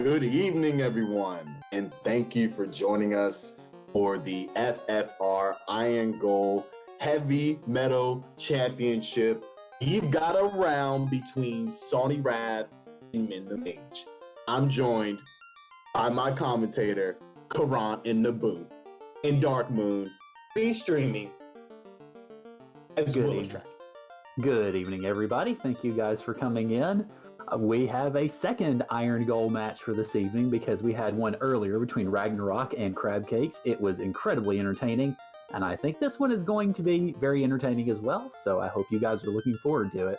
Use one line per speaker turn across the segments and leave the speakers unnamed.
Good evening, everyone, and thank you for joining us for the FFR Irongol Heavy Metal Championship. You've got a round between Sawneyrath and minhthemage. I'm joined by my commentator, Karan in the booth, and Dark Moon, be streaming as well as tracking.
Good evening, everybody. Thank you guys for coming in. We have a second Irongol match for this evening because we had one earlier between Ragnarok and Crab Cakes. It was incredibly entertaining, and I think this one is going to be very entertaining as well, so I hope you guys are looking forward to it.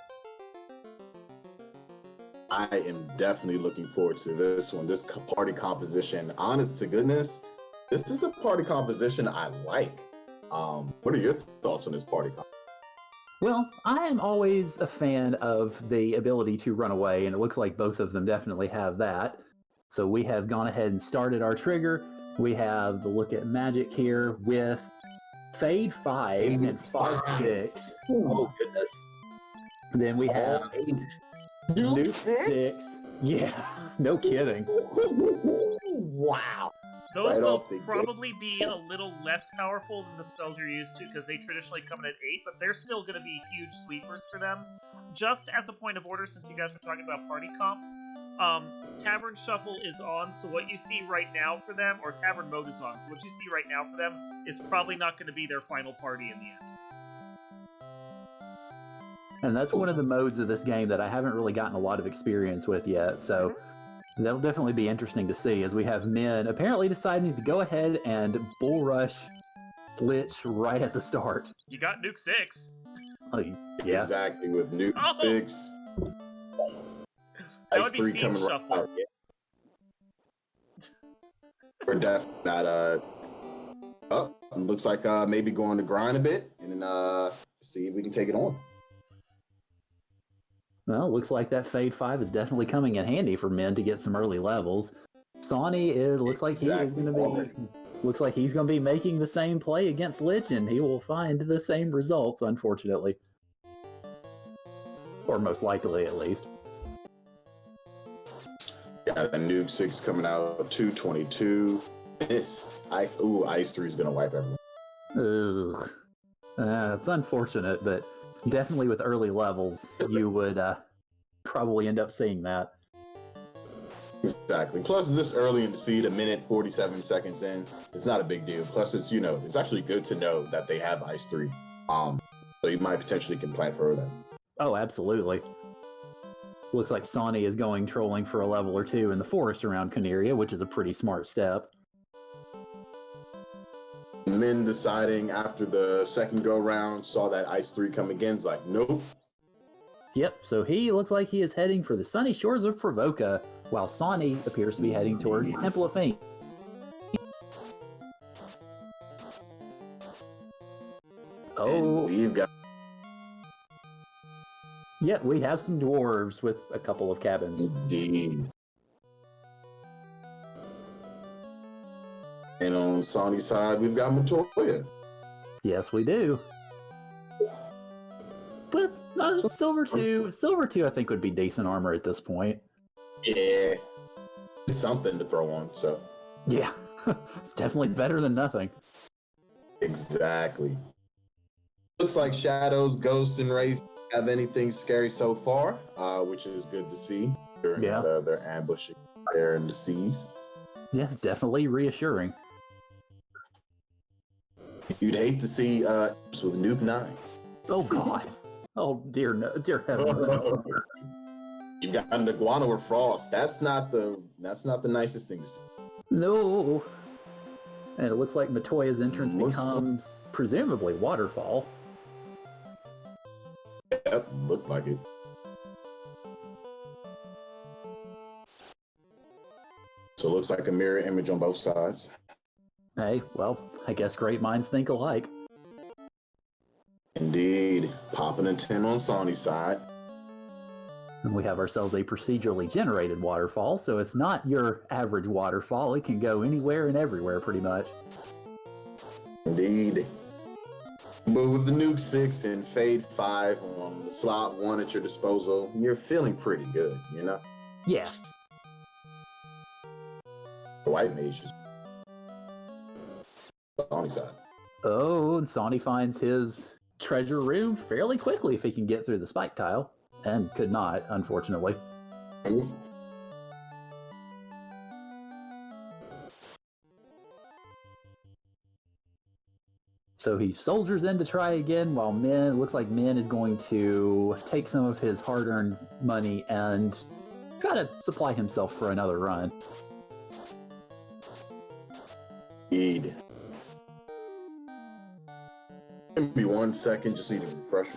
I am definitely looking forward to this one. This party composition, honest to goodness, this is a party composition I like. What are your thoughts on this party composition?
Well, I am always a fan of the ability to run away, and it looks like both of them definitely have that. So we have gone ahead and started our trigger. We have the look at magic here with Fade 5 and Fog 6. Oh, goodness. Then we have Nuke 6. Yeah, no kidding.
Wow.
Those will probably be a little less powerful than the spells you're used to because they traditionally come in at 8, but they're still going to be huge sweepers for them. Just as a point of order, since you guys were talking about party comp, Tavern Shuffle is on, so what you see right now for them, or Tavern Mode is on, so what you see right now for them is probably not going to be their final party in the end.
And that's one of the modes of this game that I haven't really gotten a lot of experience with yet, so that'll definitely be interesting to see as we have men apparently deciding to go ahead and bull rush Lich right at the start.
You got Nuke 6.
Oh, yeah.
Exactly, with Nuke 6.
That
Ice
would be
3
Fiend
coming
Shuffle.
right out. We're definitely not, looks like maybe going to grind a bit and then see if we can take it on.
Well, looks like that Fade 5 is definitely coming in handy for men to get some early levels. Sawney looks like he's going to be making the same play against Lich, and he will find the same results, unfortunately. Or most likely, at least.
Got a Nuke 6 coming out, 222. Missed. Ice 3 is going to wipe everyone.
Ugh. It's unfortunate, but definitely with early levels, you would probably end up seeing that.
Exactly. Plus, it's this early in the seed, a minute 47 seconds in. It's not a big deal. Plus, it's actually good to know that they have Ice 3. So you might potentially can plan further.
Oh, absolutely. Looks like Sawney is going trolling for a level or two in the forest around Caneria, which is a pretty smart step.
Men deciding after the second go round, saw that Ice 3 come again, it's like, nope.
Yep, so he looks like he is heading for the sunny shores of Provoca, while Sawney appears to be heading toward Temple of Fame. Oh,
and we've got.
Yeah, we have some dwarves with a couple of cabins.
Indeed. And on Sawney's side, we've got Matoya.
Yes, we do. But Silver 2, I think, would be decent armor at this point.
Yeah. It's something to throw on, so.
Yeah, it's definitely better than nothing.
Exactly. Looks like Shadows, Ghosts, and Wraiths have anything scary so far, which is good to see. They're ambushing there in the seas.
Yes, definitely reassuring.
You'd hate to see with Nuke 9.
Oh God! Oh dear, no, dear heavens!
You've got an Iguana with Frost. That's not the nicest thing to see.
No. And it looks like Matoya's entrance becomes presumably Waterfall.
Yep, looked like it. So it looks like a mirror image on both sides.
Hey, well, I guess great minds think alike.
Indeed. Popping a 10 on Sawney's side.
And we have ourselves a procedurally generated waterfall, so it's not your average waterfall. It can go anywhere and everywhere, pretty much.
Indeed. But with the Nuke 6 and Fade 5 on the slot 1 at your disposal, you're feeling pretty good, you know?
Yeah.
The white mage is on his side.
Oh, and Sawney finds his treasure room fairly quickly if he can get through the spike tile. And could not, unfortunately.
Ooh.
So he soldiers in to try again, while looks like Min is going to take some of his hard-earned money and try to supply himself for another run.
Indeed. Give me 1 second, just need to refresh.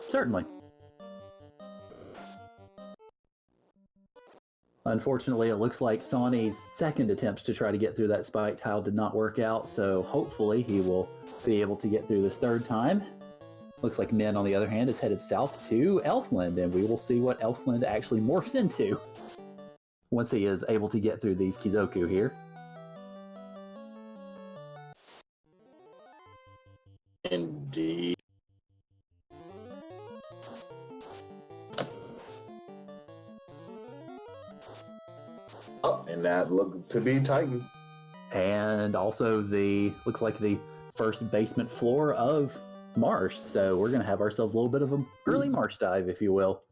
Certainly. Unfortunately, it looks like Sawney's second attempt to try to get through that spike tile did not work out, so hopefully he will be able to get through this third time. Looks like Min, on the other hand, is headed south to Elfland, and we will see what Elfland actually morphs into once he is able to get through these Kizoku here.
Indeed. Oh, and that looked to be Titan.
And also looks like the first basement floor of Marsh, so we're going to have ourselves a little bit of an early Marsh dive, if you will.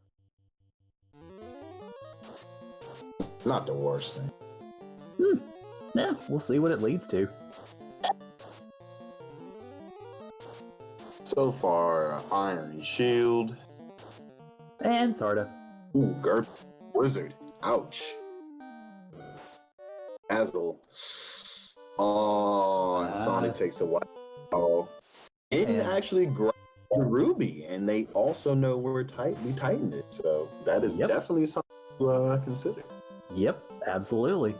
Not the worst thing.
Yeah, we'll see what it leads to.
So far, Iron Shield.
And Sarda.
Ooh, Gert Wizard. Ouch. Basil. Oh, and Sonic takes a while. Oh, didn't actually grab the ruby, and they also know where we tightened it. So that is definitely something to consider.
Yep, absolutely.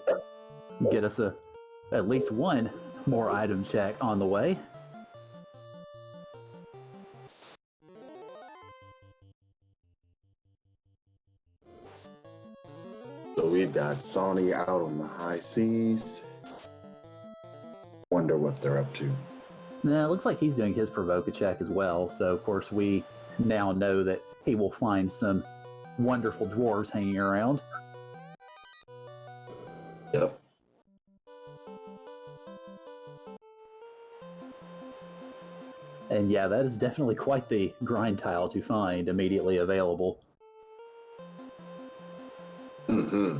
Get us at least one more item check on the way.
So we've got Sony out on the high seas. Wonder what they're up to.
Nah, it looks like he's doing his provoke a check as well, so of course we now know that he will find some wonderful dwarves hanging around.
Yep.
And yeah, that is definitely quite the grind tile to find immediately available.
Mm-hmm.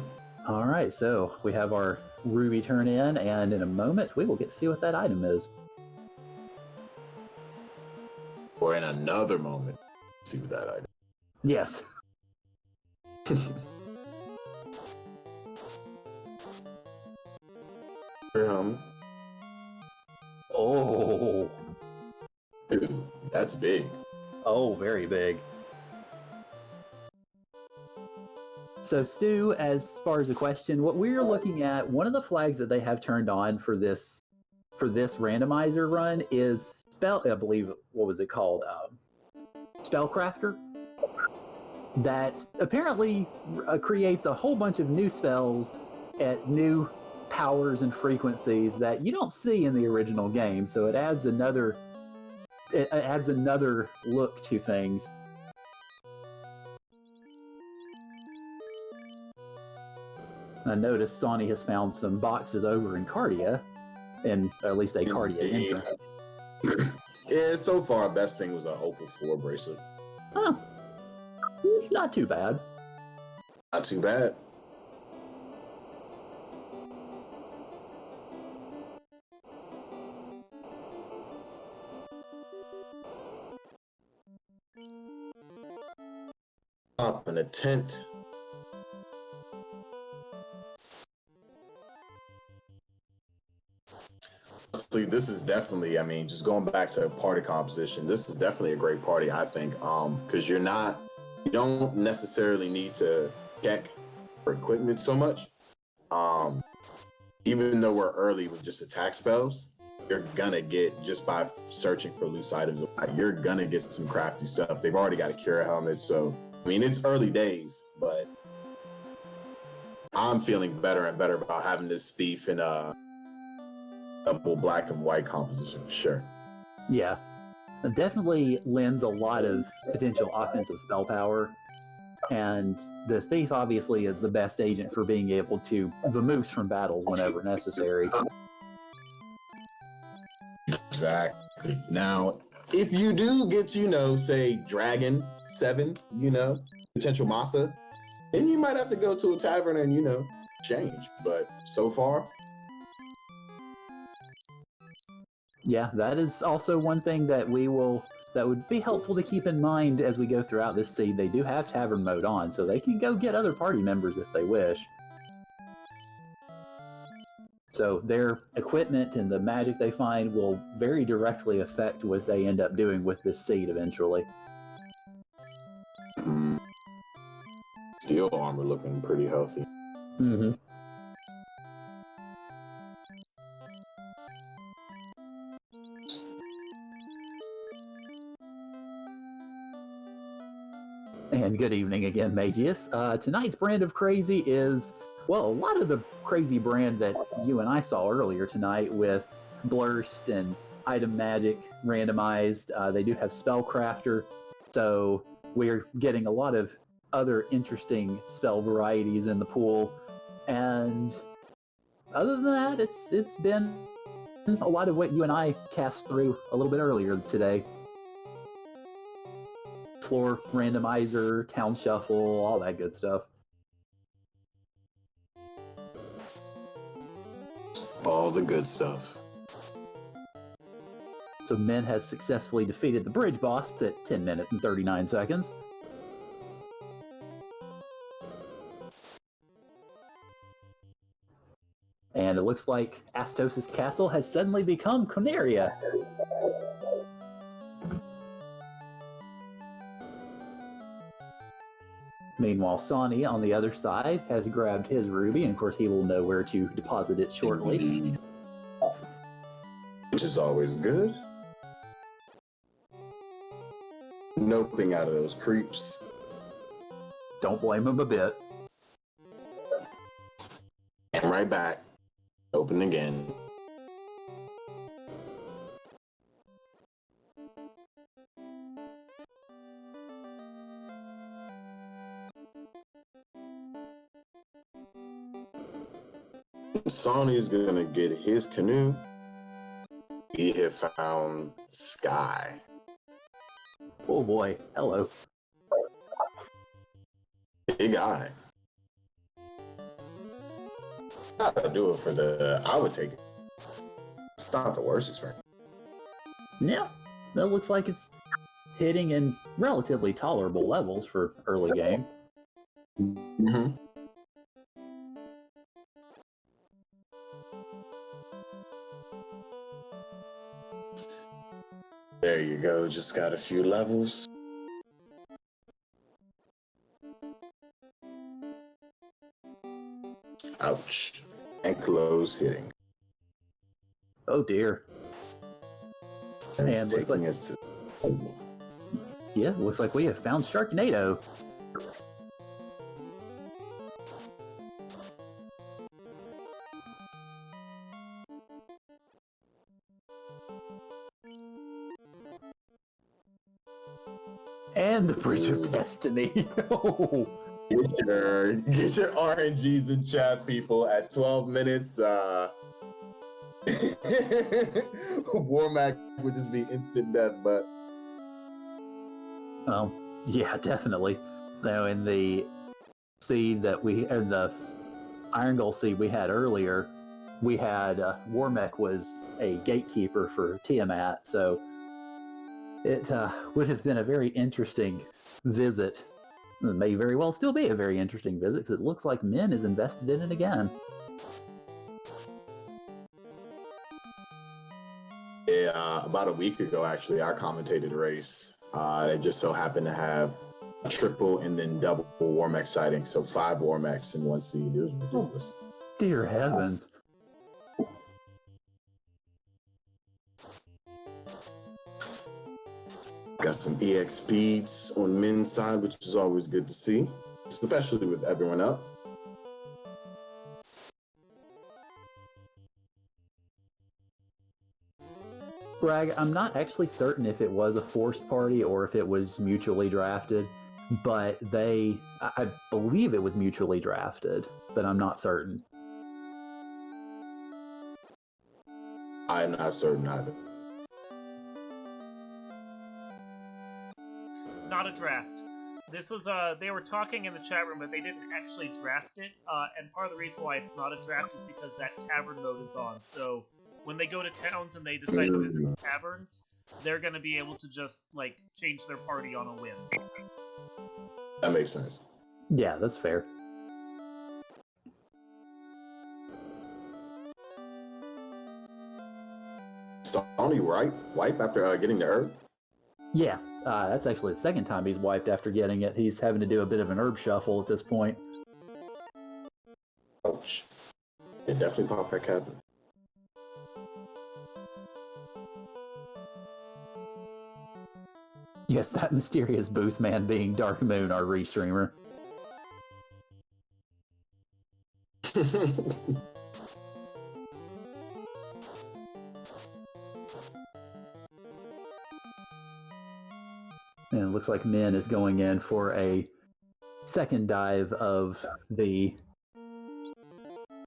All right, so we have our ruby turn in, and in a moment we will get to see what that item is.
Or in another moment, see what that item.
Yes. Oh.
Dude, that's big.
Oh, very big. So, Stu, as far as the question, what we're looking at, one of the flags that they have turned on for this randomizer run is I believe, what was it called? Spellcrafter. That apparently creates a whole bunch of new spells at new powers and frequencies that you don't see in the original game. So it adds another look to things. I noticed Sonny has found some boxes over in Cardia, and at least a Cardia entrance.
Yeah, so far, best thing was a Opal 4 bracelet.
Huh. Not too bad.
Not too bad. Up in a tent. Honestly, this is definitely, I mean, just going back to party composition, this is definitely a great party, I think, because you don't necessarily need to check for equipment so much. Even though we're early with just attack spells, you're gonna get, just by searching for loose items, you're gonna get some crafty stuff. They've already got a cure helmet, so I mean, it's early days, but I'm feeling better and better about having this thief in a double black and white composition for sure.
Yeah. It definitely lends a lot of potential offensive spell power And the thief obviously is the best agent for being able to vamoose from battles whenever necessary.
Exactly. Now, if you do get, say Dragon 7, potential Masa, then you might have to go to a tavern and, change. But so far,
Yeah, that is also one thing that that would be helpful to keep in mind as we go throughout this seed. They do have tavern mode on, so they can go get other party members if they wish. So their equipment and the magic they find will very directly affect what they end up doing with this seed eventually.
steel armor looking pretty healthy.
Mm-hmm. And good evening again, Magius. Tonight's brand of crazy is, well, a lot of the crazy brand that you and I saw earlier tonight with Blurst and Item Magic randomized. They do have Spellcrafter, so we're getting a lot of other interesting spell varieties in the pool. And other than that, it's been a lot of what you and I cast through a little bit earlier today. Floor randomizer, town shuffle, all that good stuff.
All the good stuff.
So Min has successfully defeated the bridge boss at 10 minutes and 39 seconds. And it looks like Astos' castle has suddenly become Conaria. Meanwhile, Sawny, on the other side, has grabbed his ruby, and of course he will know where to deposit it shortly.
Which is always good. Noping out of those creeps.
Don't blame him a bit.
And right back. Open again. Sonny's gonna get his canoe. He had found Sky.
Oh boy, hello.
Big eye. Gotta do it for I would take it. It's not the worst experience.
Yeah, that looks like it's hitting in relatively tolerable levels for early game.
Mm-hmm. There you go, just got a few levels. Ouch. And close hitting.
Oh dear.
And it's
And looks
taking
like,
us to...
yeah, looks like we have found Sharknado. And the Bridge of Destiny.
Get your RNGs in chat, people, at 12 minutes. Warmack would just be instant death, but
Yeah, definitely. Now, in the seed that in the Irongol seed we had earlier, we had Warmech was a gatekeeper for Tiamat, so it would have been a very interesting visit. It may very well still be a very interesting visit because it looks like Min is invested in it again.
yeah, about a week ago, actually, I commentated a race. It just so happened to have a triple and then double Warmech sightings, so 5 Warmechs in one seed. It was ridiculous.
Dear heavens.
Got some EX speeds on Min's side, which is always good to see, especially with everyone up.
Bragg, I'm not actually certain if it was a forced party or if it was mutually drafted. but I believe it was mutually drafted, but I'm not certain.
I'm not certain either.
Not a draft. This was they were talking in the chat room, but they didn't actually draft it. And part of the reason why it's not a draft is because that tavern mode is on. So when they go to towns and they decide to visit taverns, they're going to be able to just like change their party on a whim.
That makes sense.
Yeah, that's fair.
Sony, right? Wipe after getting the herb?
Yeah, that's actually the second time he's wiped after getting it. He's having to do a bit of an herb shuffle at this point.
Ouch. It definitely popped that cabin.
Yes, that mysterious booth man being Dark Moon, our restreamer. And it looks like Min is going in for a second dive of the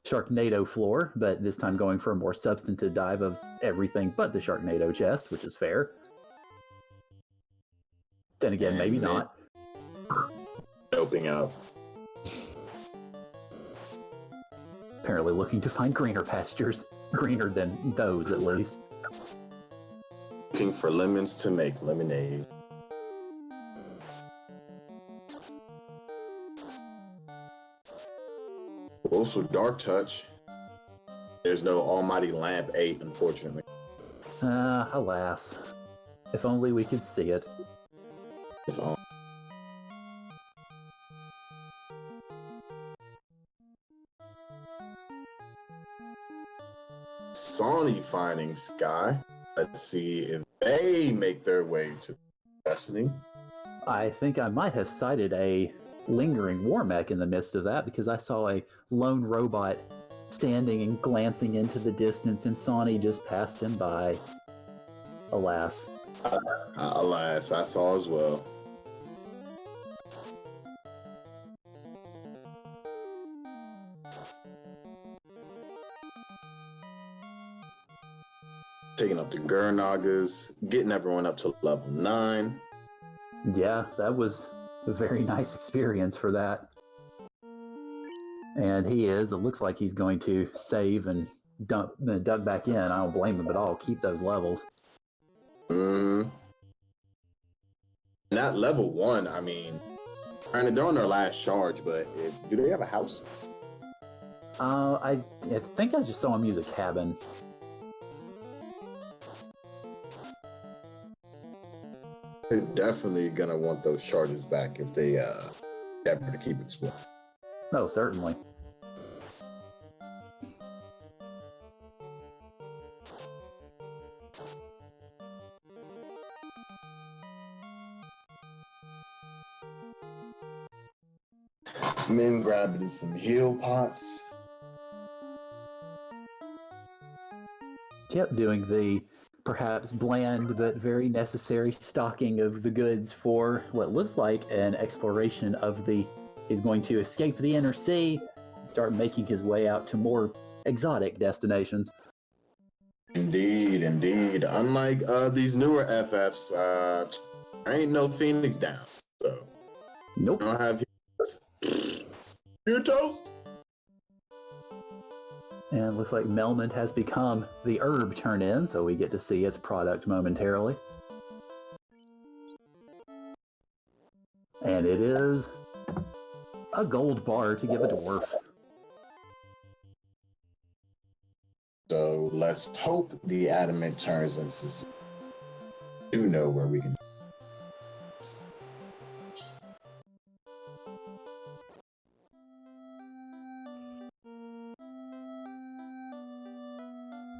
Sharknado floor, but this time going for a more substantive dive of everything but the Sharknado chest, which is fair. Then again, maybe not.
Doping out.
Apparently looking to find greener pastures. Greener than those, at least.
Looking for lemons to make lemonade. Also, Dark Touch. There's no Almighty Lamp 8, unfortunately.
Alas. If only we could see it.
If only. Sawney finding Sky. Let's see if they make their way to Destiny.
I think I might have sighted a lingering war mech in the midst of that because I saw a lone robot standing and glancing into the distance, and Sawney just passed him by. Alas.
Alas, I saw as well. Taking up the Gurnagas, getting everyone up to level 9.
Yeah, that was a very nice experience for that. And it looks like he's going to save and duck back in. I don't blame him at all. Keep those levels.
Not level 1, I mean, they're on their last charge, but do they have a house?
I think I just saw him use a cabin.
They're definitely gonna want those charges back if they ever to keep exploring.
Oh, certainly.
Men grabbing some heal pots.
Yep, doing the perhaps bland but very necessary stocking of the goods for what looks like an exploration of he's going to escape the inner sea and start making his way out to more exotic destinations.
Indeed, indeed. Unlike these newer FFs, there ain't no Phoenix Downs, so
Nope.
I don't have your toast.
And it looks like Melmond has become the herb turn-in, so we get to see its product momentarily. And it is a gold bar to give a dwarf.
So let's hope the adamant turns into. Do know where we can.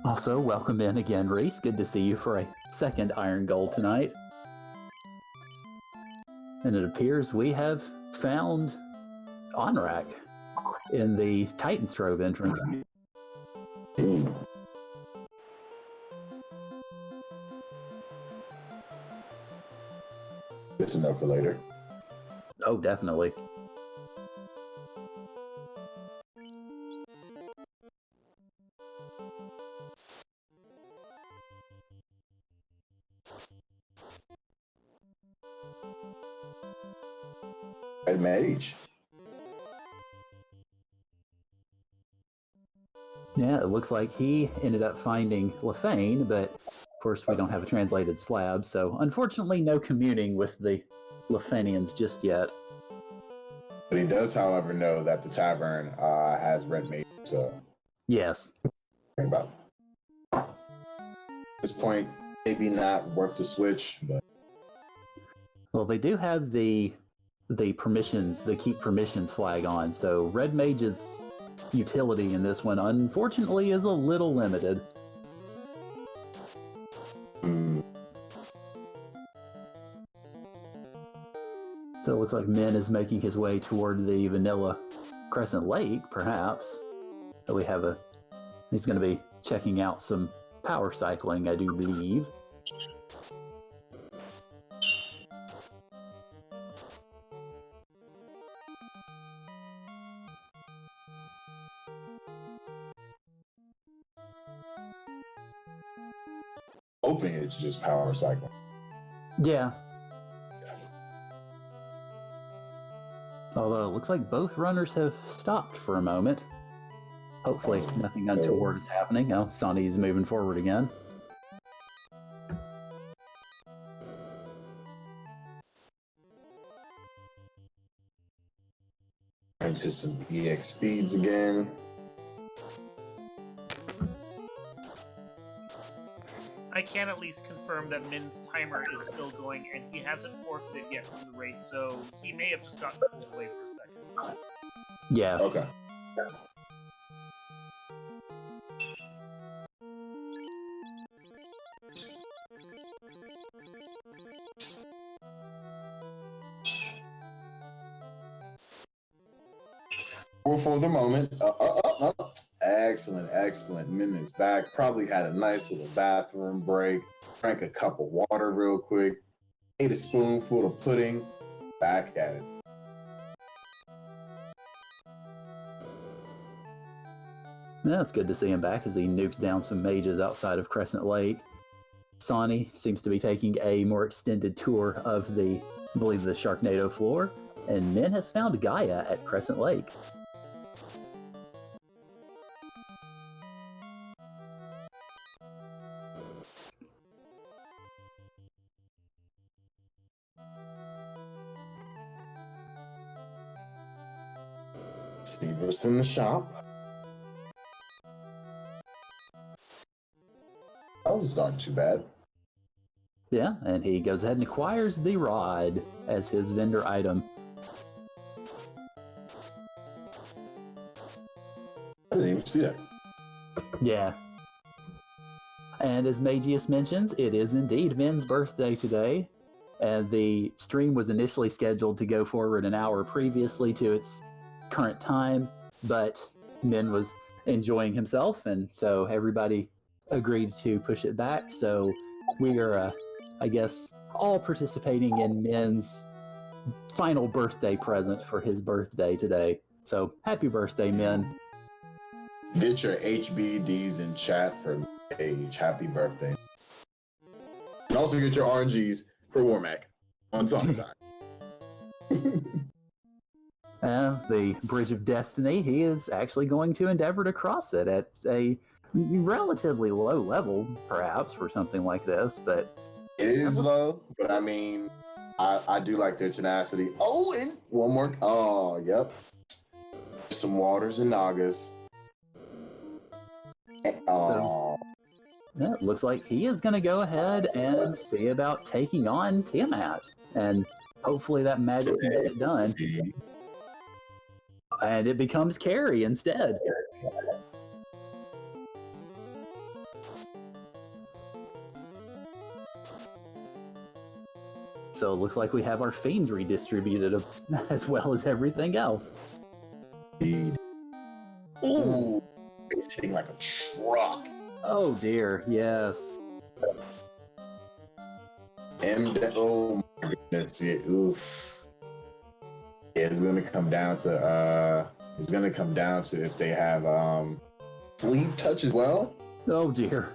Also, welcome in again, Reese. Good to see you for a second Irongol tonight. And it appears we have found Onrak in the Titan's Trove entrance.
It's enough for later.
Oh, definitely.
Red mage.
Yeah, it looks like he ended up finding Lefane, but of course we don't have a translated slab, so unfortunately no communing with the Lefanians just yet.
But he does, however, know that the tavern has red mage, so
Yes.
think about it. At this point, maybe not worth the switch, but
Well, they do have the permissions, the keep permissions flag on, so Red Mage's utility in this one, unfortunately, is a little limited. So it looks like Min is making his way toward the vanilla Crescent Lake, perhaps. So we have he's going to be checking out some power cycling, I do believe.
hoping it's just power cycling.
Yeah. Although it looks like both runners have stopped for a moment. Hopefully nothing untoward is happening. Oh, Sonny's moving forward again.
Into some EX speeds again.
I can at least confirm that Min's timer is still going, and he hasn't forfeited yet from the race, so he may have just gotten pulled away for a second.
Yeah.
Okay. For the moment. Excellent, excellent. Min is back. Probably had a nice little bathroom break. Drank a cup of water real quick. Ate a spoonful of pudding. Back at it.
Yeah, it's good to see him back as he nukes down some mages outside of Crescent Lake. Sonny seems to be taking a more extended tour of I believe, the Sharknado floor, and Min has found Gaia at Crescent Lake.
See what's in the shop. That wasn't too bad.
Yeah, and he goes ahead and acquires the rod as his vendor item.
I didn't even see that.
Yeah. And as Magius mentions, it is indeed Min's birthday today. And the stream was initially scheduled to go forward an hour previously to its current time, but Min was enjoying himself, and so everybody agreed to push it back. So we are, I guess, all participating in Min's final birthday present for his birthday today. So happy birthday, Min.
Get your HBDs in chat for age. Happy birthday. And also get your RNGs for Warmac on Song side.
The Bridge of Destiny, he is actually going to endeavor to cross it at a relatively low level, perhaps, for something like this, but...
It is low, but I mean, I do like their tenacity. Oh, and one more. Oh, yep. Some waters and Nagas. Oh.
Yeah, it looks like he is going to go ahead and see about taking on Tiamat, and hopefully that magic can get it done. And it becomes Carrie instead. So it looks like we have our fiends redistributed as well as everything else.
Indeed. Ooh, it's hitting like a truck.
Oh dear, yes.
Oh my goodness, yeah, oof. It's gonna come down to if they have sleep touch as well.
Oh dear.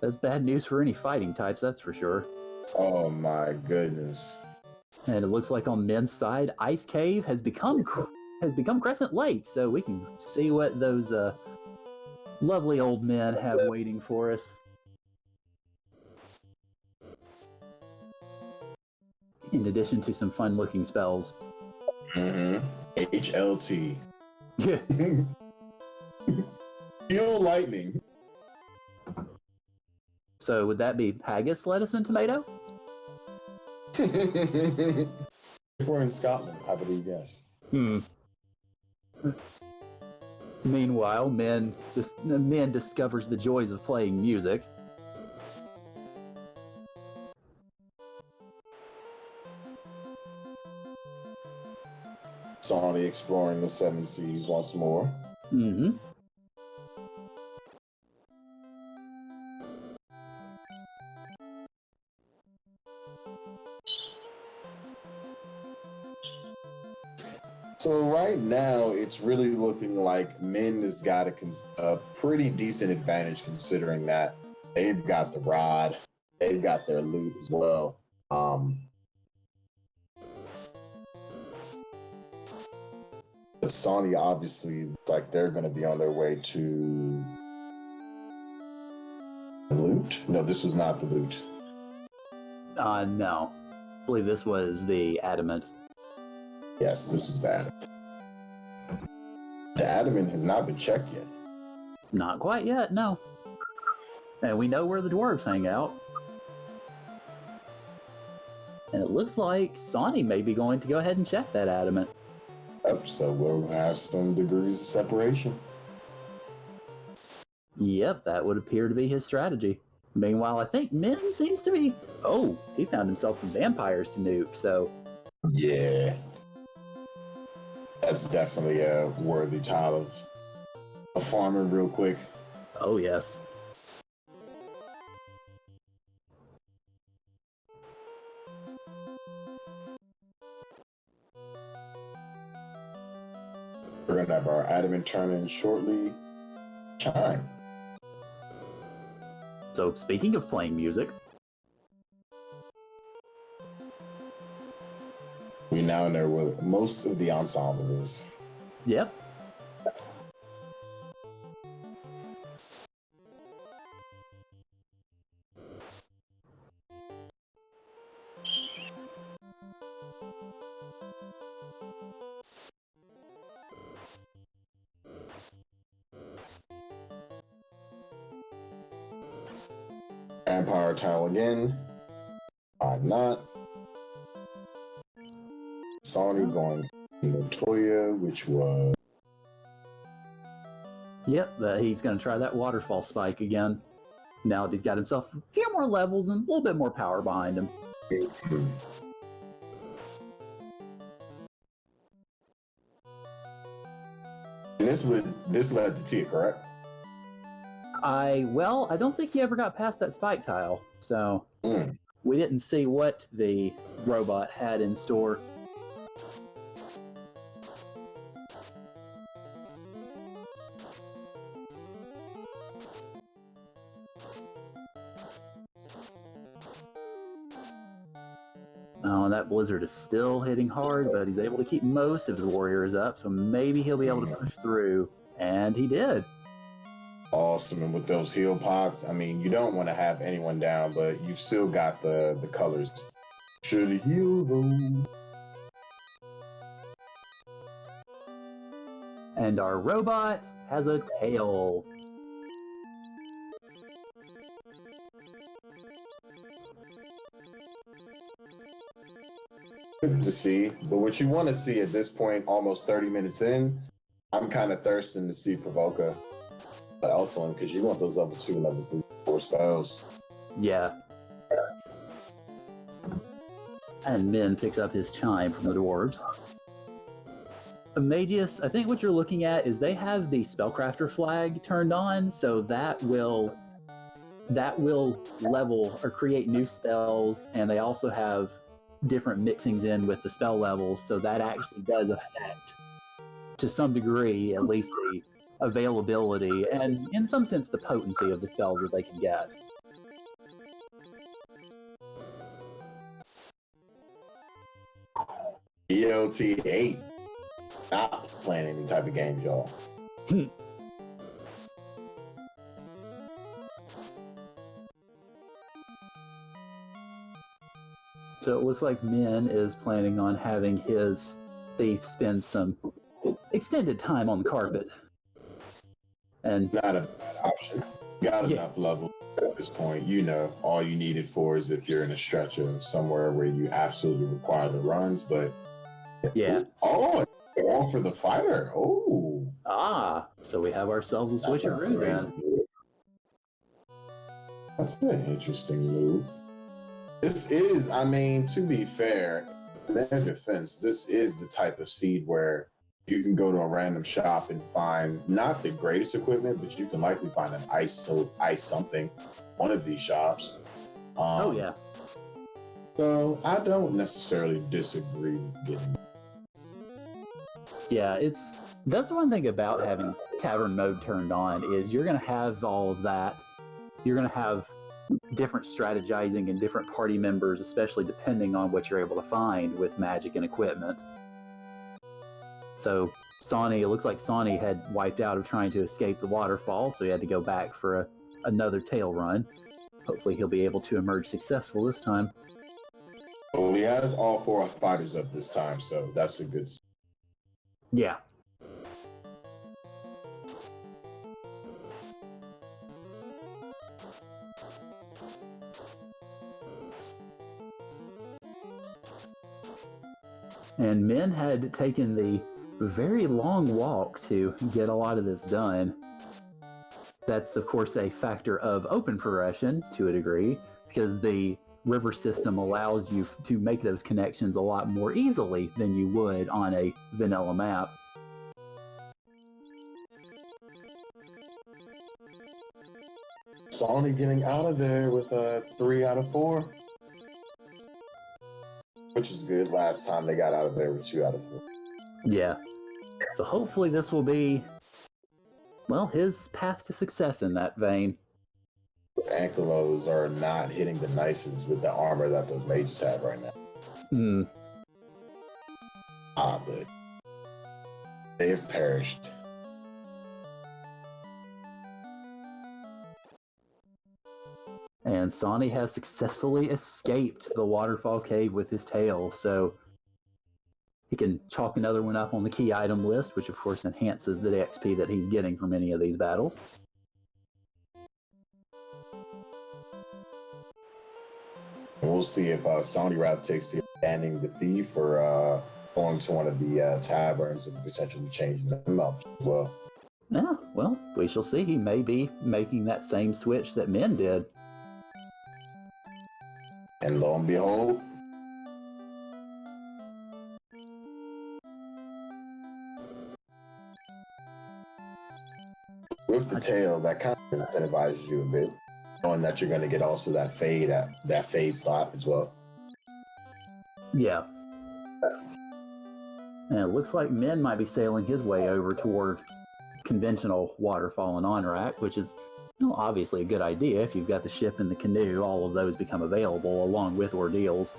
That's bad news for any fighting types, that's for sure.
Oh my goodness.
And it looks like on men's side, Ice Cave has become Crescent Lake, so we can see what those lovely old men have waiting for us. In addition to some fun-looking spells.
Mm-hmm. HLT.
Yeah.
Heal lightning.
So would that be haggis, lettuce, and tomato?
If we're in Scotland, I believe yes.
Meanwhile, men discovers the joys of playing music.
Sawney exploring the seven seas once more.
Mm-hmm.
So right now, it's really looking like Min has got a pretty decent advantage, considering that they've got the rod, they've got their loot as well. But Sony obviously looks like they're going to be on their way to the loot. No, this was not the loot.
No. I believe this was the adamant.
Yes, this was the adamant. The adamant has not been checked yet.
Not quite yet, no. And we know where the dwarves hang out. And it looks like Sonny may be going to go ahead and check that adamant.
Yep, so we'll have some degrees of separation.
Yep, that would appear to be his strategy. Meanwhile, I think Min seems to be... Oh, he found himself some vampires to nuke, so...
Yeah. That's definitely a worthy tile of farming real quick.
Oh, yes.
We're going to have our adamant turn in shortly. Chime.
So, speaking of playing music...
We now know where most of the ensemble is.
Yep.
Vampire tile again. Why not? Sony going Latoya, which was...
Yep, he's going to try that waterfall spike again. Now that he's got himself a few more levels and a little bit more power behind him.
And this led to Tia, correct?
I don't think he ever got past that spike tile, so we didn't see what the robot had in store. Oh, and that blizzard is still hitting hard, but he's able to keep most of his warriors up, so maybe he'll be able to push through. And he did.
Awesome. And with those heal pots, I mean, you don't want to have anyone down, but you've still got the colors. Should heal them.
And our robot has a tail.
Good to see. But what you want to see at this point, almost 30 minutes in, I'm kind of thirsting to see Provoca, the elf one, because you want those level 2, level 3, 4 spells.
Yeah. And Min picks up his chime from the dwarves. Magius, I think what you're looking at is they have the Spellcrafter flag turned on, so that will level or create new spells, and they also have different mixings in with the spell levels, so that actually does affect, to some degree, at least the availability and, in some sense, the potency of the spells that they can get.
ELT8. Not playing any type of games, y'all.
So it looks like Min is planning on having his thief spend some extended time on the carpet. And
Not a bad option. Got enough level at this point. You know, all you need it for is if you're in a stretch of somewhere where you absolutely require the runs, but
yeah.
Oh, they're all for the fighter. Oh.
So we have ourselves a switcheroo then.
That's an interesting move. This is, I mean, to be fair, in their defense, this is the type of seed where you can go to a random shop and find not the greatest equipment, but you can likely find an ice something, one of these shops.
Oh yeah.
So I don't necessarily disagree with getting.
Yeah, that's one thing about having tavern mode turned on is you're gonna have all of that. You're gonna have different strategizing and different party members, especially depending on what you're able to find with magic and equipment. So it looks like Sawney had wiped out of trying to escape the waterfall, so he had to go back for another tail run. Hopefully he'll be able to emerge successful this time.
Well, he has all 4 fighters up this time, so that's a good.
Yeah. And Min had taken the very long walk to get a lot of this done. That's, of course, a factor of open progression to a degree, because the river system allows you to make those connections a lot more easily than you would on a vanilla map.
Sawney getting out of there with a 3 out of 4. Which is good. Last time they got out of there with 2 out of 4.
Yeah. So hopefully this will be, well, his path to success in that vein.
Those ankylos are not hitting the nicest with the armor that those mages have right now. But they have perished.
And Sawney has successfully escaped the waterfall cave with his tail, so he can chalk another one up on the key item list, which of course enhances the XP that he's getting from any of these battles.
We'll see if Sawneyrath takes the abandoning the thief or going to one of the taverns and potentially changing them up as well.
Yeah, well, we shall see. He may be making that same switch that Min did.
And lo and behold, with the tail, that kind of incentivizes you a bit, knowing that you're going to get also that fade slot as well.
Yeah. And it looks like Min might be sailing his way over toward conventional waterfall and Onrak, which is, obviously a good idea. If you've got the ship and the canoe, all of those become available along with ordeals.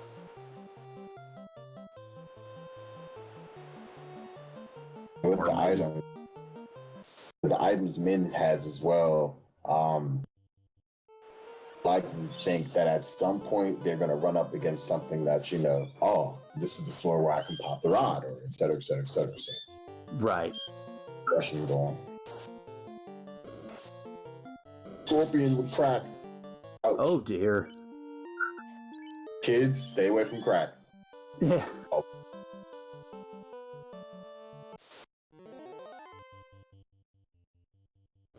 With the items Min has as well, like you think that at some point they're going to run up against something that, this is the floor where I can pop the rod, or et cetera, et cetera, et cetera. So.
Right.
Rushing going. Scorpion with crack. Ouch.
Oh dear.
Kids, stay away from crack.
Yeah.
Oh.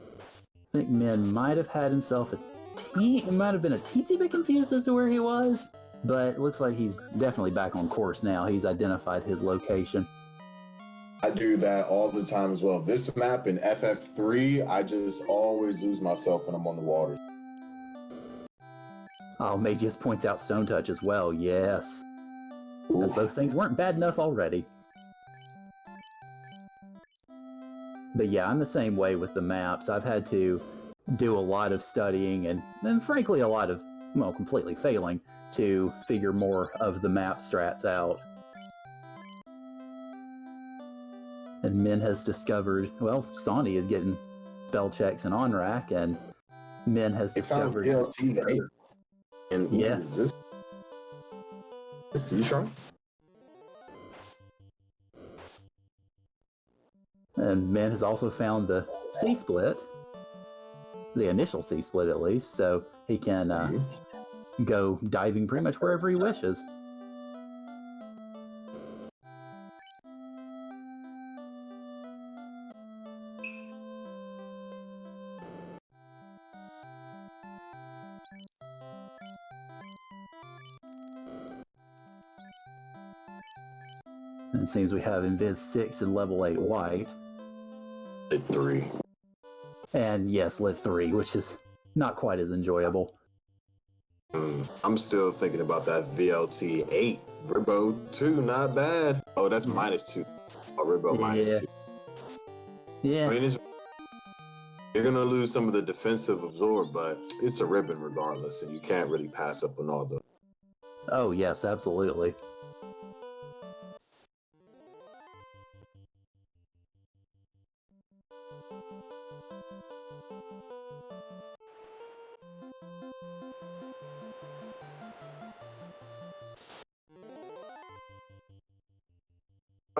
I think Min might have had himself might have been a teensy bit confused as to where he was, but it looks like he's definitely back on course now. He's identified his location.
I do that all the time as well. This map in FF3, I just always lose myself when I'm on the water.
Oh, May just points out Stone Touch as well, yes. as those things weren't bad enough already. But yeah, I'm the same way with the maps. I've had to do a lot of studying and frankly a lot of, well, completely failing to figure more of the map strats out. And Min has discovered, well, Sawney is getting spell checks and on rack, and Min has discovered.
VLT 8. And
Yeah.
is this the sea shark?
And Min has also found the C-split, the initial C-split at least, so he can go diving pretty much wherever he wishes. And it seems we have Invis 6 and level 8 white.
Lit 3.
And yes, lit 3, which is not quite as enjoyable.
I'm still thinking about that VLT 8. Ribbo 2, not bad. Oh, that's -2. Oh, Ribbo -2.
Yeah.
I mean, you're going to lose some of the defensive absorb, but it's a ribbon regardless, and you can't really pass up on all the...
Oh, yes, absolutely.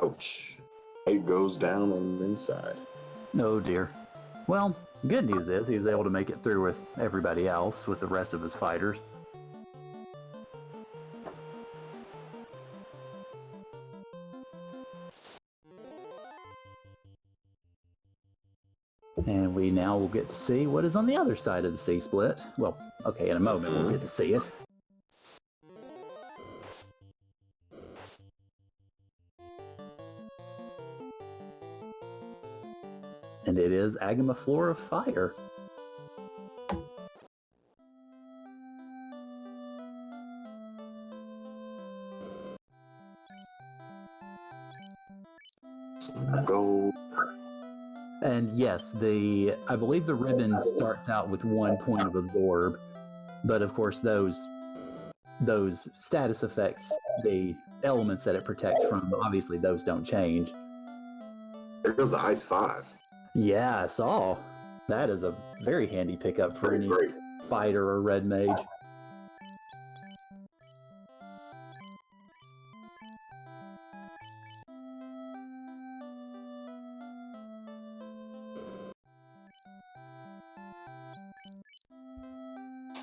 Ouch. It goes down on the inside.
Oh, dear. Well, good news is he was able to make it through with everybody else, with the rest of his fighters. And we now will get to see what is on the other side of the C-split. Well, okay, in a moment we'll get to see it. And it is Agama Floor of Fire.
Some gold.
And yes, I believe the ribbon starts out with 1 point of absorb, but of course those status effects, the elements that it protects from, obviously those don't change.
There goes the ice 5.
Yeah, I saw. That is a very handy pickup for any
Great.
fighter or red mage.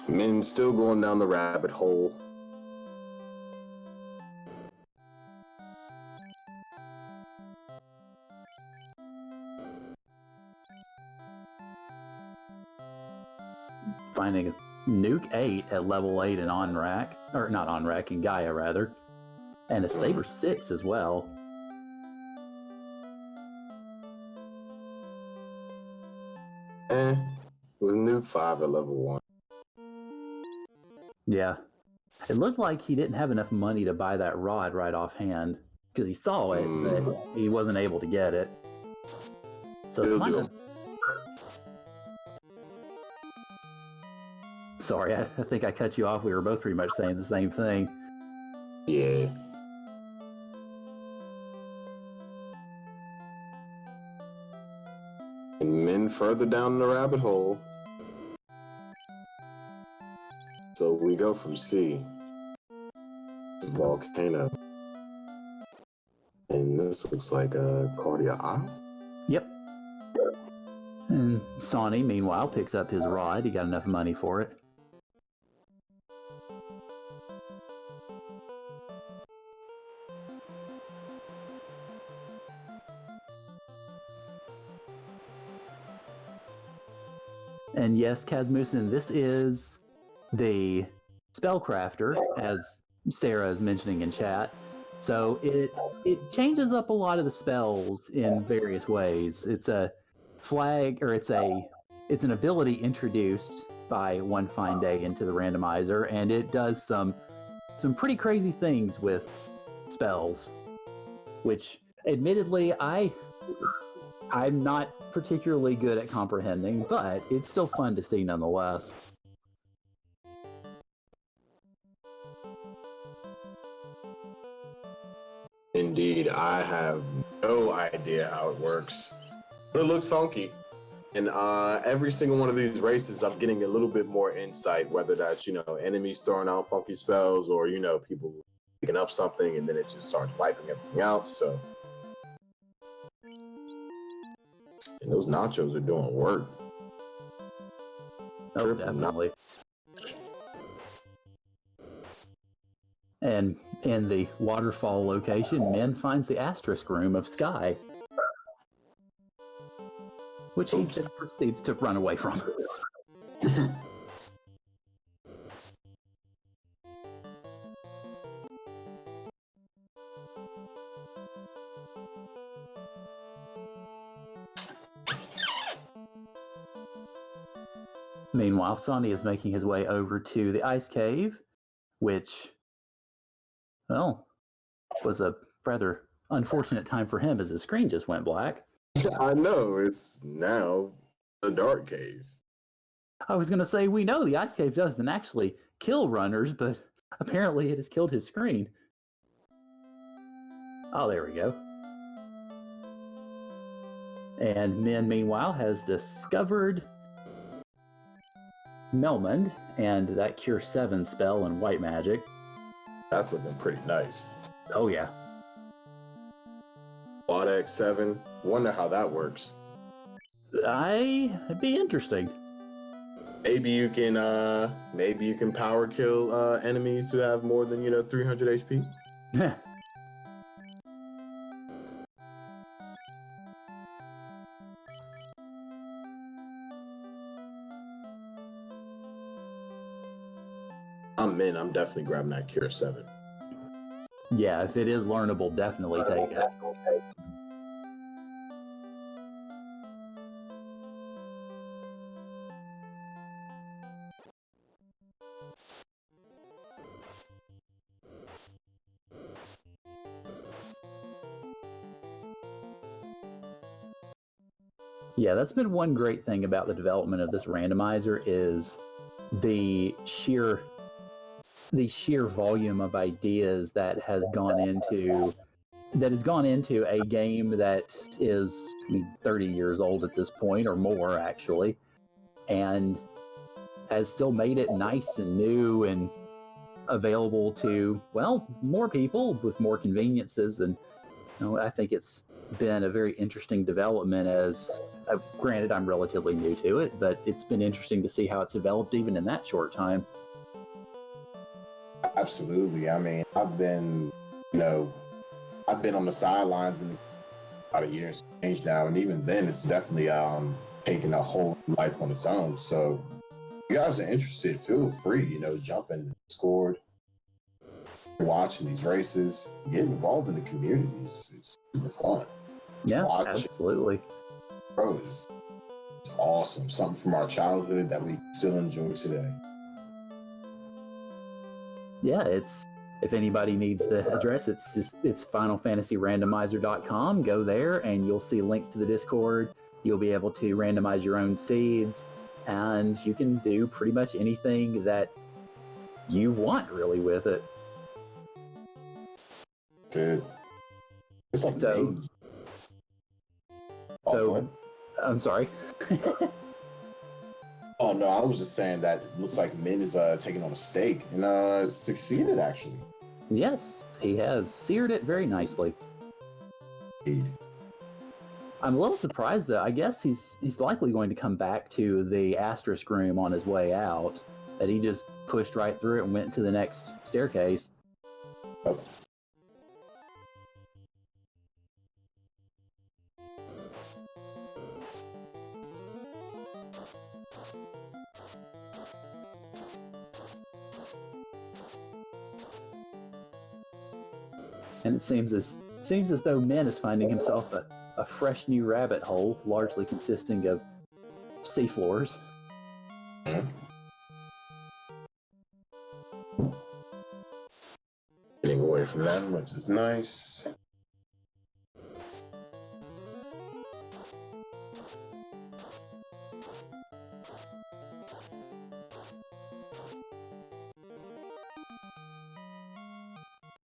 Men still going down the rabbit hole.
Finding a Nuke 8 at level 8 in on-rack, or not on-rack, in Gaia rather, and a Saber 6 as well.
With Nuke 5 at level 1.
Yeah. It looked like he didn't have enough money to buy that rod right offhand, because he saw it, but he wasn't able to get it. So it's kind of... Sorry, I think I cut you off. We were both pretty much saying the same thing.
Yeah. And men further down the rabbit hole. So we go from sea to volcano. And this looks like a Cardia Isle.
Yep. And Sawney, meanwhile, picks up his rod. He got enough money for it. And yes, Kazmusin, this is the spellcrafter, as Sarah is mentioning in chat. So it changes up a lot of the spells in various ways. It's a flag, or it's an ability introduced by One Fine Day into the randomizer, and it does some pretty crazy things with spells, which admittedly I'm not particularly good at comprehending, but it's still fun to see nonetheless.
Indeed, I have no idea how it works, but it looks funky. And every single one of these races, I'm getting a little bit more insight, whether that's, enemies throwing out funky spells or, people picking up something and then it just starts wiping everything out. So, and those nachos are doing work.
Oh, definitely. And in the waterfall location, Min finds the asterisk room of Sky, which he then proceeds to run away from. Meanwhile, Sonny is making his way over to the ice cave, which, well, was a rather unfortunate time for him as his screen just went black.
I know, it's now a dark cave.
I was going to say, we know the ice cave doesn't actually kill runners, but apparently it has killed his screen. Oh, there we go. And Min, meanwhile, has discovered Melmond and that Cure 7 spell in white magic.
That's looking pretty nice.
Oh, yeah.
Quad X7. Wonder how that works.
It'd be interesting.
Maybe you can power kill enemies who have more than 300 HP. I'm definitely grabbing that Cure 7.
Yeah, if it is learnable, definitely take it. Yeah, that's been one great thing about the development of this randomizer is the sheer volume of ideas that has gone into a game that is 30 years old at this point, or more actually, and has still made it nice and new and available to, well, more people with more conveniences. And I think it's been a very interesting development as, granted, I'm relatively new to it, but it's been interesting to see how it's developed even in that short time.
Absolutely. I mean, I've been on the sidelines in about a year's change now, and even then, it's definitely taking a whole life on its own. So, if you guys are interested, feel free, jump in the Discord, watching these races, get involved in the communities. It's super fun.
Yeah, absolutely.
Bro, it's awesome. Something from our childhood that we still enjoy today.
Yeah, if anybody needs the address, it's FinalFantasyRandomizer.com. Go there and you'll see links to the Discord. You'll be able to randomize your own seeds, and you can do pretty much anything that you want really with it.
Dude, it's like
I'm sorry.
Oh no, I was just saying that it looks like Min is taking on a stake and succeeded actually.
Yes, he has seared it very nicely.
Indeed.
I'm a little surprised though. I guess he's likely going to come back to the asterisk room on his way out. That he just pushed right through it and went to the next staircase.
Oh.
And it seems as though Min is finding himself a fresh new rabbit hole, largely consisting of seafloors.
Getting away away from them, which is nice.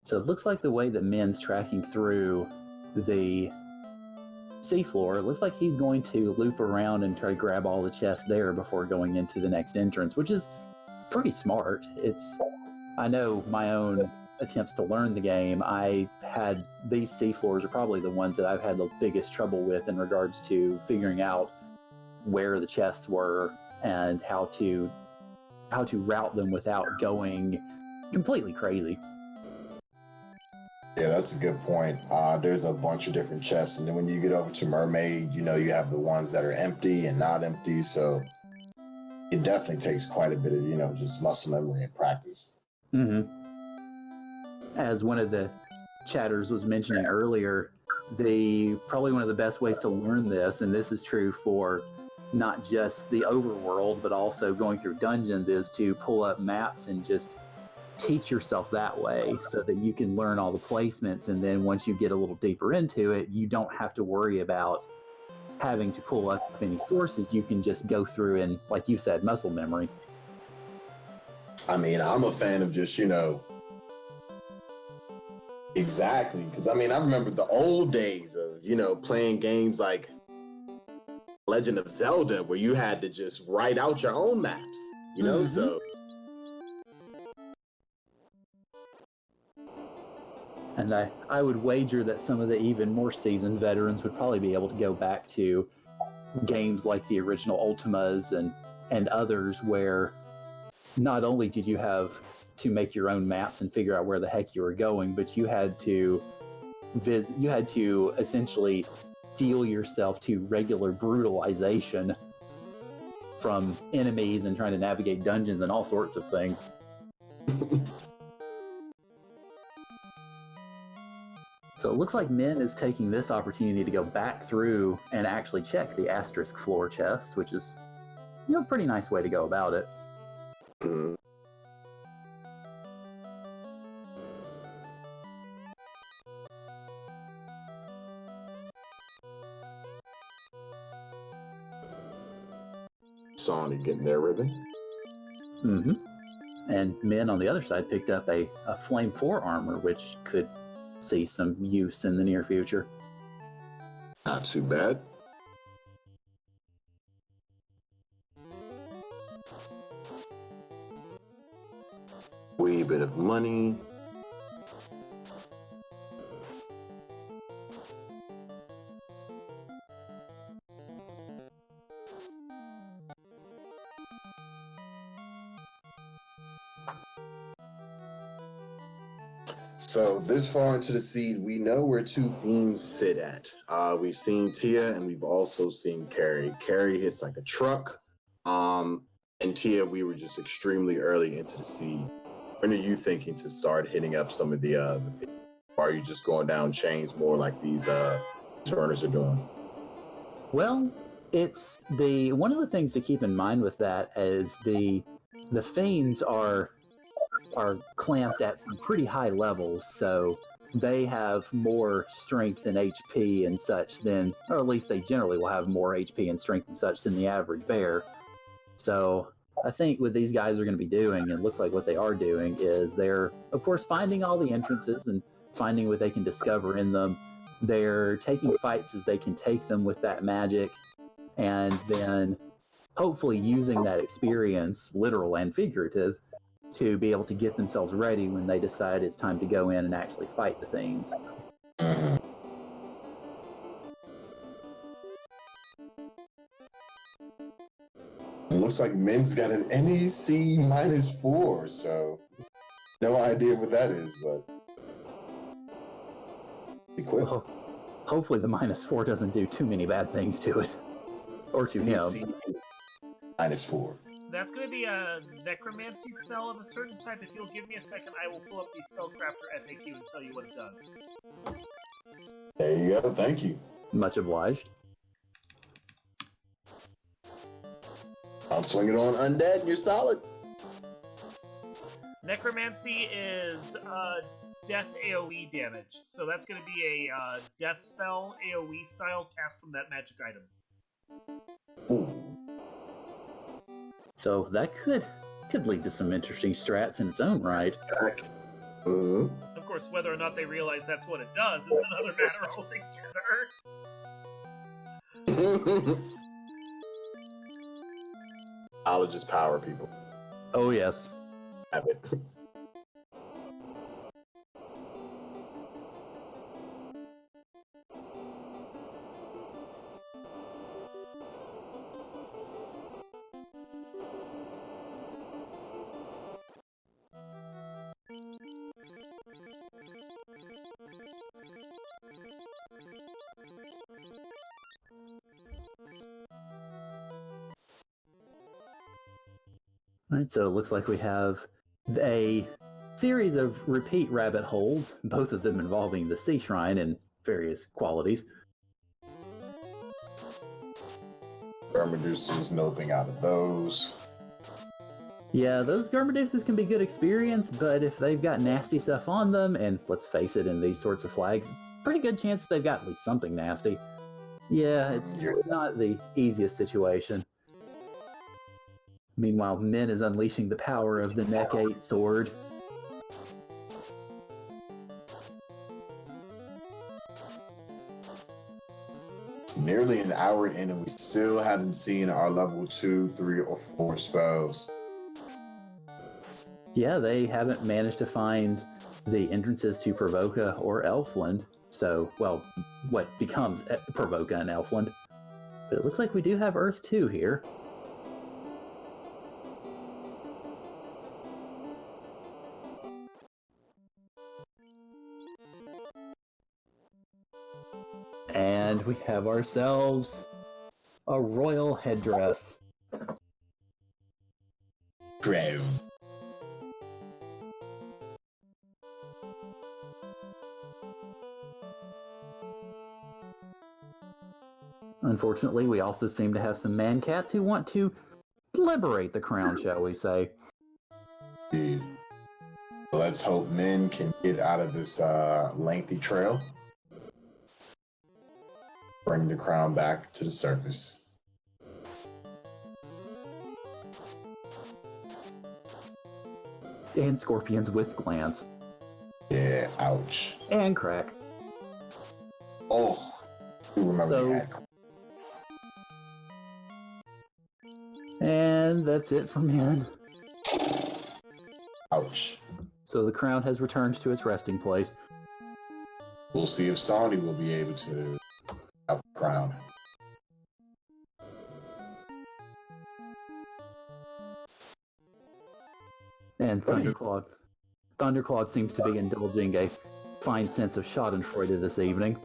So it looks like the way that Min's tracking through the seafloor, it looks like he's going to loop around and try to grab all the chests there before going into the next entrance, which is pretty smart. I know my own attempts to learn the game, I had these seafloors are probably the ones that I've had the biggest trouble with in regards to figuring out where the chests were and how to route them without going completely crazy.
Yeah, that's a good point. There's a bunch of different chests, and then when you get over to Mermaid, you have the ones that are empty and not empty, so it definitely takes quite a bit of, just muscle memory and practice.
Mm-hmm. As one of the chatters was mentioning earlier, probably one of the best ways to learn this, and this is true for not just the overworld, but also going through dungeons, is to pull up maps and just teach yourself that way so that you can learn all the placements, and then once you get a little deeper into it, you don't have to worry about having to pull up any sources. You can just go through and, like you said, muscle memory.
I mean, I'm a fan of just, exactly, because I remember the old days of, playing games like Legend of Zelda, where you had to just write out your own maps, so.
And I would wager that some of the even more seasoned veterans would probably be able to go back to games like the original Ultimas and others, where not only did you have to make your own maps and figure out where the heck you were going, but you had to essentially steel yourself to regular brutalization from enemies and trying to navigate dungeons and all sorts of things. So it looks like Min is taking this opportunity to go back through and actually check the asterisk floor chests, which is, a pretty nice way to go about it.
Mm. Sawney getting their ribbon.
Mm-hmm. And Min on the other side picked up a Flame 4 armor, which could see some use in the near future.
Not too bad. Wee bit of money. So this far into the seed, we know where two fiends sit at. We've seen Tia and we've also seen Carrie. Carrie hits like a truck. And Tia, we were just extremely early into the seed. When are you thinking to start hitting up some of the fiends? Or are you just going down chains more like these runners are doing?
Well, it's one of the things to keep in mind with that is the fiends are clamped at some pretty high levels, so they have more strength and HP and such than, or at least they generally will have more HP and strength and such than the average bear. So I think what these guys are going to be doing, and it looks like what they are doing, is they're, of course, finding all the entrances and finding what they can discover in them. They're taking fights as they can take them with that magic, and then hopefully using that experience, literal and figurative, to be able to get themselves ready when they decide it's time to go in and actually fight the fiends.
Mm-hmm. It looks like Min's got an NEC -4, so no idea what that is, but equip.
Well, hopefully the -4 doesn't do too many bad things to it. Or to
NEC
him.
-4.
That's going to be a necromancy spell of a certain type. If you'll give me a second, I will pull up the Spellcrafter FAQ and tell you what it does.
There you go, thank you.
Much obliged.
I'll swing it on undead and you're solid.
Necromancy is death AoE damage. So that's going to be a death spell AoE style cast from that magic item.
So that could lead to some interesting strats in its own right.
Of course, whether or not they realize that's what it does is another matter altogether.
Knowledge is power, people.
Oh, yes.
Have it.
All right, so it looks like we have a series of repeat rabbit holes, both of them involving the sea shrine and various qualities.
Garmaduces, noping out of those.
Yeah, those Garmaduces can be good experience, but if they've got nasty stuff on them, and let's face it, in these sorts of flags, it's a pretty good chance that they've got at least something nasty. Yeah, it's not the easiest situation. Meanwhile, Min is unleashing the power of the Neck 8 sword.
Nearly an hour in and we still haven't seen our level 2, 3, or 4 spells.
Yeah, they haven't managed to find the entrances to Provoca or Elfland. So, well, what becomes Provoca and Elfland. But it looks like we do have Earth 2 here. And we have ourselves a royal headdress.
Crown.
Unfortunately, we also seem to have some man-cats who want to liberate the crown, shall we say.
Dude. Let's hope Min can get out of this lengthy trail. Bring the crown back to the surface.
And scorpions with glands.
Yeah, ouch.
And crack.
Oh, you remember that.
And that's it for Min.
Ouch.
So the crown has returned to its resting place.
We'll see if Sawney will be able to have the crown.
And Thunderclawed seems to be indulging a fine sense of schadenfreude this evening.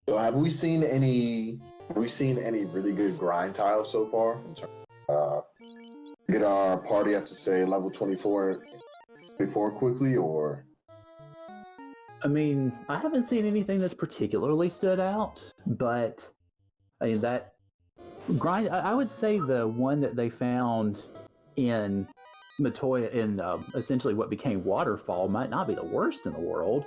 So have we seen any really good grind tiles so far in terms of get our party up to say level 24 quickly, or?
I mean, I haven't seen anything that's particularly stood out, but I mean that grind. I would say the one that they found in Matoya in essentially what became Waterfall might not be the worst in the world,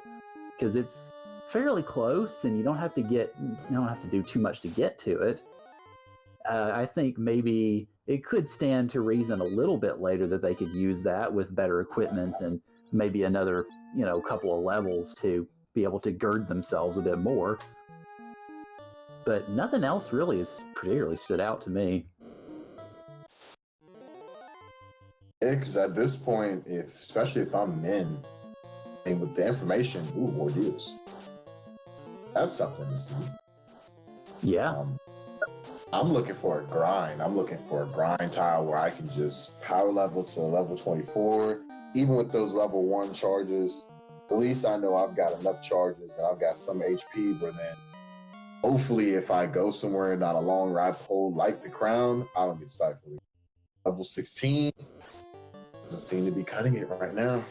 because it's fairly close and you don't have to do too much to get to it. I think maybe it could stand to reason a little bit later that they could use that with better equipment and maybe another, couple of levels to be able to gird themselves a bit more. But nothing else really has particularly stood out to me.
Yeah, because at this point, especially if I'm Min, and with the information, more deals. That's something to see.
Yeah.
I'm looking for a grind. I'm looking for a grind tile where I can just power level to level 24. Even with those level 1 charges, at least I know I've got enough charges and I've got some HP where then hopefully if I go somewhere down a long rabbit hole like the crown, I don't get stifled. Level 16 doesn't seem to be cutting it right now.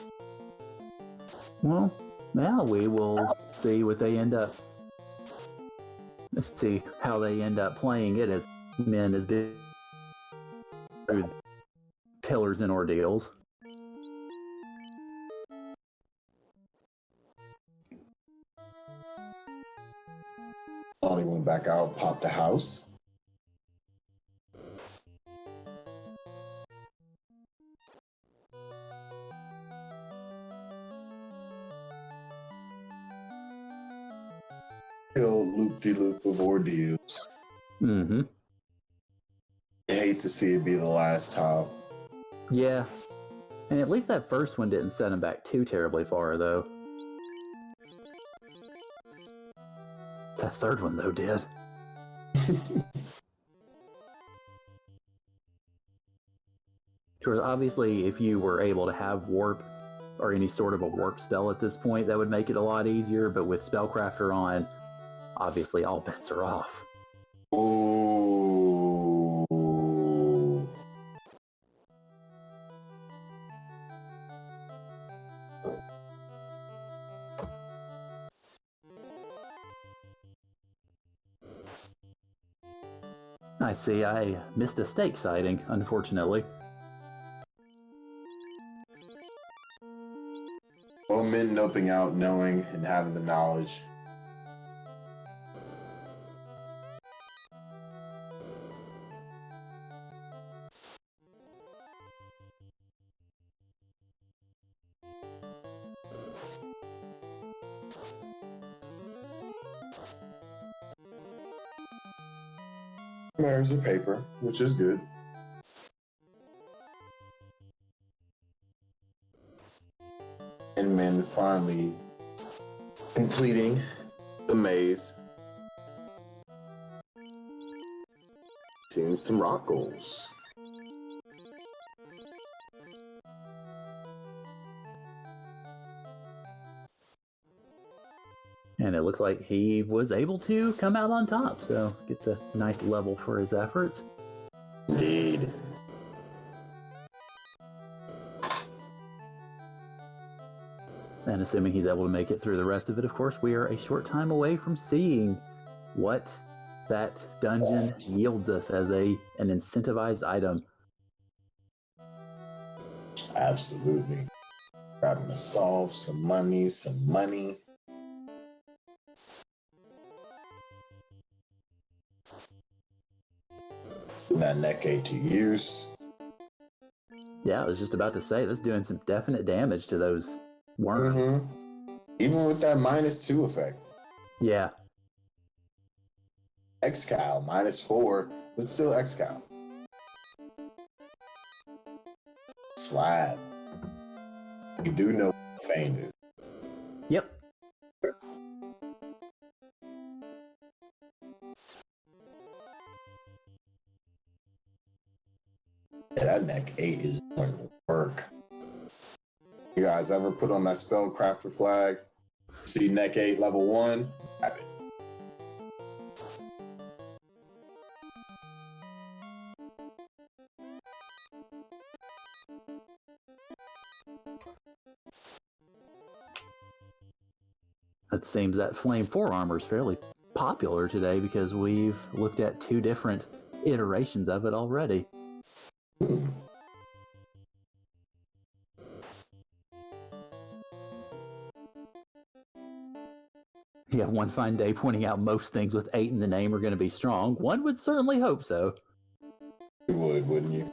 Well, now we will see what they end up. Let's see how they end up playing it as men as big through pillars and ordeals.
Only went back out, popped the house. Loop-de-loop of ordeals.
Mm-hmm.
I hate to see it be the last time.
Yeah. And at least that first one didn't set him back too terribly far, though. That third one, though, did. Because obviously, if you were able to have warp or any sort of a warp spell at this point, that would make it a lot easier. But with Spellcrafter on, obviously all bets are off.
Ooh.
I see, I missed a stake sighting, unfortunately.
Well, men noping out, knowing and having the knowledge. There's a paper, which is good. And men finally completing the maze. Seeing some rock goals.
And it looks like he was able to come out on top, so gets a nice level for his efforts.
Indeed.
And assuming he's able to make it through the rest of it, of course, we are a short time away from seeing what that dungeon yields us as an incentivized item.
Absolutely. Grabbing to solve some money. That neck 8 to use.
Yeah, I was just about to say, that's doing some definite damage to those worms.
Mm-hmm. Even with that -2 effect.
Yeah.
Excal, -4, but still Excal. Slab. You do know what Feint is.
Yep.
Yeah, that neck 8 is going to work. You guys ever put on that Spellcrafter flag? See neck 8 level 1? Have it.
It seems that Flame 4 armor is fairly popular today because we've looked at 2 different iterations of it already. Yeah, one fine day pointing out most things with 8 in the name are going to be strong. One would certainly hope so.
You would, wouldn't you?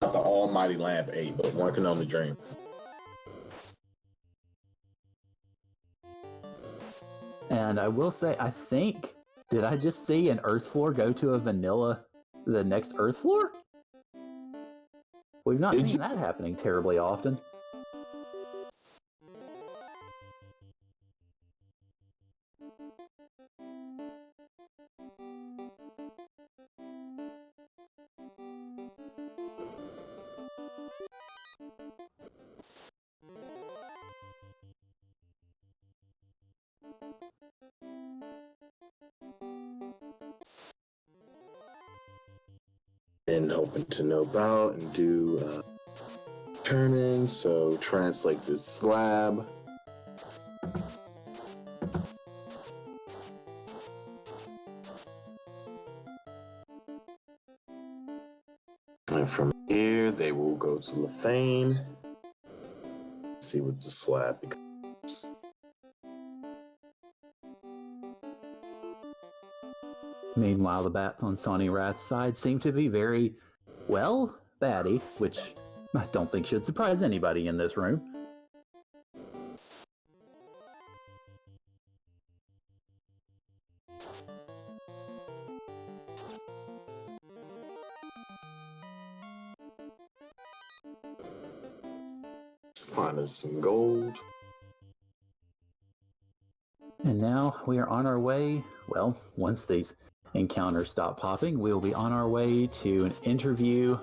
Not the almighty lamp 8, but one can only dream.
And I will say, I think, did I just see an earth floor go to a vanilla the next earth floor? We've not seen that happening terribly often.
And hoping to know about and do turning, so translate this slab. And from here, they will go to Lefane. See what the slab becomes.
Meanwhile, the bats on Sawneyrath's side seem to be very, well, batty, which I don't think should surprise anybody in this room.
Find us some gold.
And now we are on our way, well, once these encounters stop popping, we'll be on our way to an interview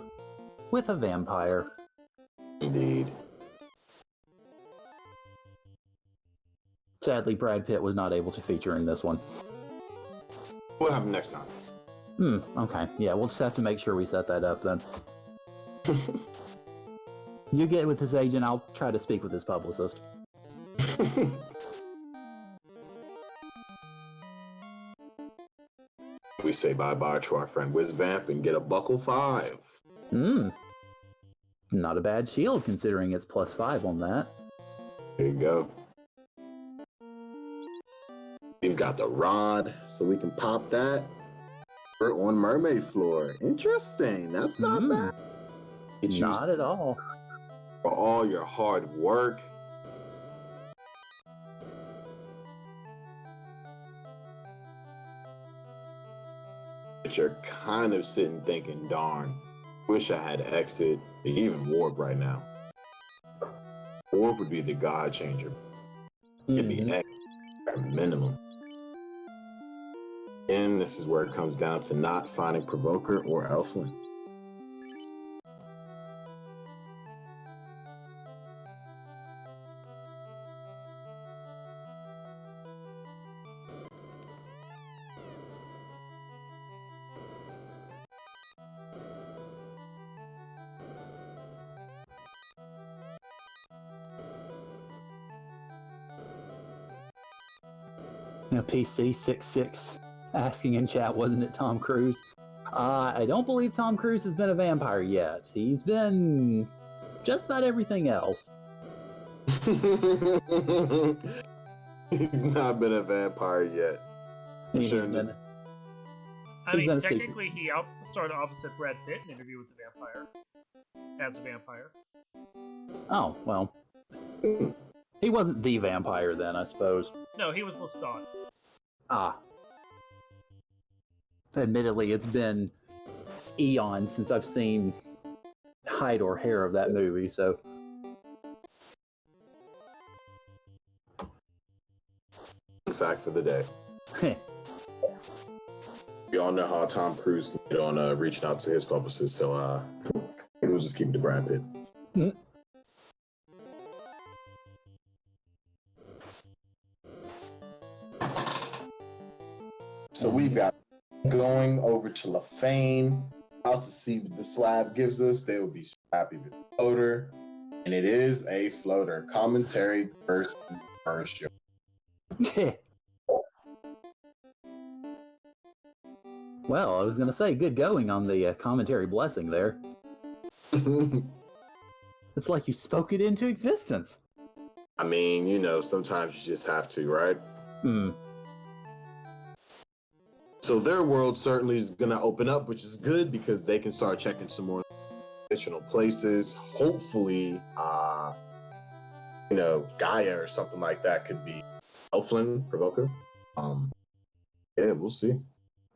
with a vampire.
Indeed.
Sadly, Brad Pitt was not able to feature in this one.
We'll have him next time.
Okay. Yeah, we'll just have to make sure we set that up then. You get with his agent, I'll try to speak with his publicist.
We say bye-bye to our friend WizVamp and get a buckle 5.
Not a bad shield considering it's +5 on that.
There you go. We've got the rod, so we can pop that. We're on mermaid floor. Interesting. That's not bad.
Not at all.
For all your hard work. But you're kind of sitting thinking, darn, wish I had exit, or even warp right now. Warp would be the god changer. It'd be exit at minimum. And this is where it comes down to not finding Provoker or Elflin.
PC66 asking in chat, wasn't it Tom Cruise? I don't believe Tom Cruise has been a vampire yet. He's been just about everything else.
He's not been a vampire yet.
I mean, technically, he started opposite Brad Pitt in Interview with the Vampire as a vampire.
Oh, well. He wasn't the vampire then, I suppose.
No, he was Lestat.
Ah. Admittedly, it's been eons since I've seen hide or hair of that movie, so...
Fact for the day. We all know how Tom Cruise can get on reaching out to his publicist, so we'll just keep it to Brad Pitt. So we've got going over to Lefane, out to see what the slab gives us. They will be so happy with the floater. And it is a floater. Commentary first show.
Well, I was going to say, good going on the commentary blessing there. It's like you spoke it into existence.
I mean, you know, sometimes you just have to, right? So their world certainly is going to open up, which is good because they can start checking some more additional places. Hopefully, you know, Gaia or something like that could be Elflin, Provoker. Yeah, we'll see.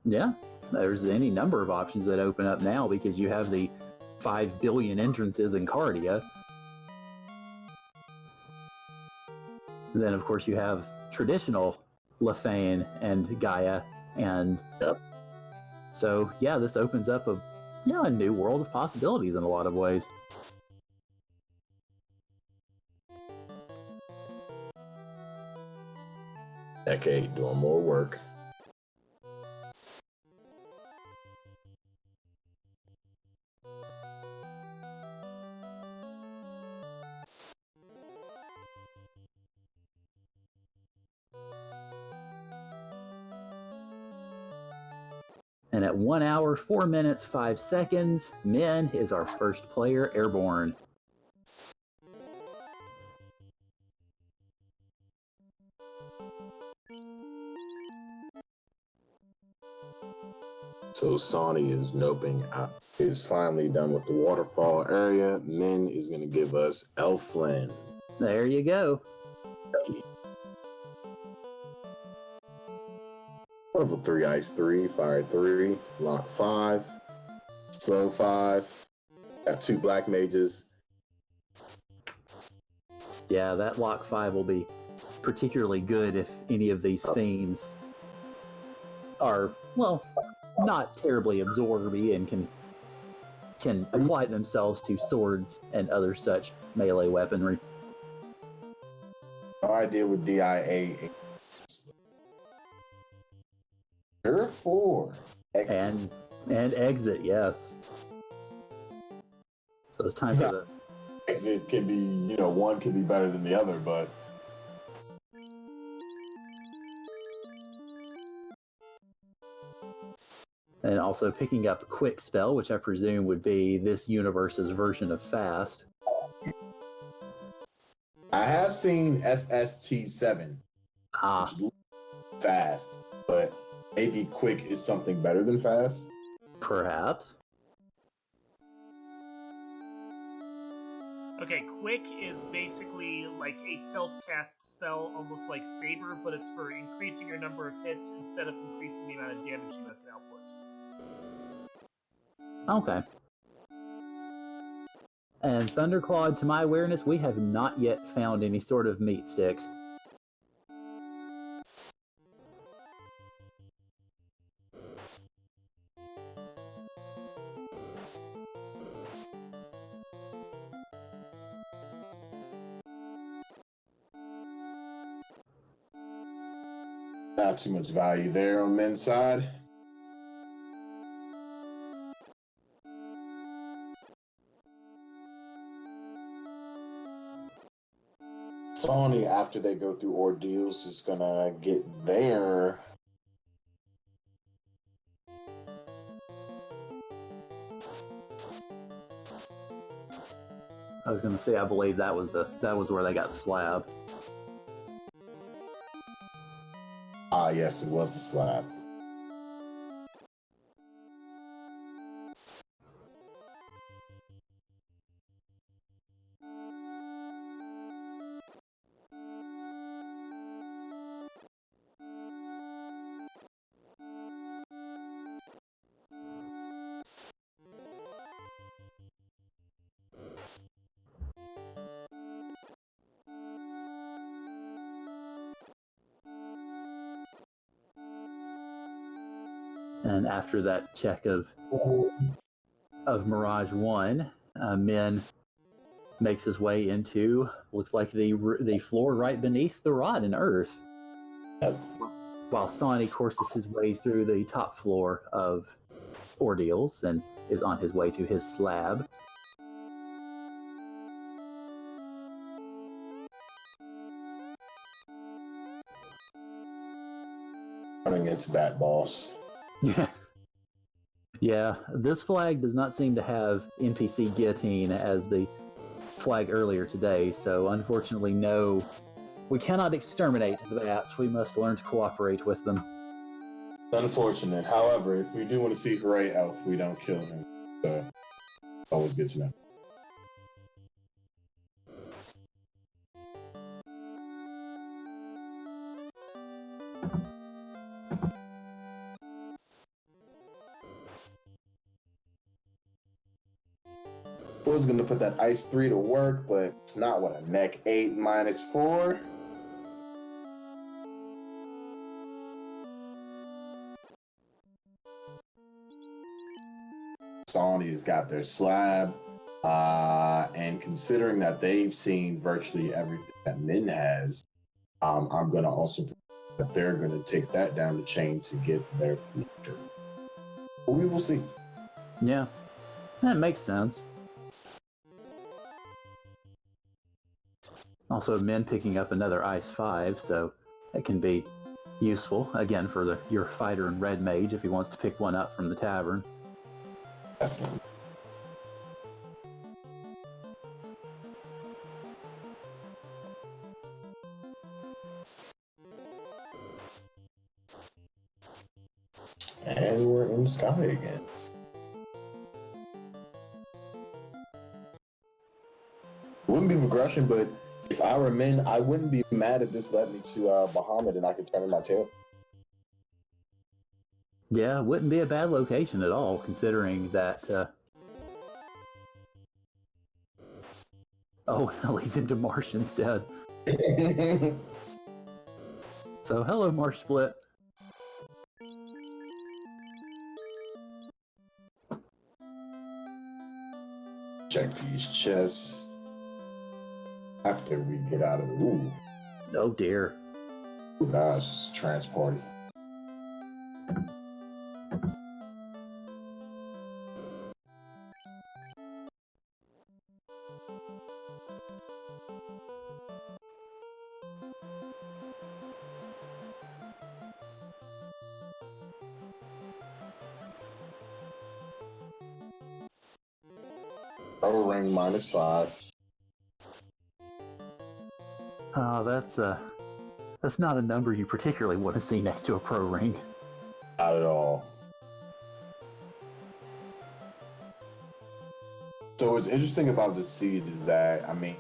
Yeah, there's any number of options that open up now because you have the 5 billion entrances in Cardia. And then, of course, you have traditional Lefane and Gaia. And so, yeah, this opens up a new world of possibilities in a lot of ways.
Decade doing more work.
And at 1 hour, 4 minutes, 5 seconds, Min is our first player airborne.
So Sawney is noping out. Is finally done with the waterfall area. Min is going to give us Elflin.
There you go.
Level 3 ice 3, fire 3, lock 5, slow 5. Got 2 black mages.
Yeah, that lock 5 will be particularly good if any of these fiends are, well, not terribly absorby and can apply themselves to swords and other such melee weaponry.
No idea what DIA is. There are 4. Excellent.
And exit, yes. So it's time for the
Exit can be, one can be better than the other, but
and also picking up a quick spell, which I presume would be this universe's version of fast.
I have seen FST7,
Ah,
which looks fast, but maybe quick is something better than fast.
perhaps.
Okay, Quick is basically like a self-cast spell, almost like Saber, but it's for increasing your number of hits instead of increasing the amount of damage you can output.
Okay. And Thunderclawed, to my awareness, we have not yet found any sort of meat sticks.
Not too much value there on men's side. Sawney, after they go through ordeals, is gonna get there.
I was going to say, I believe that was where they got the slab.
Ah, yes, it was a slab.
And after that check of Mirage 1, Min makes his way into, looks like the floor right beneath the rotten earth. While Sawney courses his way through the top floor of ordeals and is on his way to his slab.
Running into Bat Boss.
Yeah, this flag does not seem to have NPC guillotine as the flag earlier today, so unfortunately no, we cannot exterminate the bats, we must learn to cooperate with them.
Unfortunate. However, if we do want to see Hooray Elf, we don't kill him. So, always good to know. Was going to put that ice 3 to work, but not with a neck 8 -4. Sawney has got their slab, and considering that they've seen virtually everything that Min has, I'm going to also that they're going to take that down the chain to get their future. But we will see.
Yeah, that makes sense. Also, Min picking up another Ice 5, so that can be useful, again, for your fighter and red mage if he wants to pick one up from the tavern.
Definitely. And we're in the sky again. It wouldn't be progression, but if I were Min, I wouldn't be mad if this led me to Bahamut and I could turn in my tail.
Yeah, wouldn't be a bad location at all, considering that... Oh, it leads him to Marsh instead. So, hello, Marsh Split.
Check these chests after we get out of the roof.
Oh dear.
Oh gosh, it's a transporting. Power ring -5.
Oh, that's not a number you particularly want to see next to a pro ring.
Not at all. So what's interesting about the seed is that, I mean,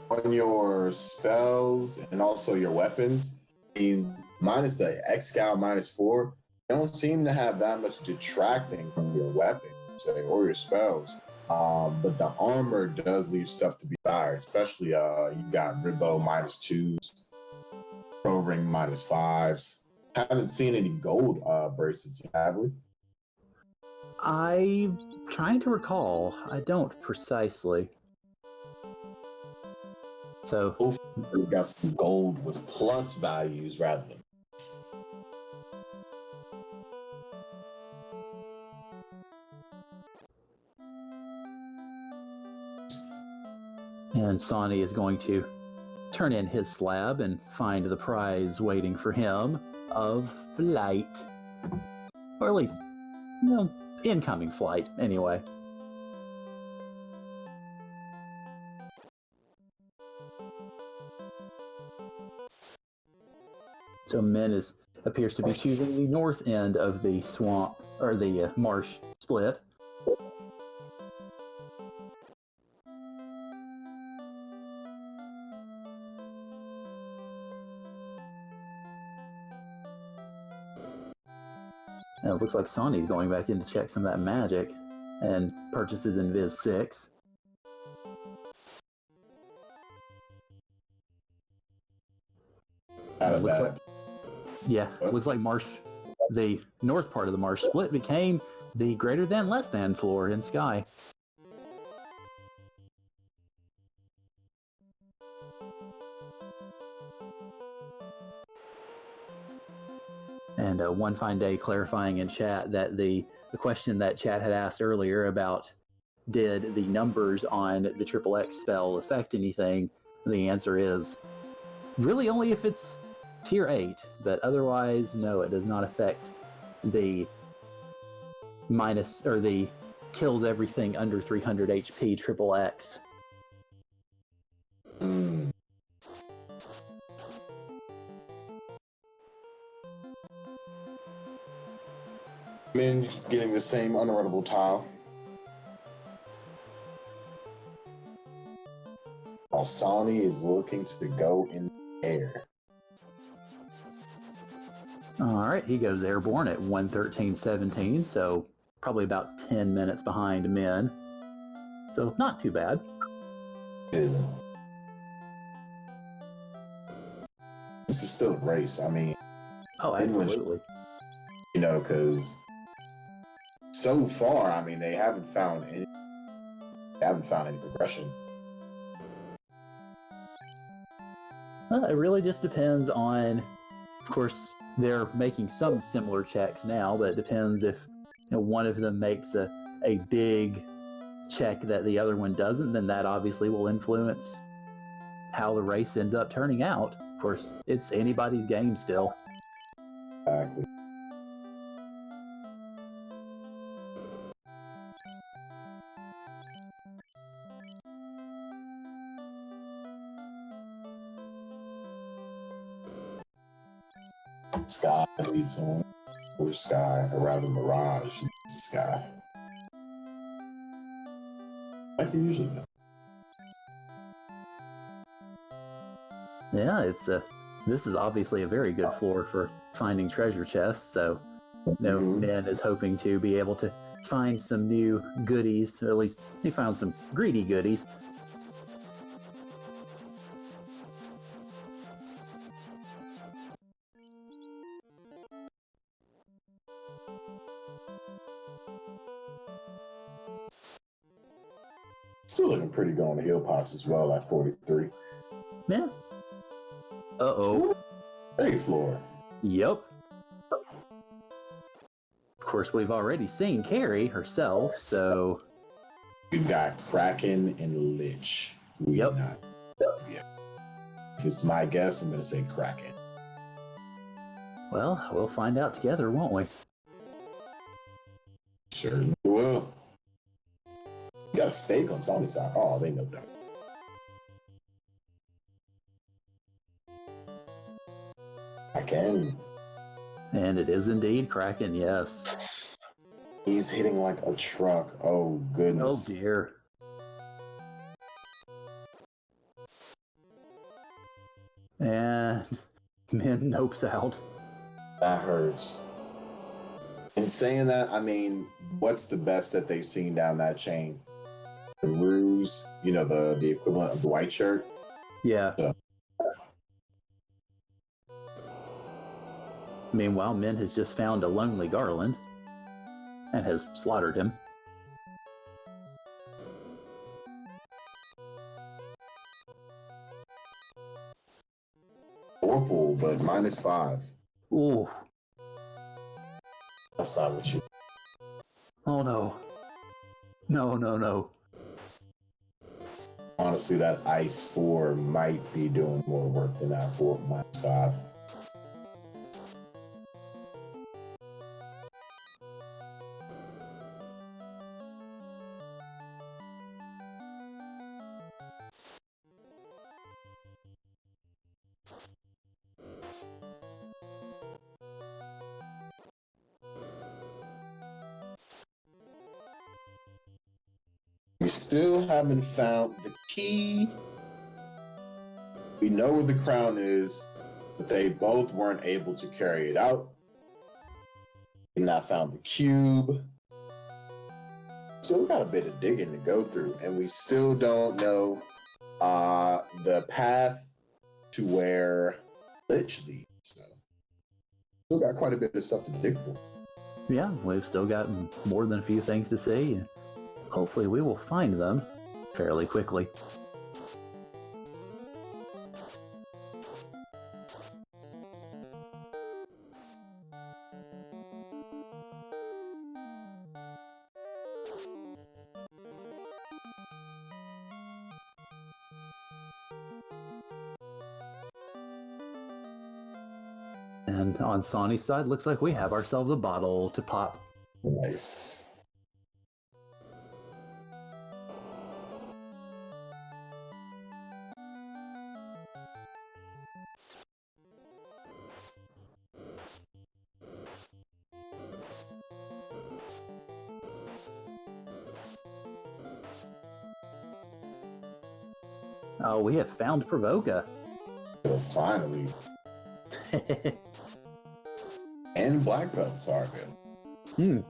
on your spells and also your weapons, I mean, minus the X-Scout -4, they don't seem to have that much detracting from your weapons or your spells. But the armor does leave stuff to be desired, especially you got Ribbo -2s, Pro Ring -5s. Haven't seen any gold bracelets yet, have we?
I'm trying to recall. I don't precisely. So,
Hopefully we got some gold with plus values rather than minus.
and Sawney is going to turn in his slab and find the prize waiting for him of flight. Or at least, incoming flight, anyway. So Min appears to be choosing the north end of the swamp, or the marsh split. And it looks like Sawney's going back in to check some of that magic and purchases Invis 6. It looks like, looks like Marsh, the north part of the Marsh split became the greater than less than floor in Sky. And one fine day clarifying in chat that the question that chat had asked earlier about did the numbers on the XXX spell affect anything, the answer is really only if it's tier 8, but otherwise, no, it does not affect the minus, or the kills everything under 300 HP XXX.
Min getting the same unreadable tile. While Sawney is looking to go in the air.
Alright, he goes airborne at 113.17, so probably about 10 minutes behind Min. So not too bad.
It isn't. This is still a race. I mean,
oh, absolutely.
Because so far, I mean, they haven't found any progression.
It really just depends on, of course, they're making some similar checks now, but it depends if one of them makes a big check that the other one doesn't, then that obviously will influence how the race ends up turning out. Of course, it's anybody's game still.
Exactly. Sky leads on, or sky, or rather mirage leads the sky. Like you usually do.
Yeah, this is obviously a very good floor for finding treasure chests, so Ben is hoping to be able to find some new goodies, or at least he found some greedy goodies.
Still looking pretty good on the hill pots as well at 43.
Yeah. Uh-oh.
Hey, floor.
Yep. Of course, we've already seen Carrie herself, so...
We've got Kraken and Lich. We
Yep.
not. Yeah. If it's my guess, I'm going to say Kraken.
Well, we'll find out together, won't we?
Certainly will. You got a stake on Sony's side. Oh, they know that. I can.
And it is indeed Kraken, yes.
He's hitting like a truck. Oh,
Oh
goodness.
dear. And Min nopes out.
That hurts. In saying that, I mean, what's the best that they've seen down that chain? The ruse, you know, the equivalent of the white shirt.
Yeah.
Yeah.
Meanwhile, Min has just found a lonely Garland and has slaughtered him.
Orpal, but -5.
Ooh.
That's not what you.
Oh no. No, no, no.
Honestly, that ice 4 might be doing more work than that 4 -5. We still haven't found the key. We know where the crown is, but they both weren't able to carry it out. We not found the cube. Still got a bit of digging to go through, and we still don't know the path to where Lich leads. So, still got quite a bit of stuff to dig for.
Yeah, we've still got more than a few things to see. Hopefully we will find them fairly quickly. And on Sawney's side, looks like we have ourselves a bottle to pop.
Nice.
Oh, we have found Provoca.
So finally. And black belts are good.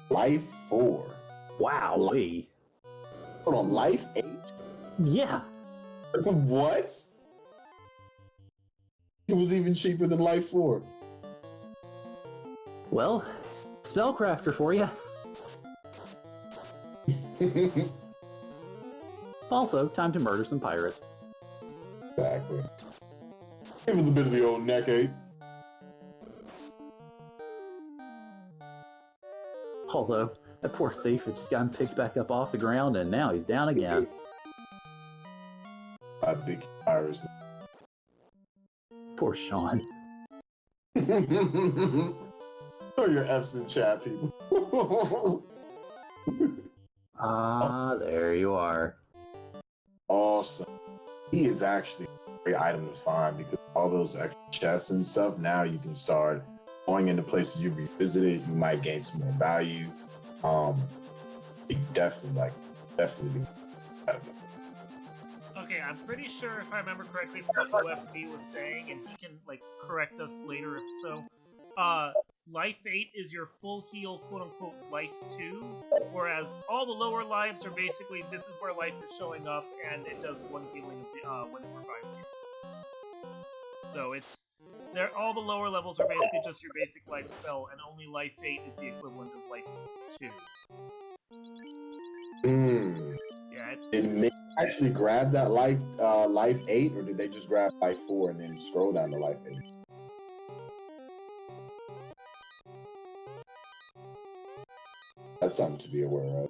Life 4.
Wow.
Hold on, life 8?
Yeah.
What? It was even cheaper than life 4.
Well, spellcrafter for you. Also, time to murder some pirates.
Exactly. Give us a bit of the old neck ache.
Although, that poor thief had just gotten picked back up off the ground and now he's down again.
Big pirates.
Poor Sean.
Throw your F's in chat, people.
Ah, there you are.
Awesome. He is actually a great item to find because all those extra chests and stuff, now you can start going into places you've revisited. You might gain some more value. You definitely do.
Okay, I'm pretty sure if I remember correctly from what OFD was saying, and he can correct us later if so. Life 8 is your full heal, quote unquote, life 2, whereas all the lower lives are basically this is where life is showing up, and it does 1 healing when it revives you. So all the lower levels are basically just your basic life spell, and only life 8 is the equivalent of life 2. Yeah.
Did Mick actually grab that life 8, or did they just grab life 4 and then scroll down to life 8? That's something to be aware of.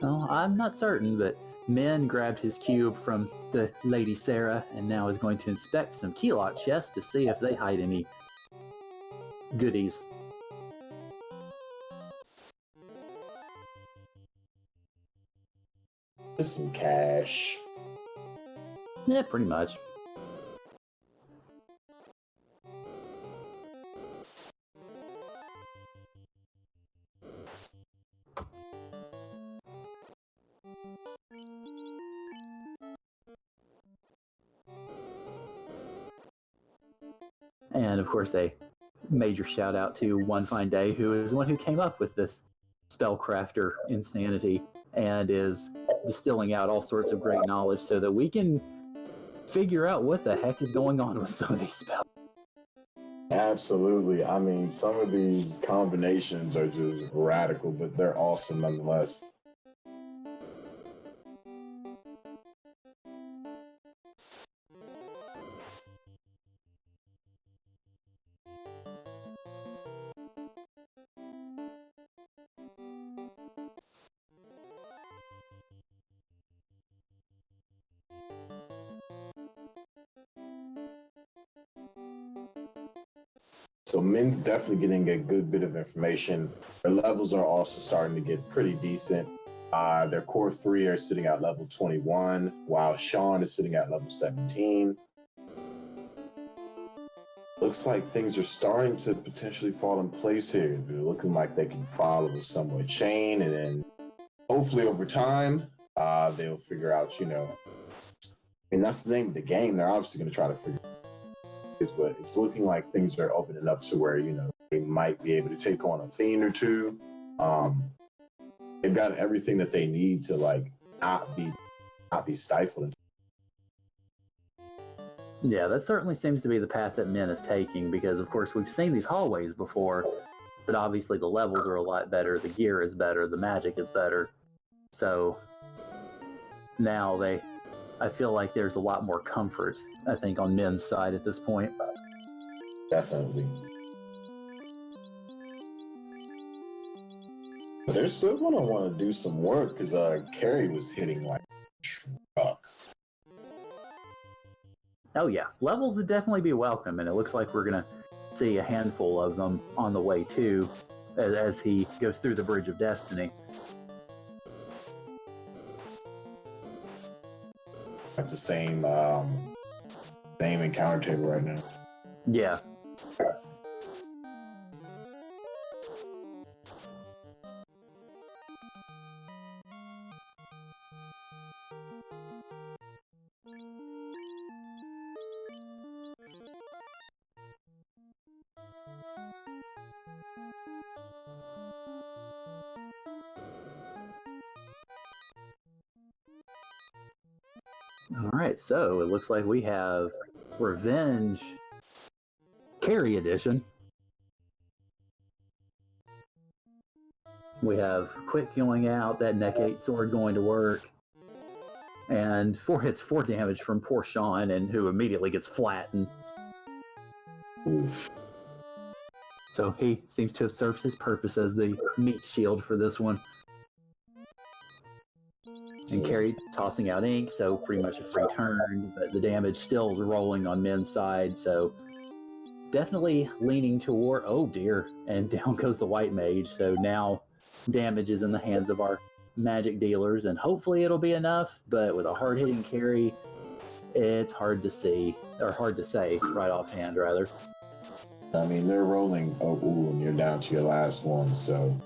Well, I'm not certain, but Min grabbed his cube from the Lady Sarah and now is going to inspect some keylock chests to see if they hide any goodies.
Just some cash.
Yeah, pretty much. And of course, a major shout out to One Fine Day, who is the one who came up with this spellcrafter insanity and is distilling out all sorts of great knowledge so that we can figure out what the heck is going on with some of these spells.
Absolutely. I mean, some of these combinations are just radical, but they're awesome nonetheless. So Min's definitely getting a good bit of information. Their levels are also starting to get pretty decent. Their core 3 are sitting at level 21, while Sean is sitting at level 17. Looks like things are starting to potentially fall in place here. They're looking like they can follow a somewhat chain, and then hopefully over time, they'll figure out, and that's the name of the game. They're obviously going to try to figure is, but it's looking like things are opening up to where they might be able to take on a fiend or two. They've got everything that they need to not be stifled.
Yeah, that certainly seems to be the path that Min is taking, because of course we've seen these hallways before, but obviously the levels are a lot better, the gear is better, the magic is better. So now I feel like there's a lot more comfort, I think, on Min's side at this point.
Definitely. But they're still going to want to do some work because Carrie was hitting like a truck.
Oh yeah, levels would definitely be welcome, and it looks like we're going to see a handful of them on the way too, as he goes through the Bridge of Destiny.
At the same encounter table right now.
Yeah. Alright, so it looks like we have Revenge Carry Edition. We have Quick going out, that Neck 8 sword going to work, and 4 hits, 4 damage from poor Sean, and who immediately gets flattened.
Oof.
So he seems to have served his purpose as the meat shield for this one. and Carrie tossing out ink, so pretty much a free turn, but the damage still is rolling on Min's side, so definitely leaning toward, oh dear, and down goes the white mage, so now damage is in the hands of our magic dealers, and hopefully it'll be enough, but with a hard-hitting Carrie, it's hard to see, or hard to say, right offhand, rather.
I mean, they're rolling, and you're down to your last one, so...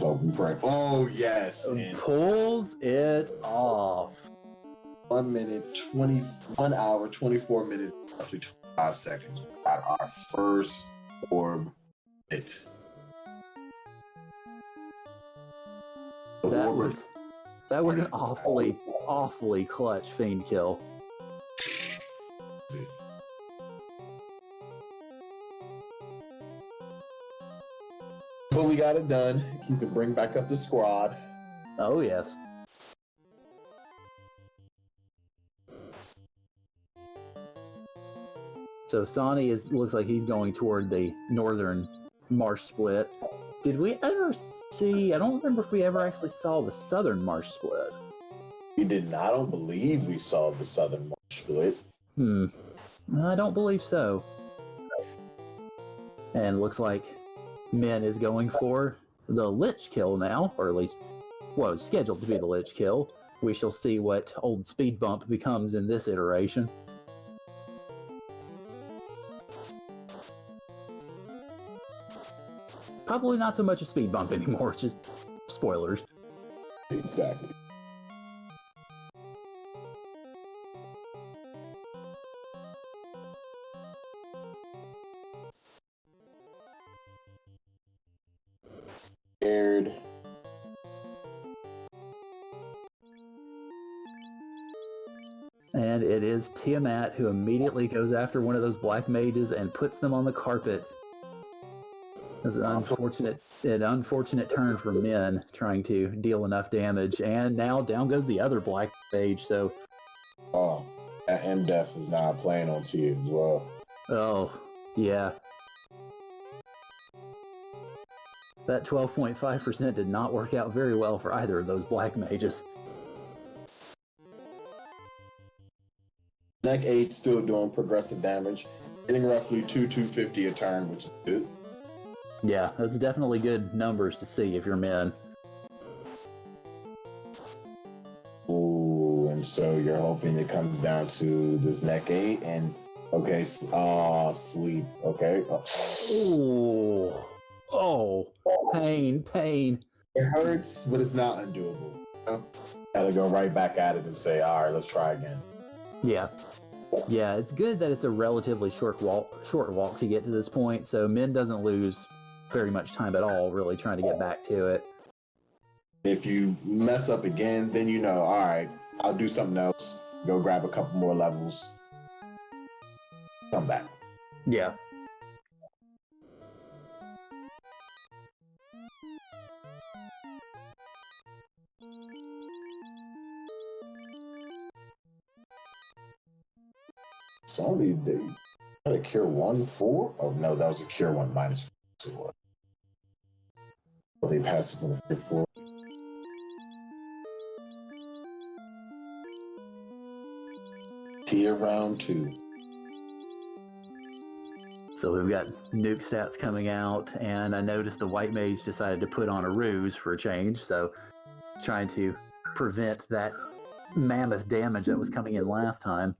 Open break. Oh, yes. And
pulls it off.
1 hour, 24 minutes, roughly 25 seconds. We got our first orb hit.
That was an awfully clutch fiend kill.
But we got it done. You can bring back up the squad.
Oh, yes. So Sonny looks like he's going toward the northern marsh split. Did we ever see... I don't remember if we ever actually saw the southern marsh split.
We did not. I don't believe we saw the southern marsh split.
I don't believe so. And looks like Min is going for the Lich kill now, or at least, well, scheduled to be the Lich kill. We shall see what old Speed Bump becomes in this iteration. Probably not so much a Speed Bump anymore, just spoilers.
Exactly. Scared.
And it is Tiamat who immediately goes after one of those black mages and puts them on the carpet. That's an unfortunate turn for Min, trying to deal enough damage, and now down goes the other black mage, so...
Oh, that MDef is not playing on Tia as well.
Oh, yeah. That 12.5% did not work out very well for either of those black mages.
Neck 8 still doing progressive damage, getting roughly 250 a turn, which is good.
Yeah, that's definitely good numbers to see if you're Min.
Ooh, and so you're hoping it comes down to this neck 8 and okay, sleep. Okay.
Ooh. Oh, pain.
It hurts, but it's not undoable. You know? Gotta go right back at it and say, all right, let's try again.
Yeah. Yeah, it's good that it's a relatively short walk to get to this point, so Min doesn't lose very much time at all, really trying to get back to it.
If you mess up again, then you know, all right, I'll do something else. Go grab a couple more levels. Come back.
Yeah.
Sony, they had a cure 1-4? Oh no, that was a cure 1 -4. Well, they passed it on the cure 4. Tier round 2.
So we've got nuke stats coming out, and I noticed the white mage decided to put on a ruse for a change, so trying to prevent that mammoth damage that was coming in last time.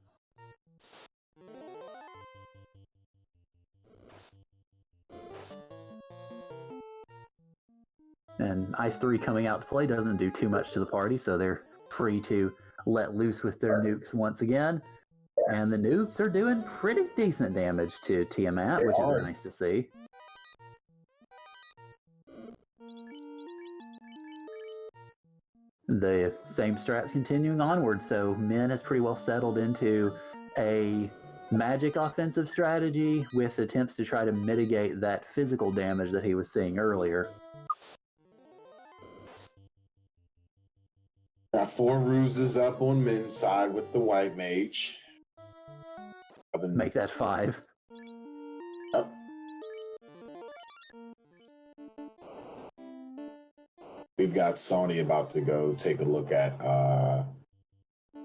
And Ice 3 coming out to play doesn't do too much to the party, so they're free to let loose with their nukes once again. And the nukes are doing pretty decent damage to Tiamat, which is nice to see. The same strats continuing onward, so Min has pretty well settled into a magic offensive strategy with attempts to try to mitigate that physical damage that he was seeing earlier.
Got 4 ruses up on Min's side with the white mage.
Make that 5.
We we've got Sony about to go take a look at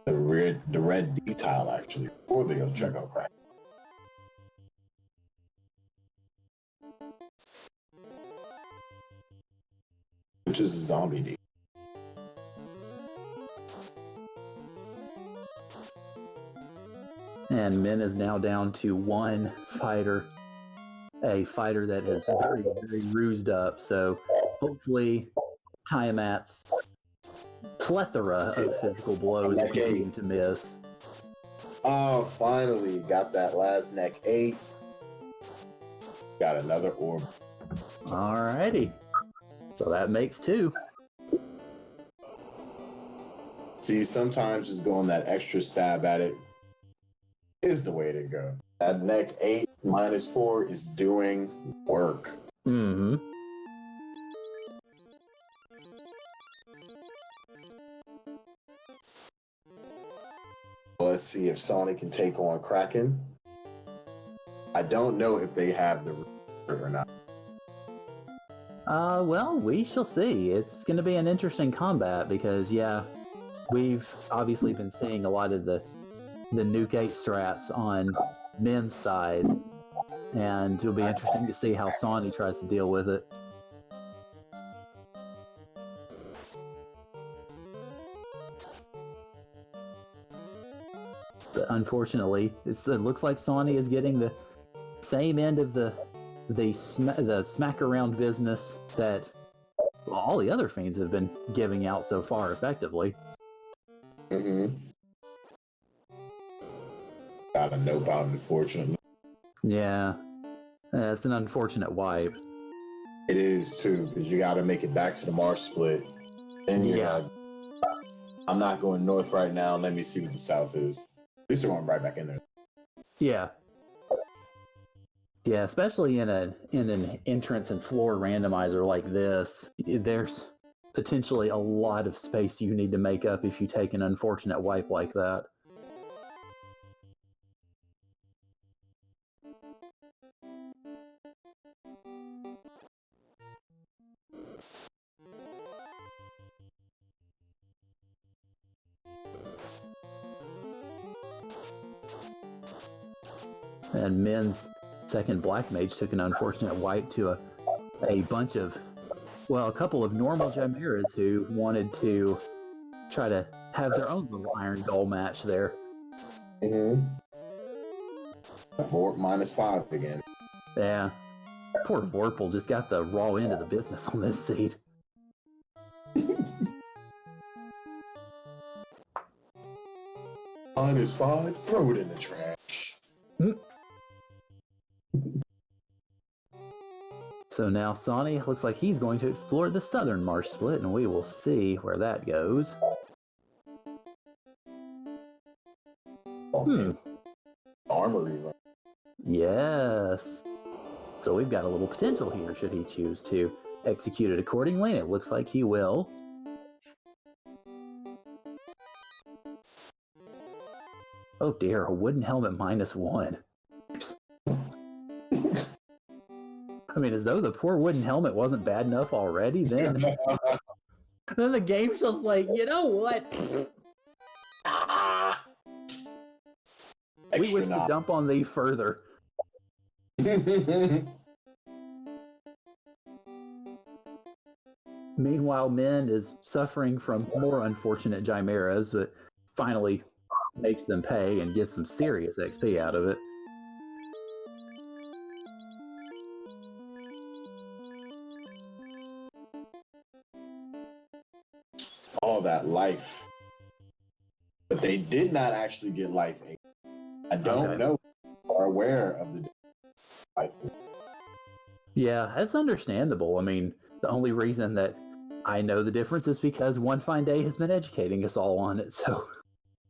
the red D tile actually before they go check out crack. Which is a zombie D.
And Min is now down to one fighter, a fighter that is very, very rused up. So hopefully Tiamat's plethora of physical blows will continue to miss.
Oh, finally got that last neck 8. Got another orb.
Alrighty. So that makes 2.
See, sometimes just going that extra stab at it is the way to go. That neck 8 -4 is doing work.
Mm-hmm.
Let's see if Sonic can take on Kraken. I don't know if they have the or not.
Well, we shall see. It's going to be an interesting combat because, yeah, we've obviously been seeing a lot of the Nuke 8 strats on Min's side, and it'll be interesting to see how Sony tries to deal with it. But unfortunately, it looks like Sony is getting the same end of the smack around business that all the other fiends have been giving out so far effectively.
Mm-hmm. Got a nope out, unfortunately.
Yeah, it's an unfortunate wipe.
It is too, because you got to make it back to the Marsh split. And you're like, I'm not going north right now. Let me see what the south is. At least they're going right back in there.
Yeah. Yeah, especially in an entrance and floor randomizer like this, there's potentially a lot of space you need to make up if you take an unfortunate wipe like that. And Min's second Black Mage took an unfortunate wipe to a bunch of, well, a couple of normal Chimeras who wanted to try to have their own little Irongol match there.
Mm-hmm. Vorp -5 again.
Yeah. Poor Vorpal just got the raw end of the business on this seed.
-5, throw it in the trash.
So now Sony looks like he's going to explore the southern marsh split, and we will see where that goes.
Armory.
Yes. So we've got a little potential here should he choose to execute it accordingly, and it looks like he will. Oh dear, a wooden helmet -1. I mean, as though the poor wooden helmet wasn't bad enough already, then the game's just like, you know what? We wish to dump on thee further. Meanwhile, Min is suffering from more unfortunate chimeras, but finally makes them pay and gets some serious XP out of it.
All that life. But they did not actually get life 8. I don't know if you are aware of the life 8.
Yeah, that's understandable. I mean, the only reason that I know the difference is because One Fine Day has been educating us all on it, so...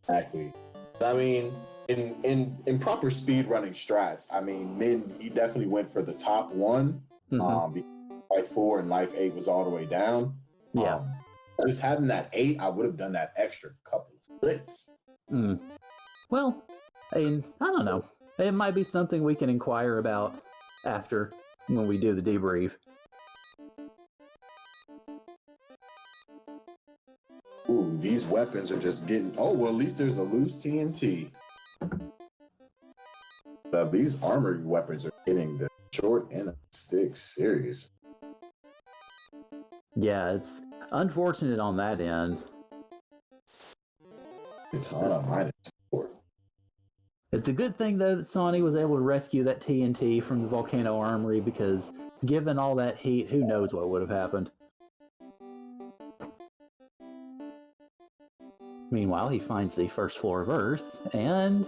Exactly. I mean, in proper speed running strats, I mean, Min, he definitely went for the top one. Life 4 and Life 8 was all the way down.
Yeah.
Just having that 8, I would have done that extra couple of flips.
Well, I mean, I don't know. It might be something we can inquire about after, when we do the debrief.
Ooh, these weapons are just getting... Oh, well, at least there's a loose TNT. But these armored weapons are getting the short end of the stick serious.
Yeah, it's unfortunate on that end.
Katana -4.
It's a good thing, though, that Sawney was able to rescue that TNT from the Volcano Armory, because given all that heat, who knows what would have happened. Meanwhile, he finds the first floor of Earth, and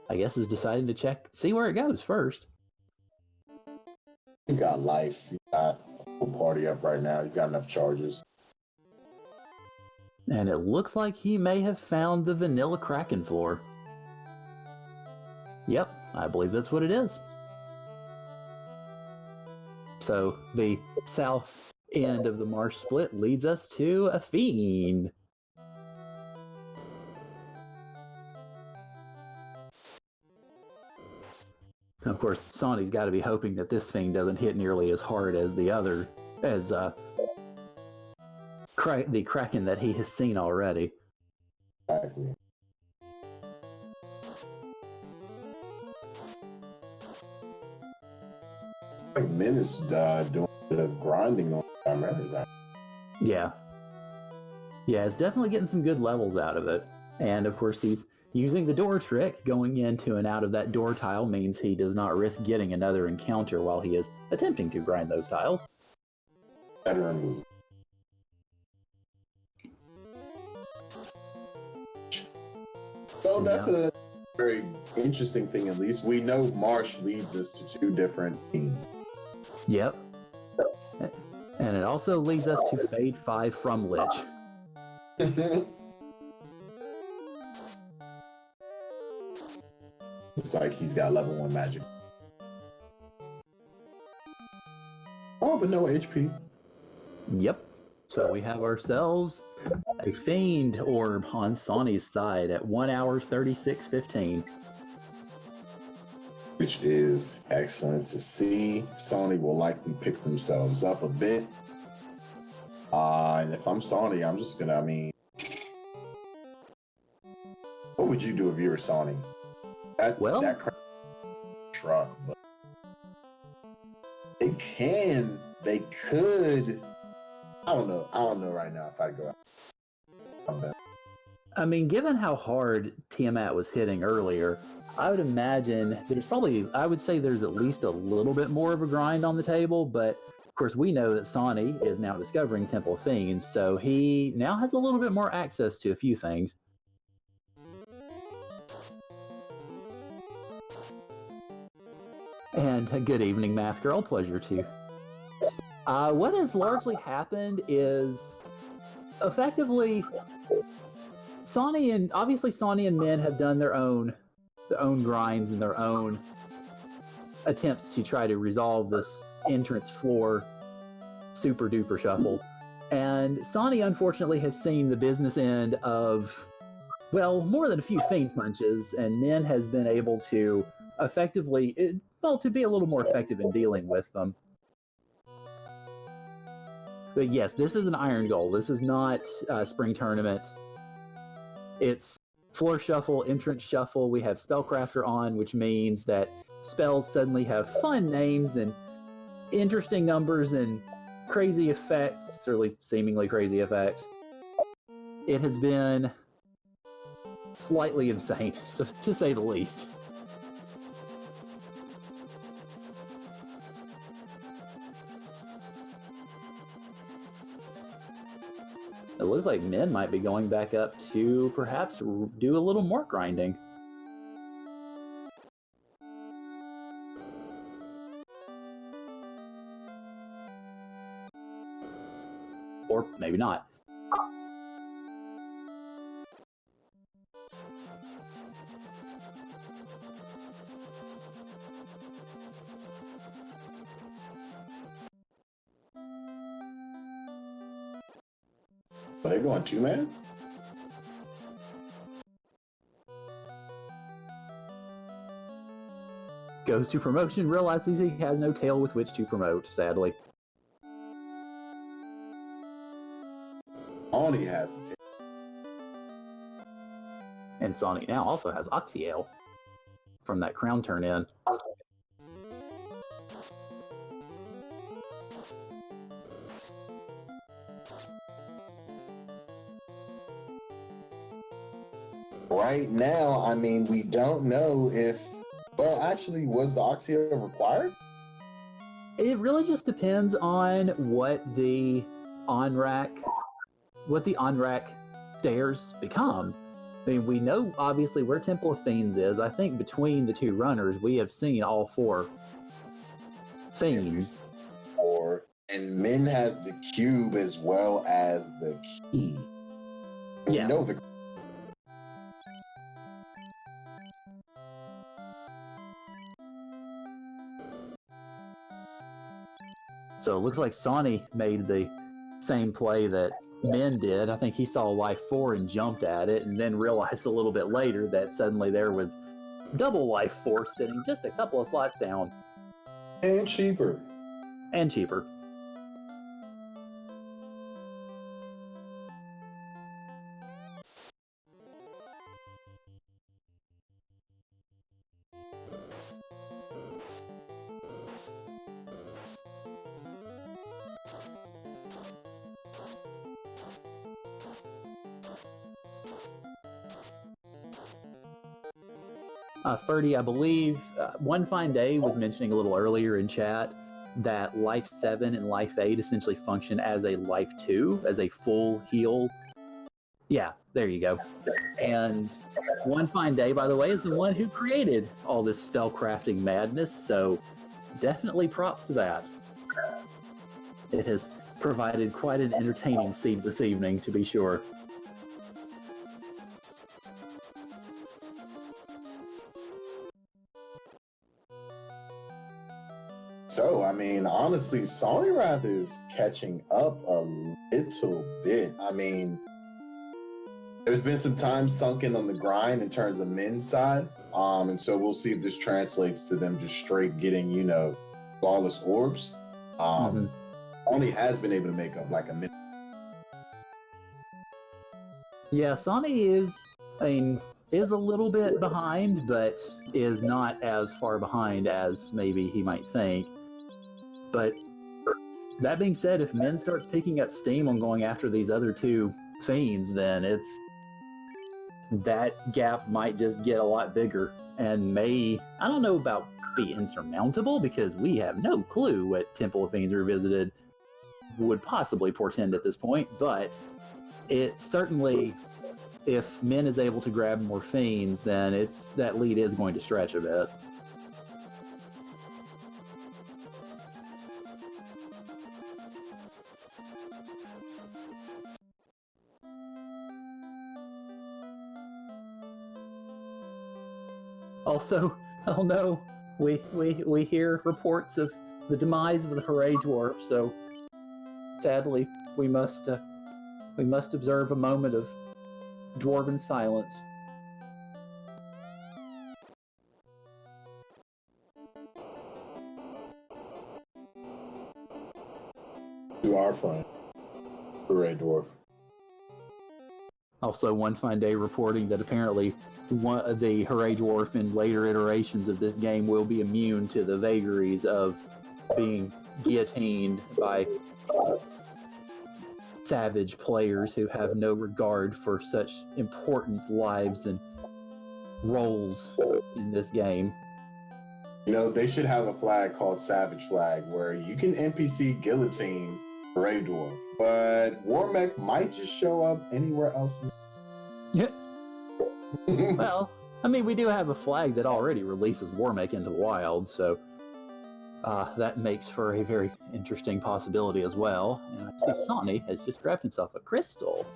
I guess is deciding to see where it goes first.
You got life. You got a full party up right now. You got enough charges.
And it looks like he may have found the Vanilla Kraken floor. Yep, I believe that's what it is. So the south end of the marsh split leads us to a fiend. Of course, Sawney's got to be hoping that this fiend doesn't hit nearly as hard as the Kraken that he has seen already.
Exactly. Like Min is doing a bit of grinding on chimeras.
Yeah. Yeah, it's definitely getting some good levels out of it. And of course, he's using the door trick. Going into and out of that door tile means he does not risk getting another encounter while he is attempting to grind those tiles.
Better move. So that's a very interesting thing, at least. We know Marsh leads us to two different teams.
Yep. And it also leads us to Fade 5 from Lich.
It's like he's got level 1 magic. Oh, but no HP.
Yep. So we have ourselves a Fiend Orb on Sawney's side at 1 hour 36:15.
Which is excellent to see. Sawney will likely pick themselves up a bit. And if I'm Sawney, I'm just gonna, what would you do if you were Sawney? That truck, but they could. I don't know right now if I'd go out.
I mean, given how hard Tiamat was hitting earlier, I would imagine I would say there's at least a little bit more of a grind on the table, but of course we know that Sawney is now discovering Temple of Fiends, so he now has a little bit more access to a few things. And good evening, Math Girl. Pleasure to. What has largely happened is, effectively, Sawney and Min have done their own grinds and their own attempts to try to resolve this entrance floor super duper shuffle. And Sawney, unfortunately, has seen the business end of, well, more than a few feint punches, and Min has been able to effectively, to be a little more effective in dealing with them. But yes, this is an Irongol. This is not a spring tournament. It's floor shuffle, entrance shuffle. We have Spellcrafter on, which means that spells suddenly have fun names and interesting numbers and crazy effects, or at least seemingly crazy effects. It has been slightly insane, to say the least. It looks like Min might be going back up to perhaps do a little more grinding. Or maybe not.
Are they going 2-man?
Goes to promotion, realizes he has no tail with which to promote, sadly.
Sawney has to take.
And Sonic now also has Oxyale from that crown turn in.
Right now, I mean, we don't know if. Well, actually, was the Oxio required?
It really just depends on what the on-rack stairs become. I mean, we know obviously where Temple of Fiends is. I think between the two runners, we have seen all 4 Fiends.
And Min has the cube as well as the key.
Yeah.
We know the.
So it looks like Sonny made the same play that Min did. I think he saw life 4 and jumped at it, and then realized a little bit later that suddenly there was double life 4 sitting just a couple of slots down.
And cheaper.
And cheaper. Ferdy, I believe One Fine Day was mentioning a little earlier in chat that Life 7 and Life 8 essentially function as a Life 2, as a full heal. Yeah, there you go. And One Fine Day, by the way, is the one who created all this spellcrafting madness, so definitely props to that. It has provided quite an entertaining scene this evening, to be sure.
So, I mean, honestly, Sawneyrath is catching up a little bit. I mean, there's been some time sunken on the grind in terms of Min's side. And so we'll see if this translates to them just straight getting, flawless orbs. Only has been able to make up like a minute.
Yeah, Sonny is a little bit behind, but is not as far behind as maybe he might think. But that being said, if Min starts picking up steam on going after these other 2 Fiends, then that gap might just get a lot bigger and I don't know about be insurmountable, because we have no clue what Temple of Fiends Revisited would possibly portend at this point, but it certainly, if Min is able to grab more Fiends, then that lead is going to stretch a bit. Also, oh no, we hear reports of the demise of the Hooray Dwarf, so sadly we must observe a moment of dwarven silence.
To our friend, Hooray Dwarf.
Also, One Fine Day reporting that apparently the Hooray Dwarf in later iterations of this game will be immune to the vagaries of being guillotined by savage players who have no regard for such important lives and roles in this game.
They should have a flag called Savage Flag where you can NPC guillotine Hooray Dwarf, but Warmech might just show up anywhere else.
Yeah. Well, I mean, we do have a flag that already releases Warmech into the wild, so that makes for a very interesting possibility as well. And I see Sonny has just grabbed himself a crystal.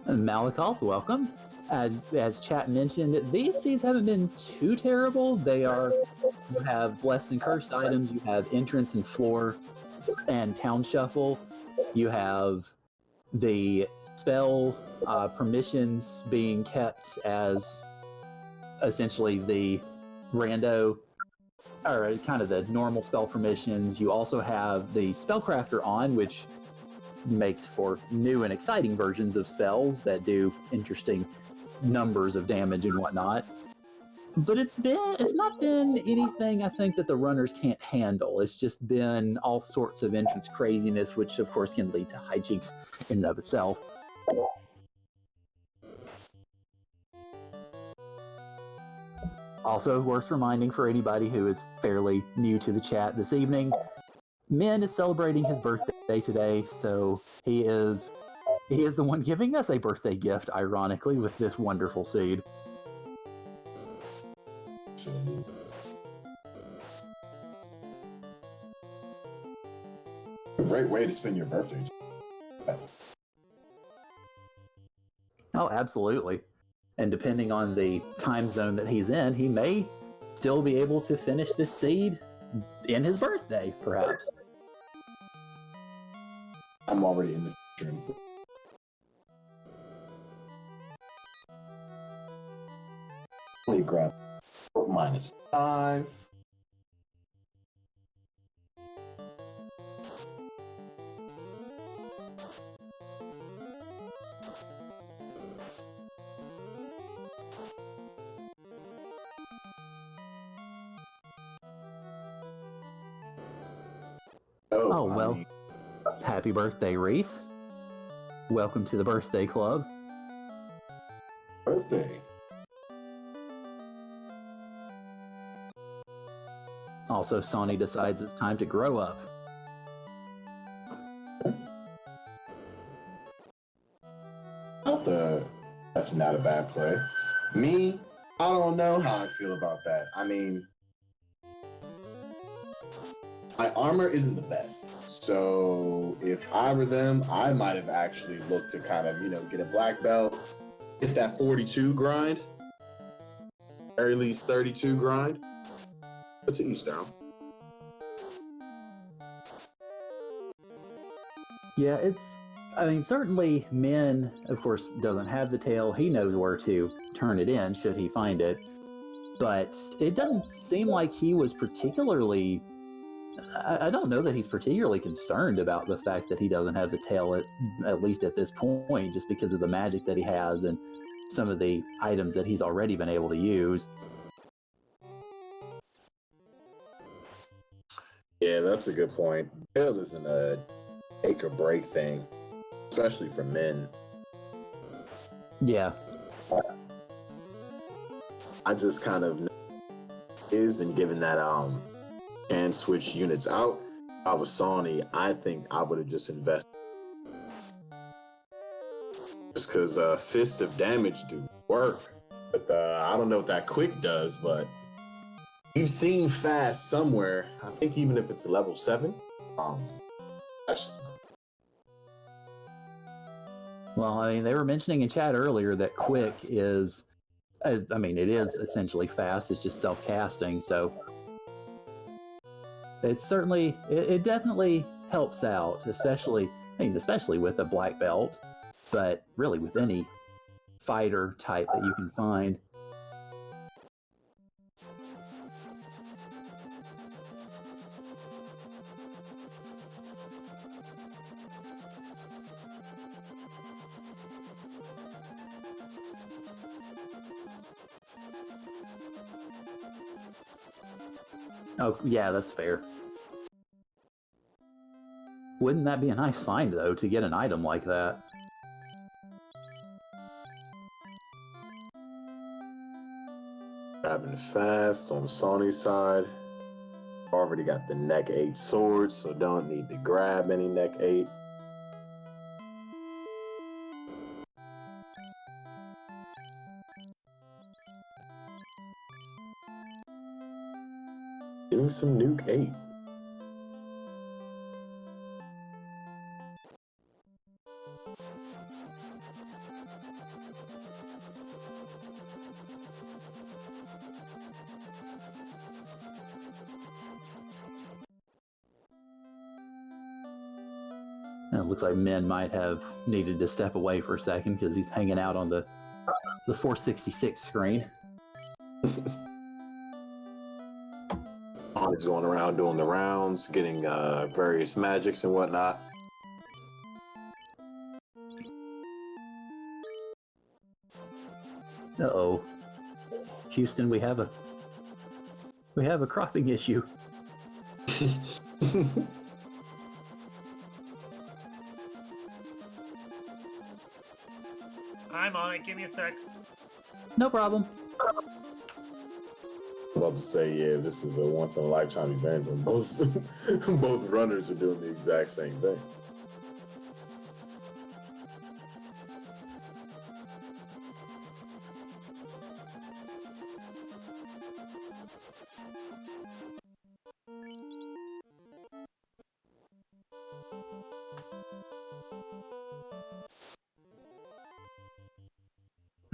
Malikoth, welcome. As chat mentioned, these seeds haven't been too terrible. You have blessed and cursed items, you have entrance and floor and town shuffle, you have the spell permissions being kept as essentially the rando, or kind of the normal spell permissions. You also have the spellcrafter on, which makes for new and exciting versions of spells that do interesting numbers of damage and whatnot. But it's not been anything I think that the runners can't handle. It's just been all sorts of entrance craziness, which of course can lead to hijinks in and of itself. Also worth reminding for anybody who is fairly new to the chat this evening, Min is celebrating his birthday today, so he is the one giving us a birthday gift, ironically, with this wonderful seed.
A great way to spend your birthday.
Oh, absolutely. And depending on the time zone that he's in, he may still be able to finish this seed in his birthday, perhaps.
I'm already in the future. Let me grab -5.
Oh, well, happy birthday, Reese. Welcome to the birthday club.
Birthday.
Also, Sonny decides it's time to grow up.
That's not a bad play. Me, I don't know how I feel about that. I mean, my armor isn't the best. So if I were them, I might have actually looked to kind of, get a black belt, get that 42 grind, or at least 32 grind. But to each down.
Yeah, certainly Min, of course, doesn't have the tail. He knows where to turn it in should he find it. But it doesn't seem like he was particularly... I don't know that he's particularly concerned about the fact that he doesn't have the tail, at least at this point, just because of the magic that he has and some of the items that he's already been able to use.
Yeah, that's a good point. Tail isn't a make or break thing, especially for men.
Yeah.
I just kind of and given that can switch units out. If I was Sawney, I think I would have just invested. Just because Fists of Damage do work. But I don't know what that quick does, but we've seen fast somewhere. I think even if it's a level 7, that's just...
Well, I mean, they were mentioning in chat earlier that quick is... it is essentially fast. It's just self-casting, so... It's certainly... It definitely helps out, especially with a black belt, but really with any fighter type that you can find. Oh, yeah, that's fair. Wouldn't that be a nice find, though, to get an item like that?
Grabbing fast on Sony's side. Already got the neck 8 swords, so don't need to grab any neck 8. Give me some nuke 8.
It looks like Min might have needed to step away for a second because he's hanging out on the 466 screen.
He's going around doing the rounds, getting various magics and whatnot.
Uh-oh. Houston, we have a cropping issue.
I'm on it. Give me a sec.
No problem.
I'm about to say, yeah, this is a once-in-a-lifetime event when both runners are doing the exact same thing.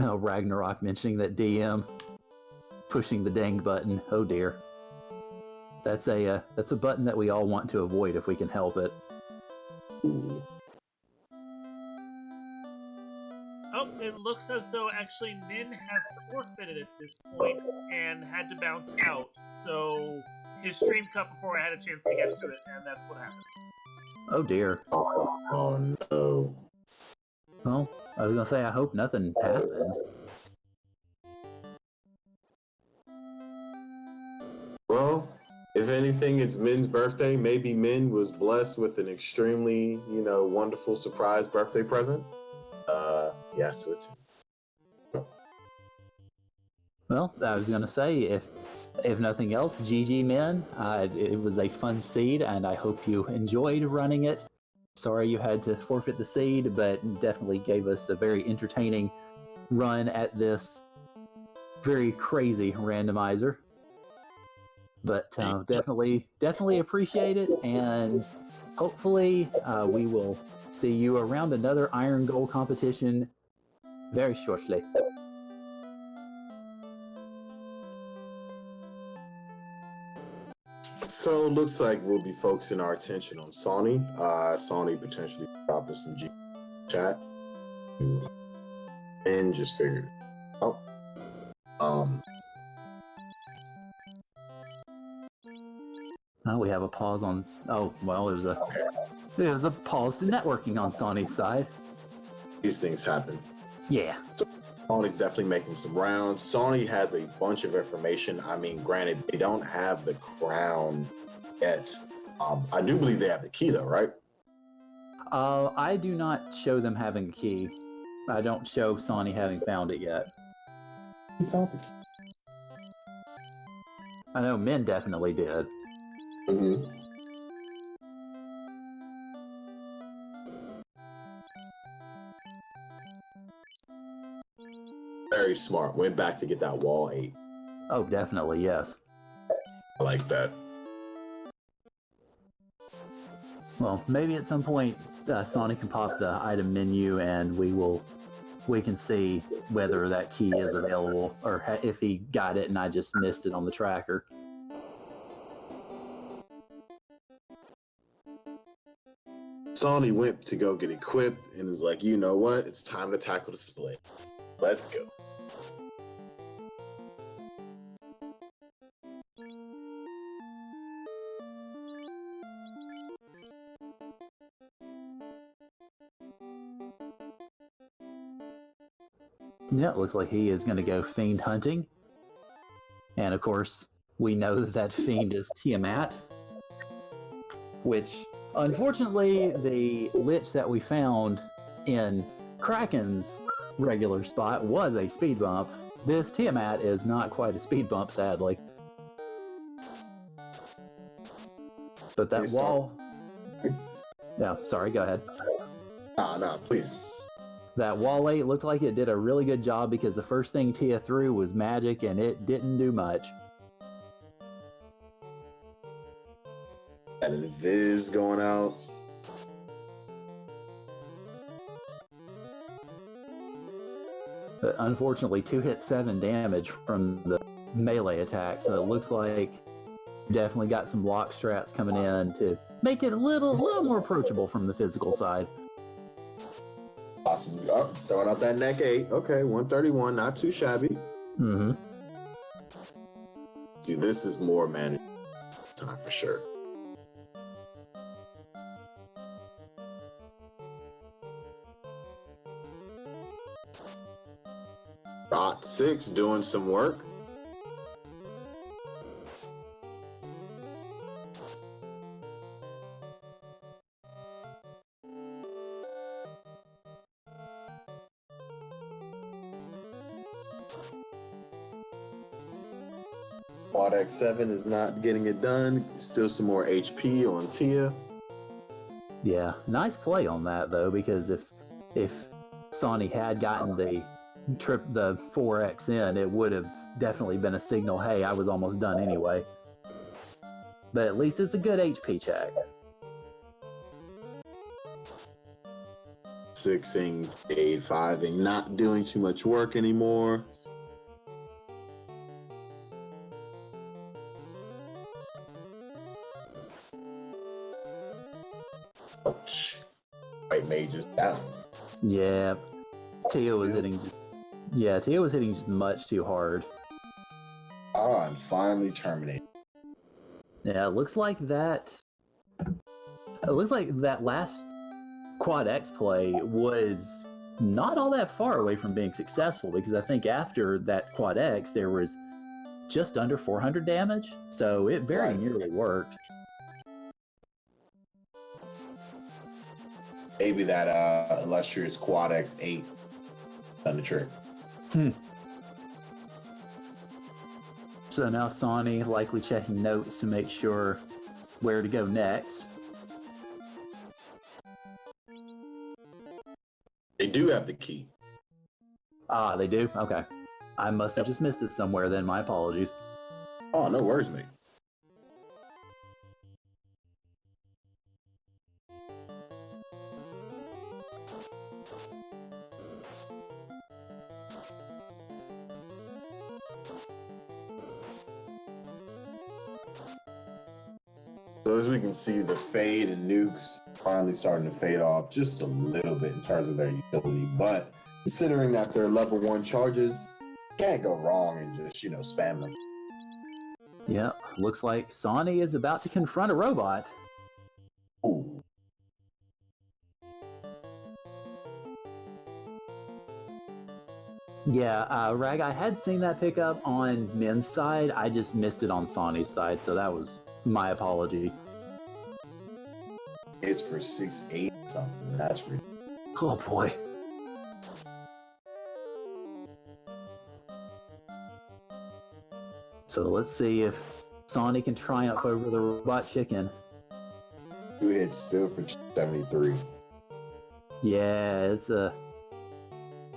Oh, Ragnarok mentioning that DM pushing the dang button. Oh dear. That's a button that we all want to avoid if we can help it.
Ooh.
Oh, it looks as though actually Min has forfeited at this point and had to bounce out. So his stream cut before I had a chance to get to it, and that's what happened.
Oh dear.
Oh no.
Well, I was gonna say I hope nothing happened.
Well, if anything, it's Min's birthday. Maybe Min was blessed with an extremely, wonderful surprise birthday present. Yeah, so it's.
Well, I was gonna say if nothing else, GG Min. It was a fun seed, and I hope you enjoyed running it. Sorry you had to forfeit the seed, but definitely gave us a very entertaining run at this very crazy randomizer. But definitely appreciate it, and hopefully we will see you around another Irongol competition very shortly.
So looks like we'll be focusing our attention on Sawney. Sawney potentially dropping some G chat. And just figured it out.
Oh, we have a pause on. Oh, well, it was a pause to networking on Sawney's side.
These things happen.
Yeah.
Sawney's definitely making some rounds. Sawney has a bunch of information. I mean, granted, they don't have the crown yet. I do believe they have the key, though, right?
I do not show them having a key. I don't show Sawney having found it yet.
He found the key.
I know Min definitely did.
Mm-hmm. Very smart. Went back to get that wall 8.
Oh, definitely, yes.
I like that.
Well, maybe at some point Sawney can pop the item menu and we can see whether that key is available or if he got it and I just missed it on the tracker.
Sawney went to go get equipped and is like, you know what? It's time to tackle the split. Let's go.
Yeah, it looks like he is going to go fiend hunting. And of course, we know that fiend is Tiamat, which unfortunately the lich that we found in Kraken's regular spot was a speed bump. This Tiamat is not quite a speed bump, sadly. But that wall... Yeah, sorry, go ahead.
Nah, please.
That wall 8 looked like it did a really good job because the first thing Tia threw was magic and it didn't do much.
Got a Viz going out.
But unfortunately, 2 hit 7 damage from the melee attack, so it looks like definitely got some block strats coming in to make it a little more approachable from the physical side.
Possibly. Oh, throwing out that neck 8. Okay, 131, not too shabby.
Mm-hmm.
See, this is more manageable time for sure. Dot 6 doing some work. Quad X7 is not getting it done. Still some more HP on Tia.
Yeah, nice play on that though, because if Sawney had gotten the 4X in, it would have definitely been a signal, hey, I was almost done anyway. But at least it's a good HP check.
6ing, 5ing, not doing too much work anymore. Ouch. White mage is down.
Yeah, Tia was hitting just much too hard.
Oh, I'm finally terminated.
Yeah, it looks like that last Quad X play was not all that far away from being successful, because I think after that Quad X there was just under 400 damage, so it very nearly worked.
Maybe that illustrious Quad X8 done the trick.
So now Sawney likely checking notes to make sure where to go next.
They do have the key.
Ah, they do? Okay. I must have just missed it somewhere then, my apologies.
Oh, no worries, mate. So as we can see, the fade and nukes finally starting to fade off just a little bit in terms of their utility. But considering that they're level 1 charges, can't go wrong and just, spam them.
Yeah, looks like Sawney is about to confront a robot.
Ooh.
Yeah, Rag, I had seen that pickup on Min's side. I just missed it on Sawney's side, so that was my apology.
It's for 6-8 something. That's ridiculous.
Oh boy. So let's see if Sawney can triumph over the robot chicken.
2 hits still for 73.
Yeah, it's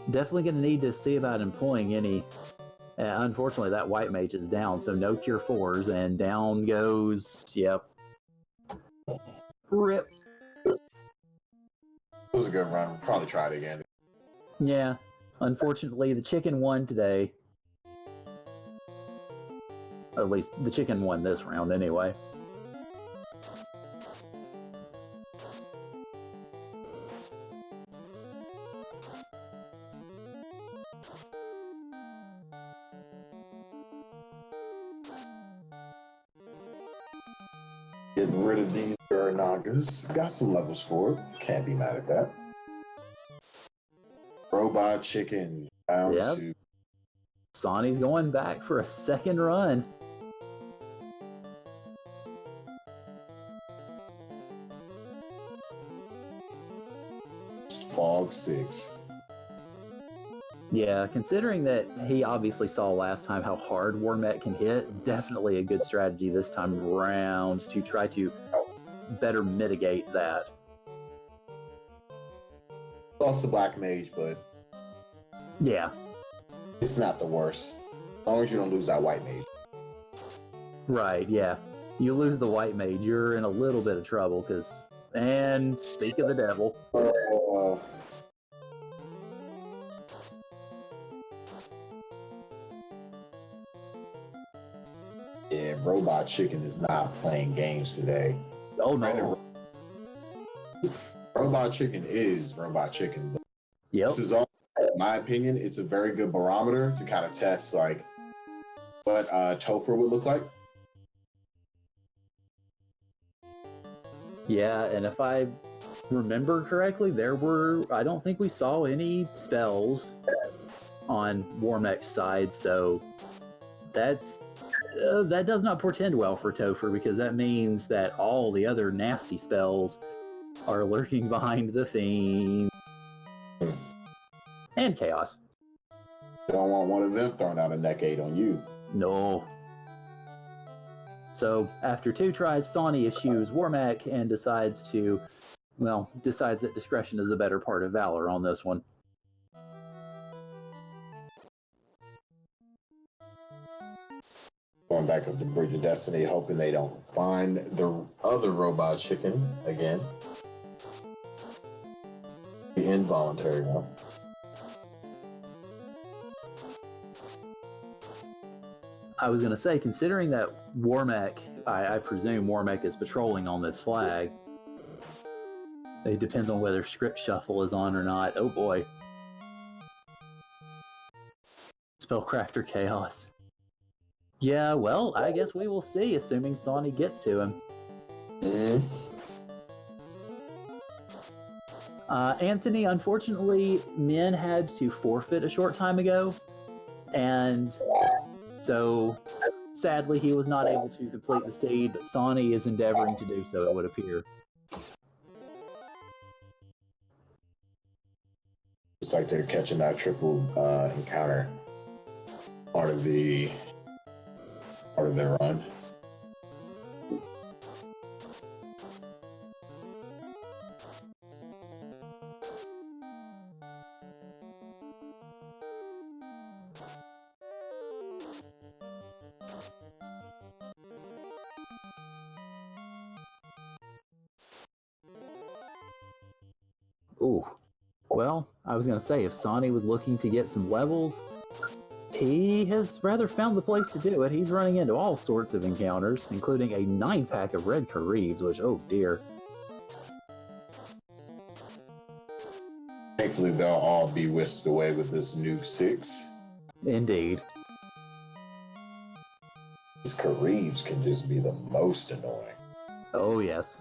definitely going to need to see about employing any. Unfortunately, that white mage is down, so no cure 4s, and down goes. Yep. Rip.
It was a good run. We'll probably try it again.
Yeah. Unfortunately, the chicken won today. At least the chicken won this round anyway.
Getting rid of these Irongol. Got some levels for it. Can't be mad at that. Robot chicken. Round
Yep.
2.
Sawney's going back for a second run.
Fog 6.
Yeah, considering that he obviously saw last time how hard Warmet can hit, it's definitely a good strategy this time around to try to better mitigate that.
Lost the black mage, but
Yeah,
it's not the worst. As long as you don't lose that white mage.
right, yeah. You lose the white mage, you're in a little bit of trouble, because... And speak of the devil.
Yeah, Robot Chicken is not playing games today.
Oh no.
Robot chicken is robot chicken. But
Yep.
this is all, in my opinion, it's a very good barometer to kind of test like what Topher would look like.
Yeah, and if I remember correctly, I don't think we saw any spells on Warmek's side, so that does not portend well for Topher, because that means that all the other nasty spells are lurking behind the Fiend. And Chaos.
You don't want one of them throwing out a neck 8 on you.
No. So, after 2 tries, Sawney eschews Warmek and decides that discretion is the better part of valor on this one.
Going back up the Bridge of Destiny, hoping they don't find the other robot chicken again. The involuntary one.
I was going to say, considering that Warmek, I presume Warmek is patrolling on this flag, it depends on whether Script Shuffle is on or not. Oh boy. Spellcrafter Chaos. Yeah, well, I guess we will see, assuming Sawney gets to him.
Mm-hmm.
Anthony, unfortunately, Min had to forfeit a short time ago, and so sadly he was not able to complete the seed, but Sawney is endeavoring to do so, it would appear.
It's like they're catching that triple encounter. Part of their run.
Ooh. Well, I was going to say, if Sawney was looking to get some levels, he has rather found the place to do it. He's running into all sorts of encounters, including a 9-pack of red Khareebs, which, oh dear.
Thankfully, they'll all be whisked away with this Nuke 6.
Indeed.
These Khareebs can just be the most annoying.
Oh, yes.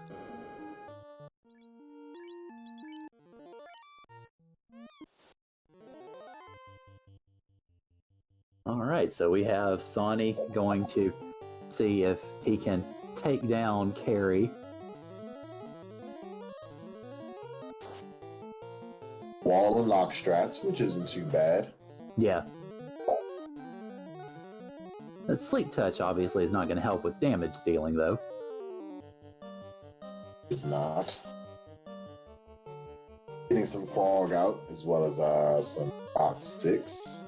Alright, so we have Sawney going to see if he can take down Carrie.
Wall and lock strats, which isn't too bad.
Yeah. That Sleep Touch obviously is not going to help with damage dealing, though.
It's not. Getting some fog out, as well as some Rock 6.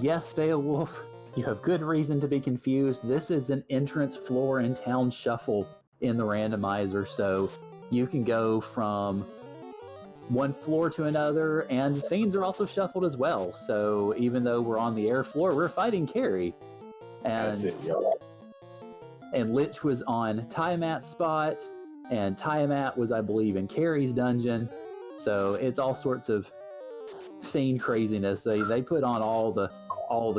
Yes, Beowulf, you have good reason to be confused. This is an entrance floor and town shuffle in the randomizer, so you can go from one floor to another, and Fiends are also shuffled as well. So even though we're on the air floor, we're fighting Carrie. And,
That's it, yo.
And Lich was on Tiamat's spot, and Tiamat was, I believe, in Carrie's dungeon. So it's all sorts of Fiend craziness. They put on all the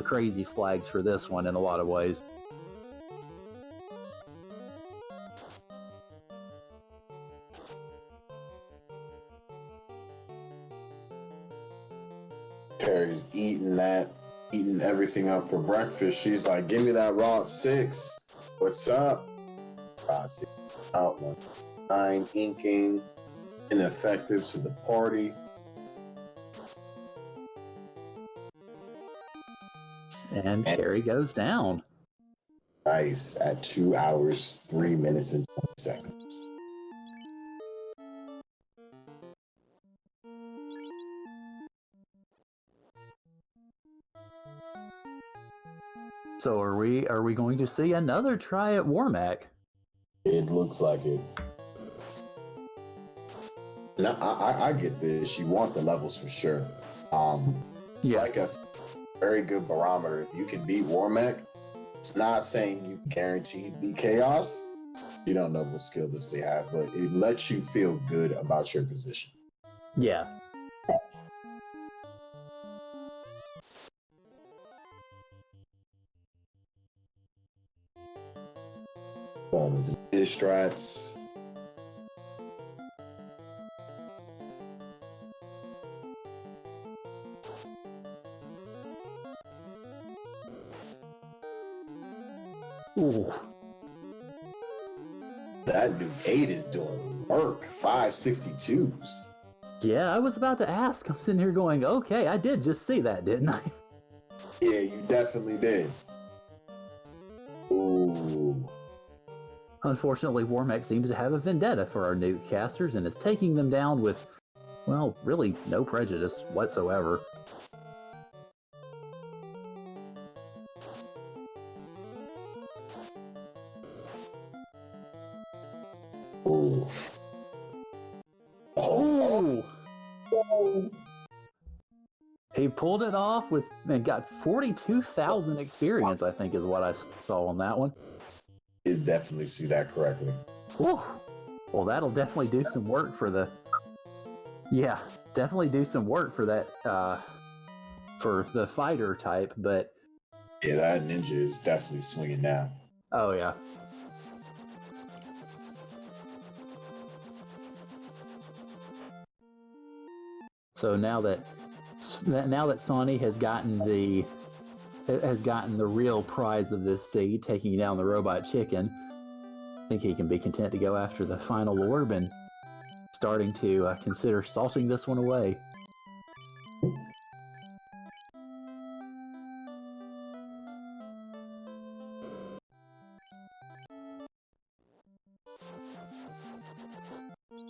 crazy flags for this one in a lot of ways.
Carrie's eating everything up for breakfast. She's like, give me that raw 6. What's up? Raw 6 out 9 inking. Ineffective to the party.
And Carrie goes down.
Nice. At 2 hours, 3 minutes, and 20 seconds.
So are we going to see another try at Warmek?
It looks like it. Now, I get this. You want the levels for sure.
Yeah.
Like I said, very good barometer. If you can beat Warmech, it's not saying you guaranteed beat Chaos. You don't know what skill list they have, but it lets you feel good about your position.
Yeah.
With the strats.
Ooh.
That new 8 is doing work. 562s.
Yeah, I was about to ask. I'm sitting here going, okay, I did just see that, didn't I?
Yeah, you definitely did. Ooh.
Unfortunately, Warmech seems to have a vendetta for our nuke casters and is taking them down with, well, really no prejudice whatsoever.
Ooh.
Oh. He pulled it off with and got 42,000 experience, I think is what I saw on that one.
You definitely see that correctly.
Whew. Well, that'll definitely do some work for the... Yeah, definitely do some work for that, for the fighter type, but...
Yeah, that ninja is definitely swinging now.
Oh, yeah. So now that Sawney has gotten the real prize of this seed, taking down the robot chicken, I think he can be content to go after the final orb and starting to consider salting this one away.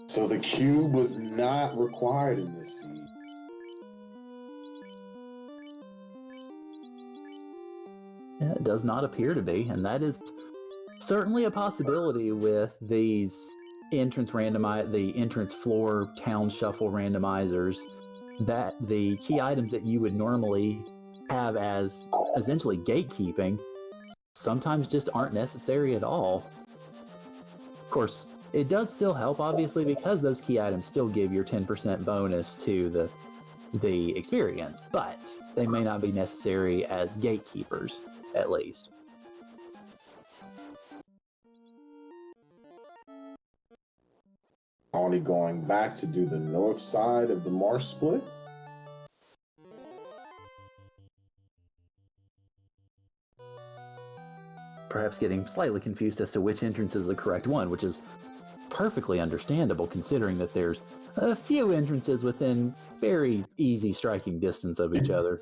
So the cube was not required in this seed.
Yeah, it does not appear to be, and that is certainly a possibility with these the entrance floor town shuffle randomizers, that the key items that you would normally have as essentially gatekeeping sometimes just aren't necessary at all. Of course, it does still help, obviously, because those key items still give your 10% bonus to the experience, but they may not be necessary as gatekeepers, at least.
Only going back to do the north side of the marsh split.
Perhaps getting slightly confused as to which entrance is the correct one, which is perfectly understandable considering that there's a few entrances within very easy striking distance of each other.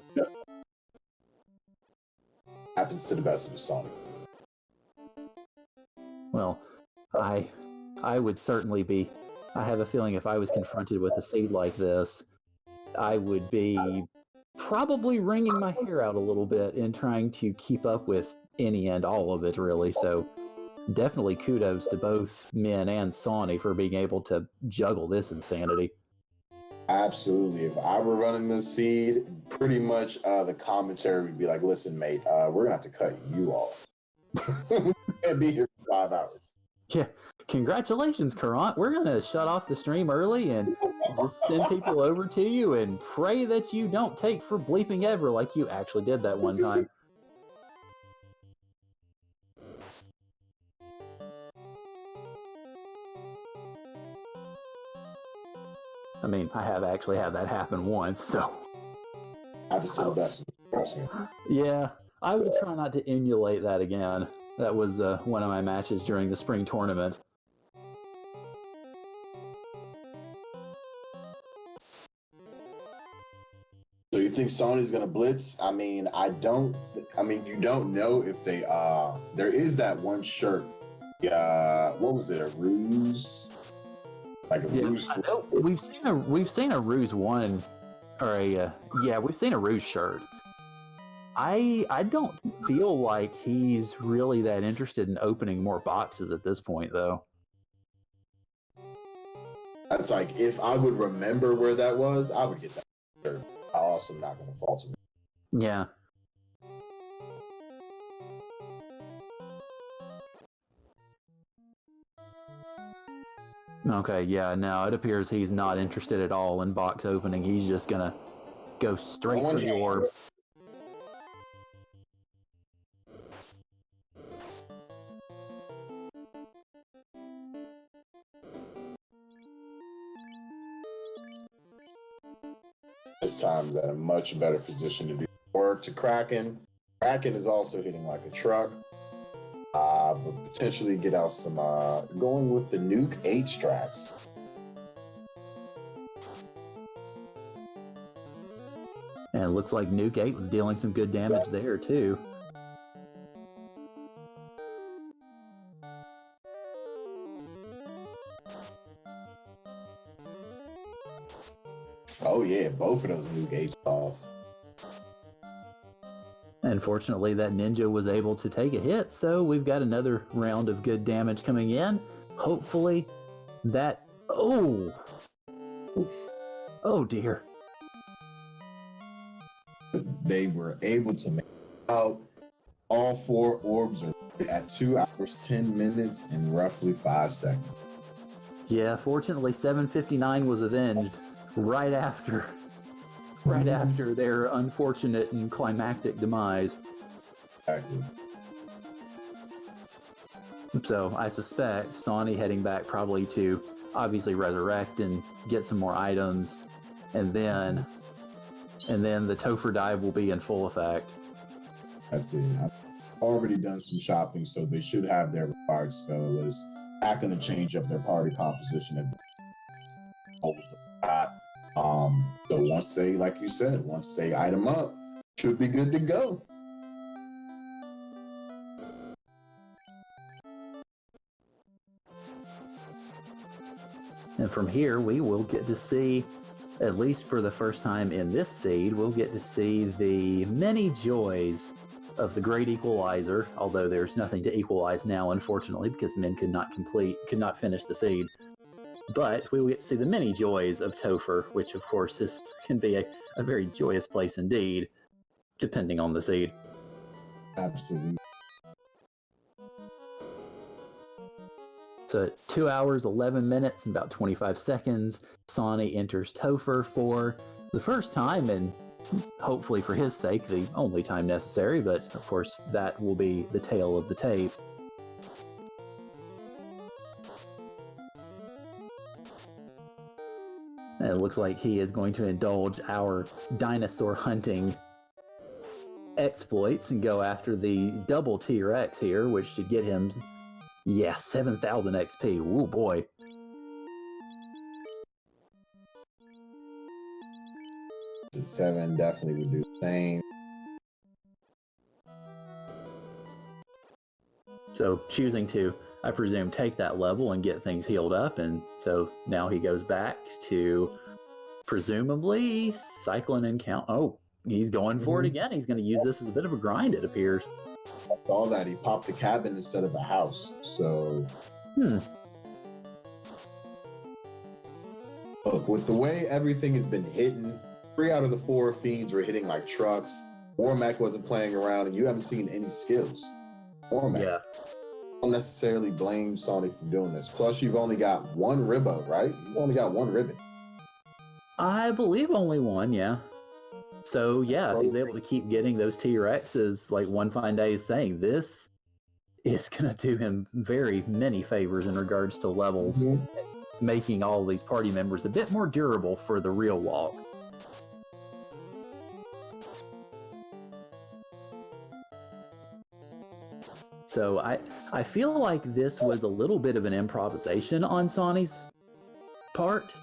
Happens to the best of us, Sonic.
Well, I would certainly be... I have a feeling if I was confronted with a seed like this, I would be probably wringing my hair out a little bit in trying to keep up with any and all of it, really. So definitely kudos to both Min and Sawney for being able to juggle this insanity.
Absolutely. If I were running this seed, pretty much the commentary would be like, listen, mate, we're going to have to cut you off. We can't be here for 5 hours.
Yeah, congratulations, Currant. We're going to shut off the stream early and just send people over to you and pray that you don't take for bleeping ever like you actually did that one time. I mean, I have actually had that happen once, so...
I've seen the best.
Yeah, I will try not to emulate that again. That was one of my matches during the spring tournament.
So you think Sony's gonna blitz? I mean, you don't know if they. There is that one shirt. What was it? A ruse? Like a ruse.
I know. We've seen a ruse one, or we've seen a ruse shirt. I don't feel like he's really that interested in opening more boxes at this point, though.
That's like, if I would remember where that was, I would get that shirt. I'm also not going to fault him.
Yeah. Okay, yeah, no, it appears he's not interested at all in box opening. He's just gonna go straight for the orb.
This time's at a much better position to do work to Kraken. Kraken is also hitting like a truck. But potentially get out some going with the Nuke 8 strats.
And it looks like Nuke 8 was dealing some good damage there, too.
Oh yeah, both of those Nuke 8s off.
Unfortunately, that ninja was able to take a hit, so we've got another round of good damage coming in. Hopefully that... Oh!
Oof.
Oh dear.
They were able to make out all 4 orbs are at 2 hours, 10 minutes, and roughly 5 seconds.
Yeah, fortunately 759 was avenged right after their unfortunate and climactic demise.
Exactly.
So I suspect Sawney heading back probably to obviously resurrect and get some more items, and then the Topher dive will be in full effect.
That's it. I've already done some shopping, so they should have their required spell list. Not going to change up their party composition at the so once they, like you said, once they item up, should be good to go.
And from here, we will get to see, at least for the first time in this seed, we'll get to see the many joys of the Great Equalizer, although there's nothing to equalize now, unfortunately, because men could not finish the seed. But we will get to see the many joys of Topher, which of course can be a very joyous place indeed, depending on the seed.
Absolutely.
So at 2 hours, 11 minutes, and about 25 seconds, Sawney enters Topher for the first time, and hopefully for his sake, the only time necessary, but of course that will be the tail of the tape. And it looks like he is going to indulge our dinosaur hunting exploits and go after the double T-Rex here, which should get him, 7,000 XP. Ooh, boy.
Seven definitely would do the same.
So choosing to, I presume, take that level and get things healed up, and so now he goes back to presumably cycling and count. Oh, he's going for it again. He's going to use this as a bit of a grind, it appears.
I saw that he popped a cabin instead of a house. So, look, with the way everything has been hitting, 3 out of the 4 feeds were hitting like trucks. Warmac wasn't playing around, and you haven't seen any skills. Warmac.
Yeah.
Don't necessarily blame Sawney for doing this. Plus, you've only got 1 ribbo, right? You've only got 1 ribbon.
I believe only 1, yeah. So, yeah, if he's able to keep getting those T-Rexes, like One Fine Day is saying, this is going to do him very many favors in regards to levels, making all these party members a bit more durable for the real walk. So I feel like this was a little bit of an improvisation on Sawney's part,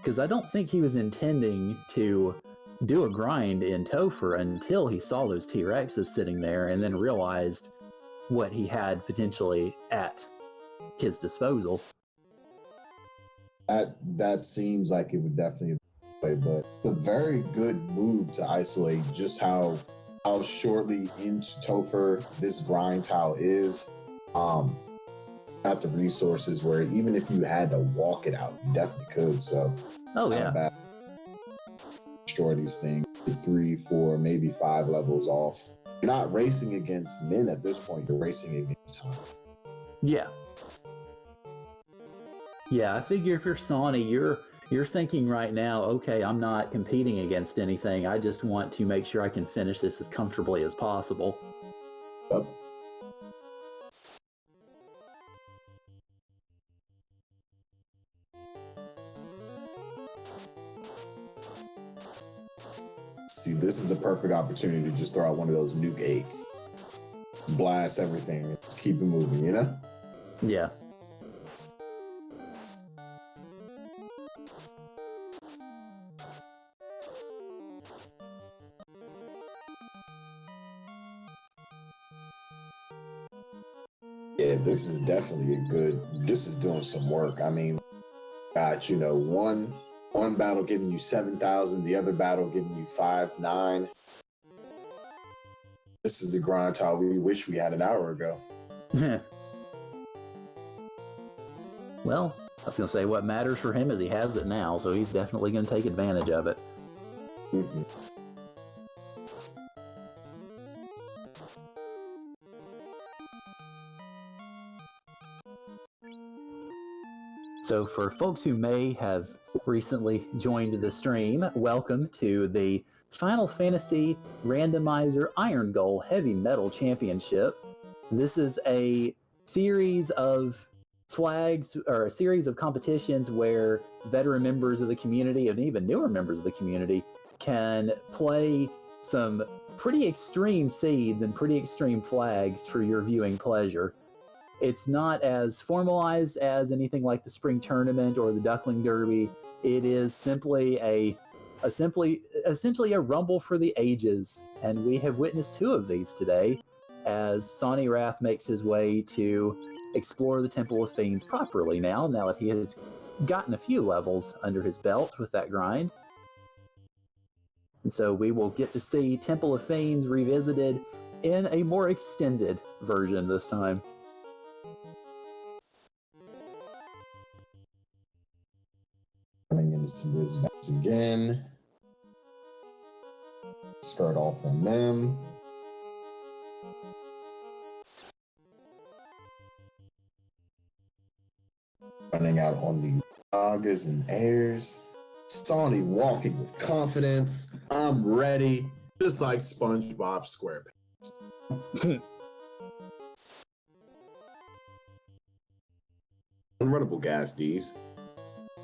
because I don't think he was intending to do a grind in Topher until he saw those T-Rexes sitting there and then realized what he had potentially at his disposal.
That seems like it would definitely play, but it's a very good move to isolate just how shortly into Topher this grind tile is. Got the resources where even if you had to walk it out, you definitely could. So,
oh yeah,
destroy these things. 3, 4, maybe 5 levels off. You're not racing against men at this point. You're racing against time.
Yeah. Yeah, I figure if you're Sawney, you're thinking right now, okay, I'm not competing against anything. I just want to make sure I can finish this as comfortably as possible.
Yep. See, this is a perfect opportunity to just throw out one of those nuke 8s. Blast everything. Just keep it moving, you know?
Yeah.
Yeah, this is definitely this is doing some work. I mean, got, one battle giving you 7,000, the other battle giving you 5, 9. This is the grind time we wish we had an hour ago.
Well, I was going to say what matters for him is he has it now, so he's definitely going to take advantage of it.
Mm-hmm.
So for folks who may have recently joined the stream, welcome to the Final Fantasy Randomizer Irongol Heavy Metal Championship. This is a series of flags, or a series of competitions where veteran members of the community and even newer members of the community can play some pretty extreme seeds and pretty extreme flags for your viewing pleasure. It's not as formalized as anything like the spring tournament or the Duckling Derby. It is simply essentially a rumble for the ages, and we have witnessed 2 of these today as Sawneyrath makes his way to explore the Temple of Fiends properly now that he has gotten a few levels under his belt with that grind. And so we will get to see Temple of Fiends revisited in a more extended version this time.
Coming into some Wizards again. Start off on them. Running out on these August and Airs. Sawney walking with confidence. I'm ready. Just like SpongeBob SquarePants. Unrunnable gas, D's.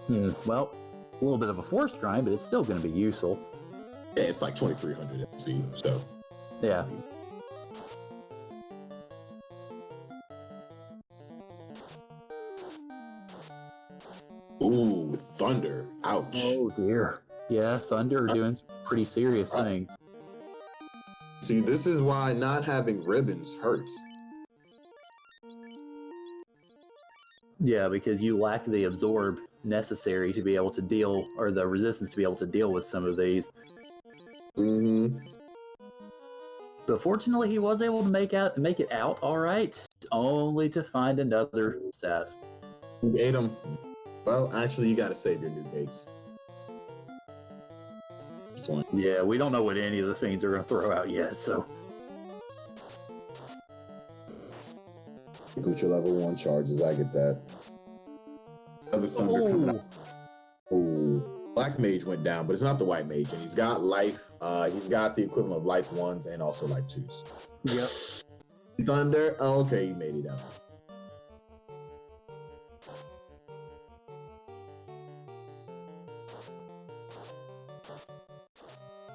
Well, a little bit of a forced grind, but it's still going to be useful.
Yeah, it's like 2,300 XP, so.
Yeah.
Ooh, thunder. Ouch.
Oh, dear. Yeah, Thunder doing some pretty serious thing.
See, this is why not having ribbons hurts.
Yeah, because you lack the absorb necessary to be able to deal, or the resistance to be able to deal with some of these.
Mm-hmm.
But fortunately, he was able to make it out all right, only to find another set.
You ate them. Well, actually, you gotta save your new case.
Yeah, we don't know what any of the fiends are going to throw out yet, so.
Gucci level 1 charges, I get that. Other thunder coming out. Ooh. Black mage went down, but it's not the white mage, and he's got life. He's got the equivalent of life 1s and also life 2s.
Yep.
Thunder. Oh, okay, he made it out.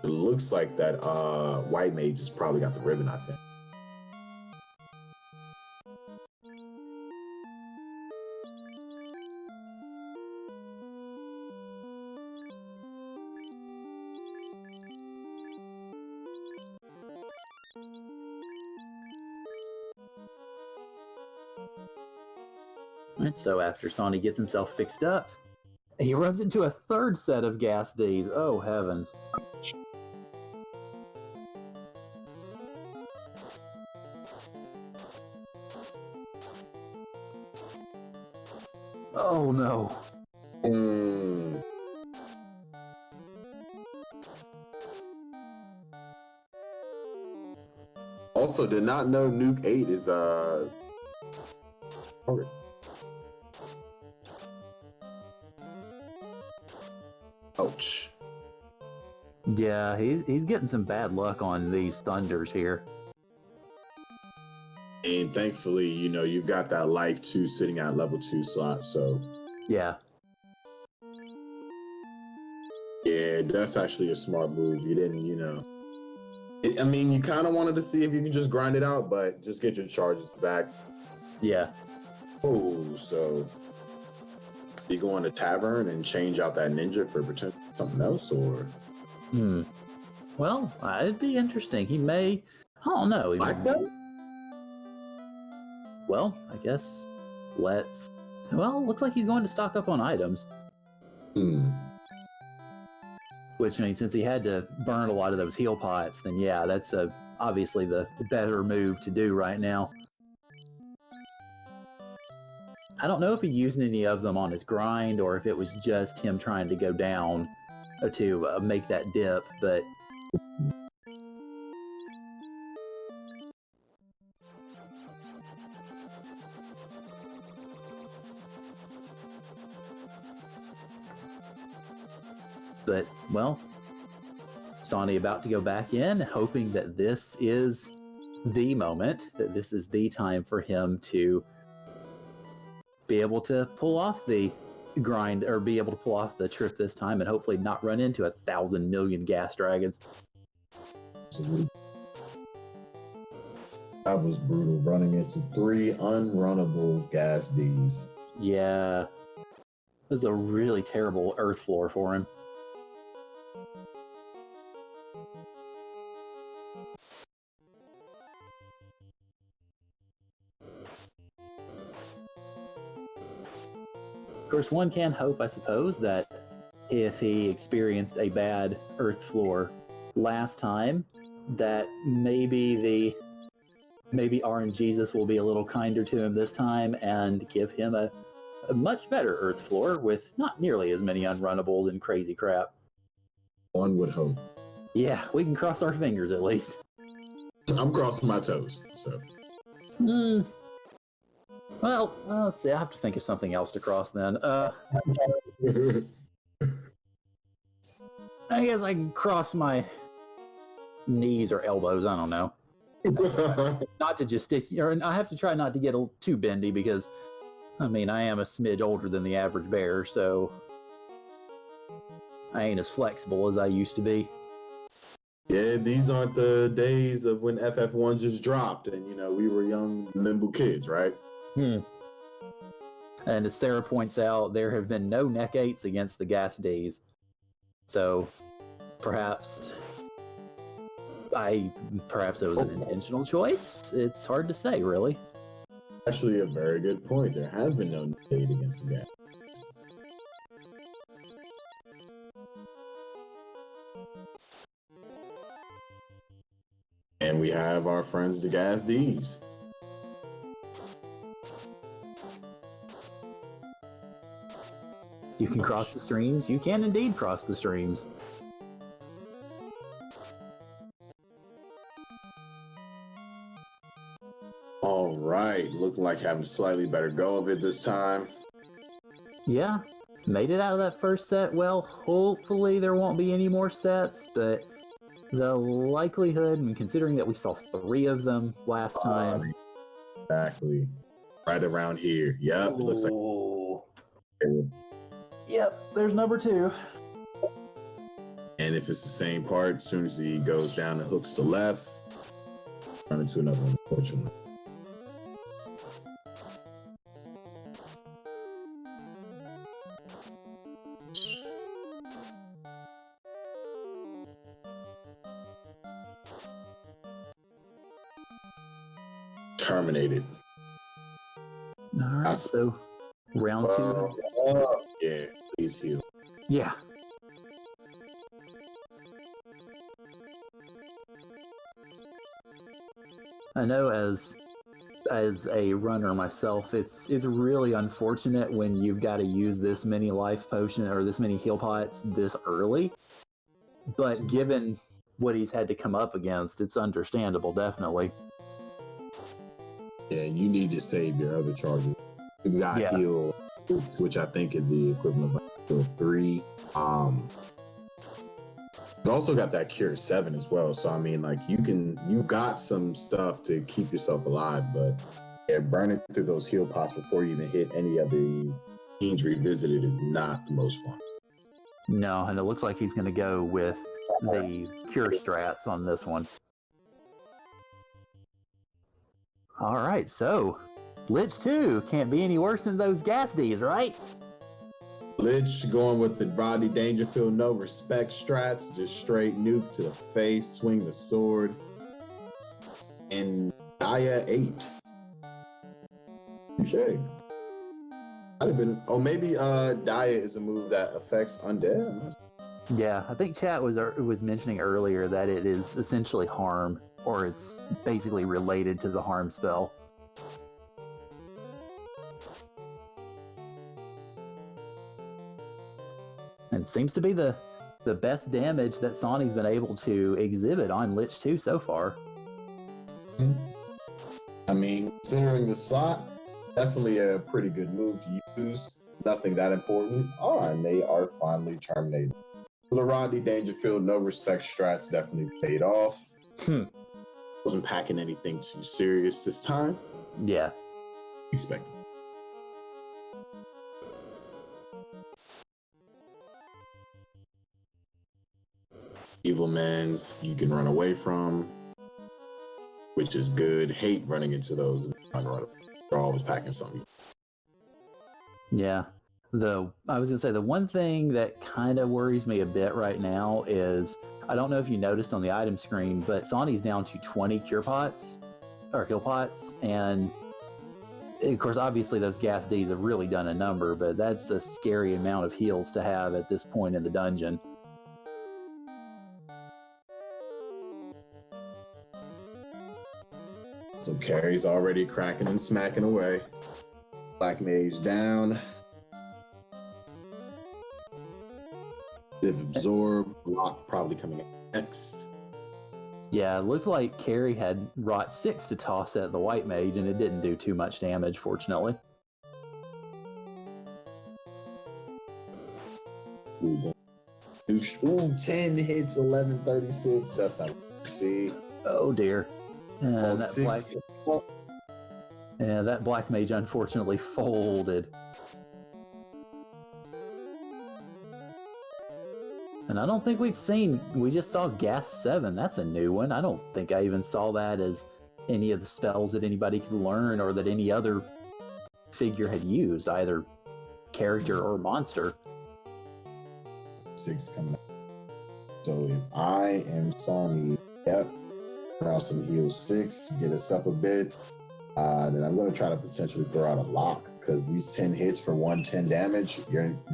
It looks like that white mage has probably got the ribbon, I think.
And so after Sawney gets himself fixed up, he runs into a third set of gas Ds. Oh, heavens. Oh, no.
Also, did not know Nuke 8 is okay. Ouch.
Yeah, he's getting some bad luck on these thunders here.
And thankfully, you know, you've got that life 2 sitting at level 2 slot, so
Yeah.
yeah, that's actually a smart move. You didn't, you know. I mean, you kind of wanted to see if you can just grind it out, but just get your charges back.
Yeah.
Oh, so you go on the tavern and change out that ninja for potential something else, or
Well, it'd be interesting. He may, I don't know.
like that?
Well, I guess well, looks like he's going to stock up on items. Which, I mean, since he had to burn a lot of those heal pots, then yeah, that's obviously the better move to do right now. I don't know if he used any of them on his grind or if it was just him trying to go down to make that dip, but well, Sawney about to go back in, hoping that this is the moment, that this is the time for him to be able to pull off the grind, or be able to pull off the trip this time, and hopefully not run into 1,000 million gas dragons.
That was brutal, running into 3 unrunnable gas Ds.
Yeah. This is a really terrible earth floor for him. Of course, one can hope, I suppose, that if he experienced a bad earth floor last time, that maybe RNGesus will be a little kinder to him this time and give him a much better earth floor with not nearly as many unrunnables and crazy crap.
One would hope.
Yeah, we can cross our fingers at least.
I'm crossing my toes, so.
Well, let's see. I have to think of something else to cross then. I guess I can cross my knees or elbows. I don't know. Not to just stick, or I have to try not to get too bendy because, I mean, I am a smidge older than the average bear, so I ain't as flexible as I used to be.
Yeah, these aren't the days of when FF1 just dropped and, you know, we were young, limbo kids, right?
And as Sarah points out, there have been no neck 8s against the gas Ds. So perhaps it was an intentional choice. It's hard to say, really.
Actually, a very good point. There has been no neck 8 against the gas. And we have our friends, the Gas Ds.
You can cross the streams. You can indeed cross the streams.
All right, looking like having a slightly better go of it this time.
Yeah, made it out of that first set. Well, hopefully there won't be any more sets, but the likelihood, and considering that we saw 3 of them last time.
Exactly. Right around here. Yep, it looks like.
Yep, there's number 2.
And if it's the same part, as soon as he goes down and hooks to the left, run into another one, unfortunately. Terminated.
All right, so round 2.
Yeah, please heal.
Yeah. I know as a runner myself, it's really unfortunate when you've got to use this many life potion or this many heal pots this early. But given what he's had to come up against, it's understandable, definitely.
Yeah, you need to save your other charges. You got
Yeah.
heal, which I think is the equivalent of heal 3. You also got that cure 7 as well. So I mean, like you got some stuff to keep yourself alive, but yeah, burning through those heal pots before you even hit any of the fiends revisited is not the most fun.
No, and it looks like he's going to go with the cure strats on this one. All right, so Lich 2 can't be any worse than those gas Ds, right?
Lich going with the Rodney Dangerfield no respect strats, just straight nuke to the face, swing the sword, and Dia 8. Touché. I'd have been. Oh, maybe Dia is a move that affects undead.
Yeah, I think chat was mentioning earlier that it is essentially harm, or it's basically related to the harm spell. And it seems to be the best damage that Sawney's been able to exhibit on Lich 2 so far.
I mean, considering the slot, definitely a pretty good move to use. Nothing that important. Oh, and they are finally terminated. The Rodney Dangerfield no respect strats definitely paid off. Wasn't packing anything too serious this time.
Yeah.
Expected. Evil Men's you can run away from, which is good. Hate running into those. They're always packing something.
Yeah. I was going to say, the one thing that kind of worries me a bit right now is, I don't know if you noticed on the item screen, but Sawney's down to 20 cure pots, or heal pots, and of course, obviously those gas Ds have really done a number, but that's a scary amount of heals to have at this point in the dungeon.
So carry's already cracking and smacking away. Black Mage down. Bit of absorb. Block probably coming next.
Yeah, it looked like Carrie had Rot 6 to toss at the White Mage, and it didn't do too much damage, fortunately.
Ooh, 10 hits, 1136. That's not see.
Oh dear. And
Oh,
that Black Mage unfortunately folded. And I don't think we just saw Gas 7. That's a new one. I don't think I even saw that as any of the spells that anybody could learn or that any other figure had used, either character or monster.
6 coming up. So if I am Sony, yep, around some heal 6, get us up a bit. Then I'm going to try to potentially throw out a lock, because these 10 hits for 110 damage,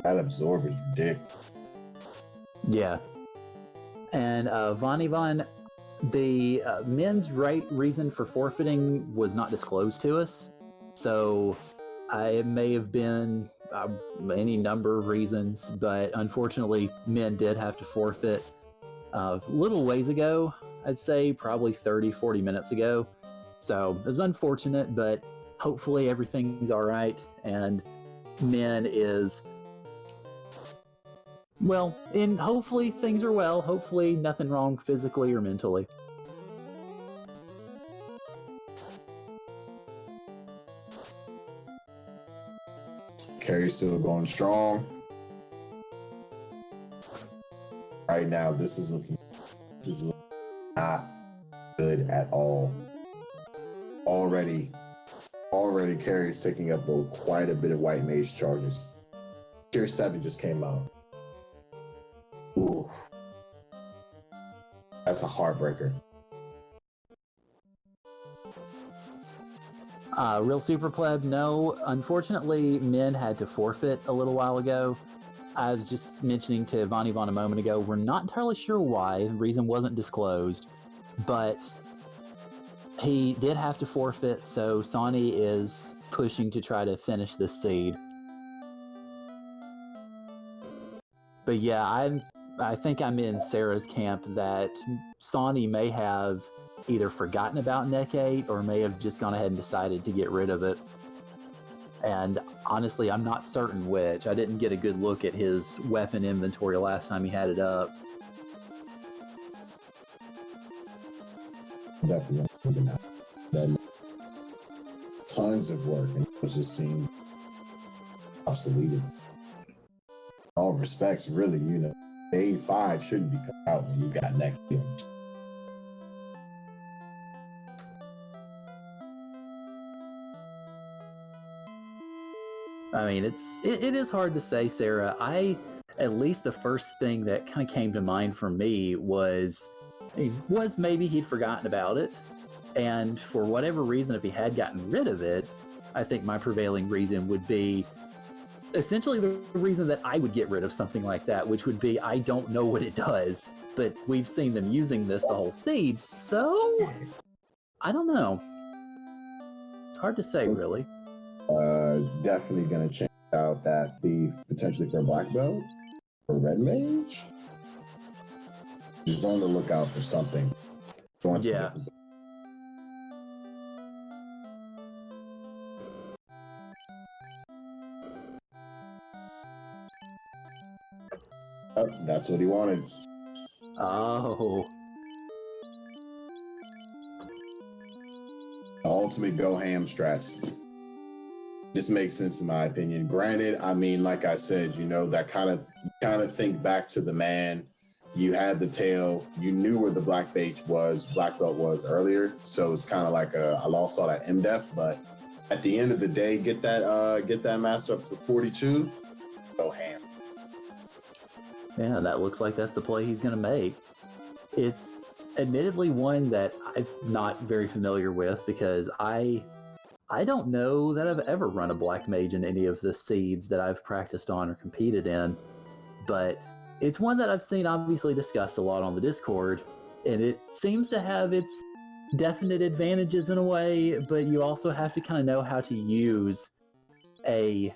that absorb is ridiculous.
Yeah. And Von Ivan, the men's right reason for forfeiting was not disclosed to us. So it may have been any number of reasons, but unfortunately, men did have to forfeit a little ways ago. I'd say probably 30, 40 minutes ago. So it was unfortunate, but hopefully everything's all right. And men is... well, and hopefully things are well. Hopefully nothing wrong physically or mentally.
Carry's still going strong. Right now, this is looking not good at all. Already Carry's taking up quite a bit of White Mage charges. Tier 7 just came out. Ooh. That's a heartbreaker.
Real Super Pleb, no. Unfortunately, men had to forfeit a little while ago. I was just mentioning to Von Ivan a moment ago, we're not entirely sure why. The reason wasn't disclosed. But he did have to forfeit, so Sawney is pushing to try to finish this seed. But yeah, I think I'm in Sarah's camp that Sawney may have either forgotten about Neck 8 or may have just gone ahead and decided to get rid of it. And honestly, I'm not certain which. I didn't get a good look at his weapon inventory last time he had it up.
Definitely looking at that. Tons of work, and it was just seemed obsoleted. All respects, really, you know, day 5 shouldn't be cut out when you got neck damage.
I mean, it is hard to say, Sarah. At least the first thing that kind of came to mind for me was maybe he'd forgotten about it. And for whatever reason, if he had gotten rid of it, I think my prevailing reason would be essentially the reason that I would get rid of something like that, which would be I don't know what it does, but we've seen them using this the whole seed, so I don't know. It's hard to say, really.
Definitely gonna check out that thief potentially for a black belt or red mage. Just on the lookout for something.
Yeah.
Oh, that's what he wanted.
Oh.
Ultimate go ham strats. This makes sense in my opinion. Granted, I mean, like I said, you know, that kind of think back to the man. You had the tail, you knew where the black belt was earlier. So it's kind of like I lost all that MDEF, but at the end of the day, get that master up to 42, go ham.
Yeah, that looks like that's the play he's going to make. It's admittedly one that I'm not very familiar with because I don't know that I've ever run a black mage in any of the seeds that I've practiced on or competed in, but it's one that I've seen obviously discussed a lot on the Discord, and it seems to have its definite advantages in a way, but you also have to kind of know how to use a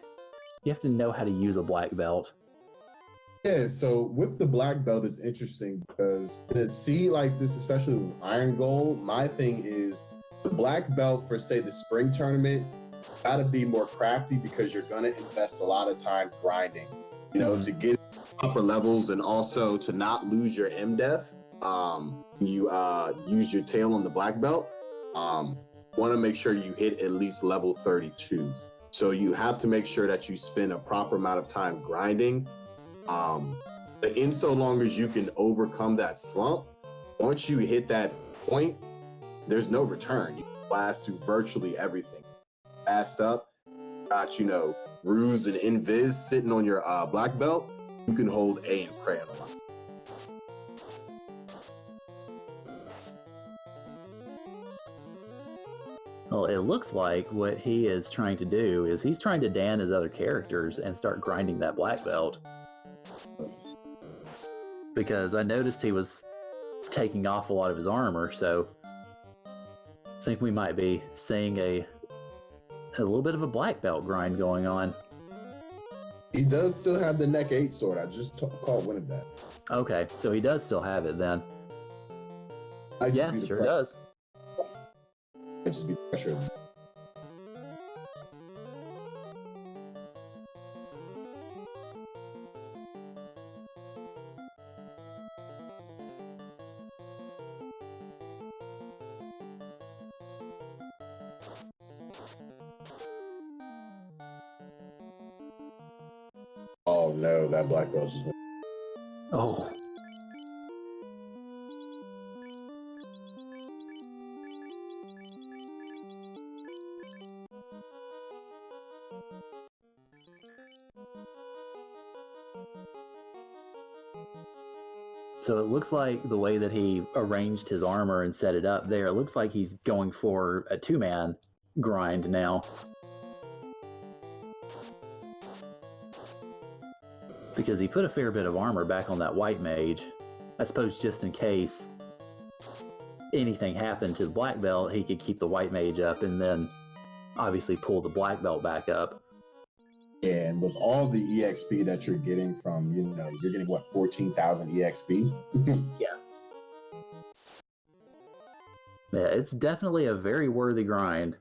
black belt.
Yeah, so with the black belt, it's interesting because in a seed like this, especially with Irongol, my thing is the black belt for, say, the spring tournament, got to be more crafty because you're going to invest a lot of time grinding, you know, to get upper levels and also to not lose your MDEF. You use your tail on the black belt. Want to make sure you hit at least level 32. So you have to make sure that you spend a proper amount of time grinding. In so long as you can overcome that slump, once you hit that point, there's no return. You blast through virtually everything. Fast up, got, you know, ruse and invis sitting on your black belt. You can hold A and pray on a lot.
Well, it looks like what he is trying to do is he's trying to Dan his other characters and start grinding that black belt. Because I noticed he was taking off a lot of his armor, so I think we might be seeing a little bit of a black belt grind going on.
He does still have the neck 8 sword. I just caught wind of that.
Okay, so he does still have it then. Yeah, sure does.
I just be the pressure. Oh no, that black belt just went.
Oh. So it looks like the way that he arranged his armor and set it up there, it looks like he's going for a 2-man grind now. Because he put a fair bit of armor back on that white mage. I suppose just in case anything happened to the black belt, he could keep the white mage up and then obviously pull the black belt back up.
Yeah, and with all the EXP that you're getting from, you know, you're getting what, 14,000 EXP?
Yeah. Yeah, it's definitely a very worthy grind.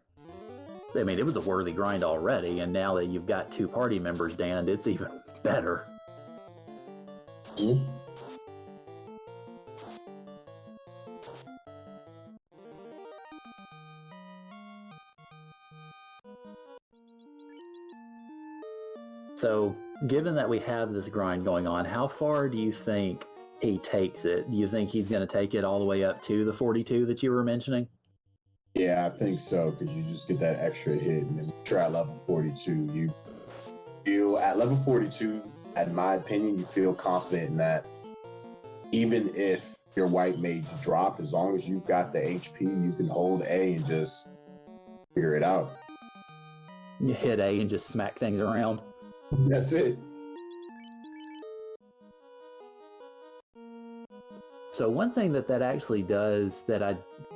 I mean, it was a worthy grind already, and now that you've got 2 party members, Dan, it's even better.
Mhm.
So, given that we have this grind going on, how far do you think he takes it? Do you think he's going to take it all the way up to the 42 that you were mentioning?
Yeah, I think so, because you just get that extra hit, and then you're at level 42. You feel at level 42, in my opinion, you feel confident in that even if your white mage dropped, as long as you've got the HP, you can hold A and just figure it out.
You hit A and just smack things around.
That's it.
So one thing that actually does that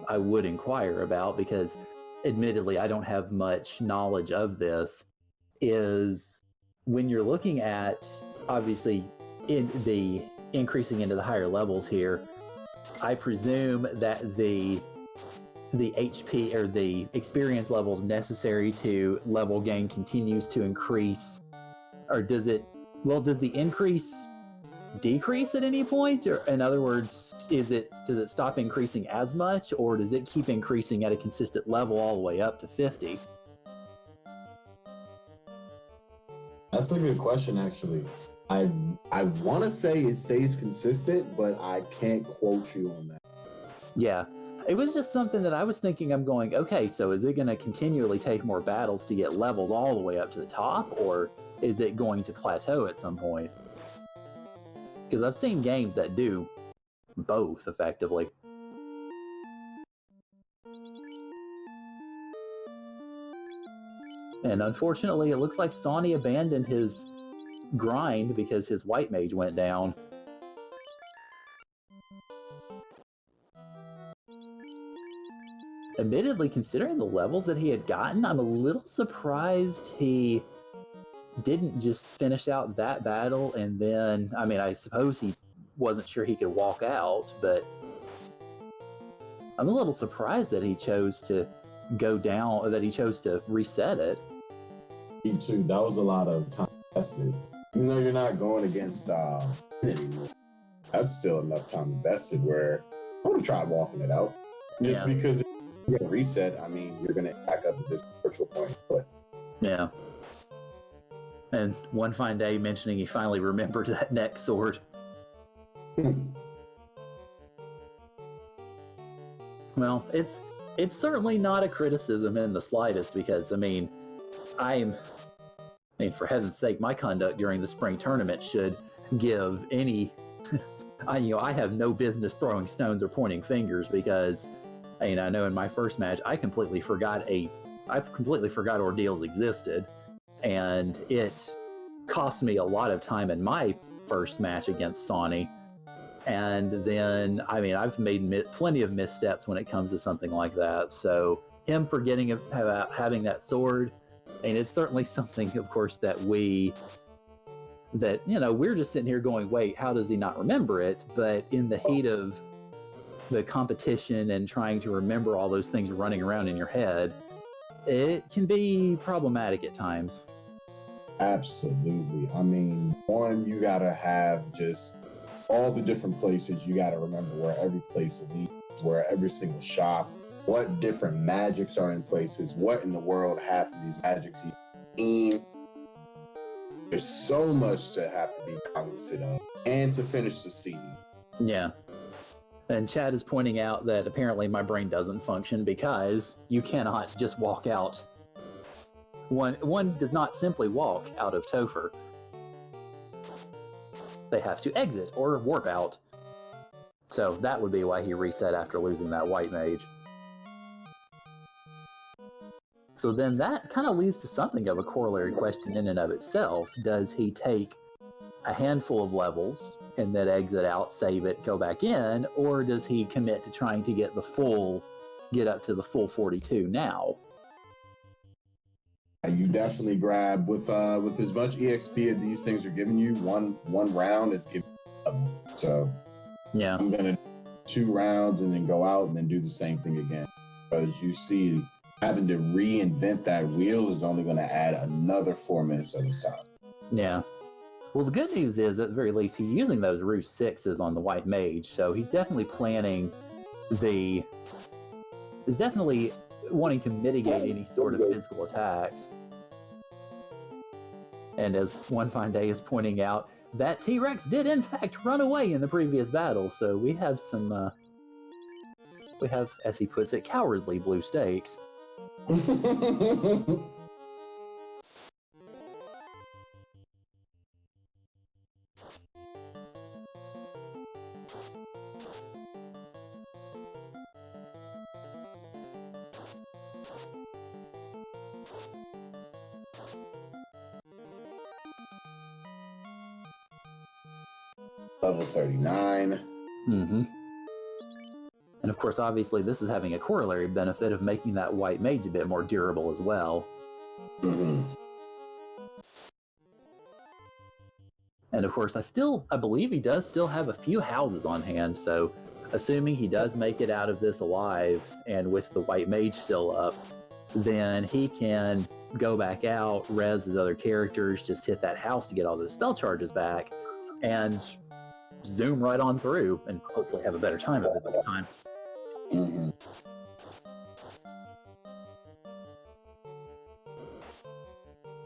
I would inquire about, because admittedly I don't have much knowledge of this, is when you're looking at, obviously, in the increasing into the higher levels here, I presume that the HP or the experience levels necessary to level gain continues to increase, or does the increase decrease at any point? Or in other words, does it stop increasing as much, or does it keep increasing at a consistent level all the way up to 50?
That's a good question, actually. I want to say it stays consistent, but I can't quote you on that.
Yeah, it was just something that I was thinking. I'm going, okay, so is it going to continually take more battles to get leveled all the way up to the top, or is it going to plateau at some point? Because I've seen games that do both effectively. And unfortunately, it looks like Sawney abandoned his grind because his white mage went down. Admittedly, considering the levels that he had gotten, I'm a little surprised he didn't just finish out that battle and then, I mean, I suppose he wasn't sure he could walk out, but I'm a little surprised that he chose to go down, or that he chose to reset it.
Me too. That was a lot of time invested. Even though you're not going against anymore, that's still enough time invested where I would have tried walking it out. Just because if you're going to reset, I mean, you're going to back up at this virtual point. But
yeah. And one fine day, mentioning he finally remembered that next sword. Well, it's certainly not a criticism in the slightest, because I mean, for heaven's sake, my conduct during the spring tournament should give any. I have no business throwing stones or pointing fingers, because I know in my first match I completely forgot ordeals existed, and it cost me a lot of time in my first match against Sawney. And then, I mean, I've made plenty of missteps when it comes to something like that. So him forgetting about having that sword, and it's certainly something, of course, that we're just sitting here going, wait, how does he not remember it? But in the heat of the competition and trying to remember all those things running around in your head, it can be problematic at times.
Absolutely. I mean, one, you gotta have just all the different places. You gotta remember where every place leads, where every single shop, what different magics are in places, what in the world half of these magics even mean. There's so much to have to be cognizant of, and to finish the scene.
Yeah. And Chad is pointing out that apparently my brain doesn't function because you cannot just walk out. One does not simply walk out of Topher. They have to exit or warp out. So that would be why he reset after losing that white mage. So then that kind of leads to something of a corollary question in and of itself. Does he take a handful of levels and then exit out, save it, go back in, or does he commit to trying to get up to the full 42 now?
You definitely grab with as much EXP as these things are giving you. One round is giving you, so
yeah.
I'm gonna 2 rounds and then go out and then do the same thing again. Because you see, having to reinvent that wheel is only going to add another 4 minutes of his time.
Yeah. Well, the good news is, at the very least, he's using those Roost 6s on the White Mage, so he's definitely planning is definitely wanting to mitigate any sort of physical attacks. And as One Fine Day is pointing out, that T-Rex did in fact run away in the previous battle, so we have some, as he puts it, cowardly blue stakes.
Level 39.
Mm-hmm. And of course, obviously, this is having a corollary benefit of making that White Mage a bit more durable as well.
Mm-hmm.
And of course, I believe he does still have a few houses on hand, so assuming he does make it out of this alive, and with the White Mage still up, then he can go back out, res his other characters, just hit that house to get all those spell charges back, and zoom right on through, and hopefully have a better time of it this time.
Mm-hmm.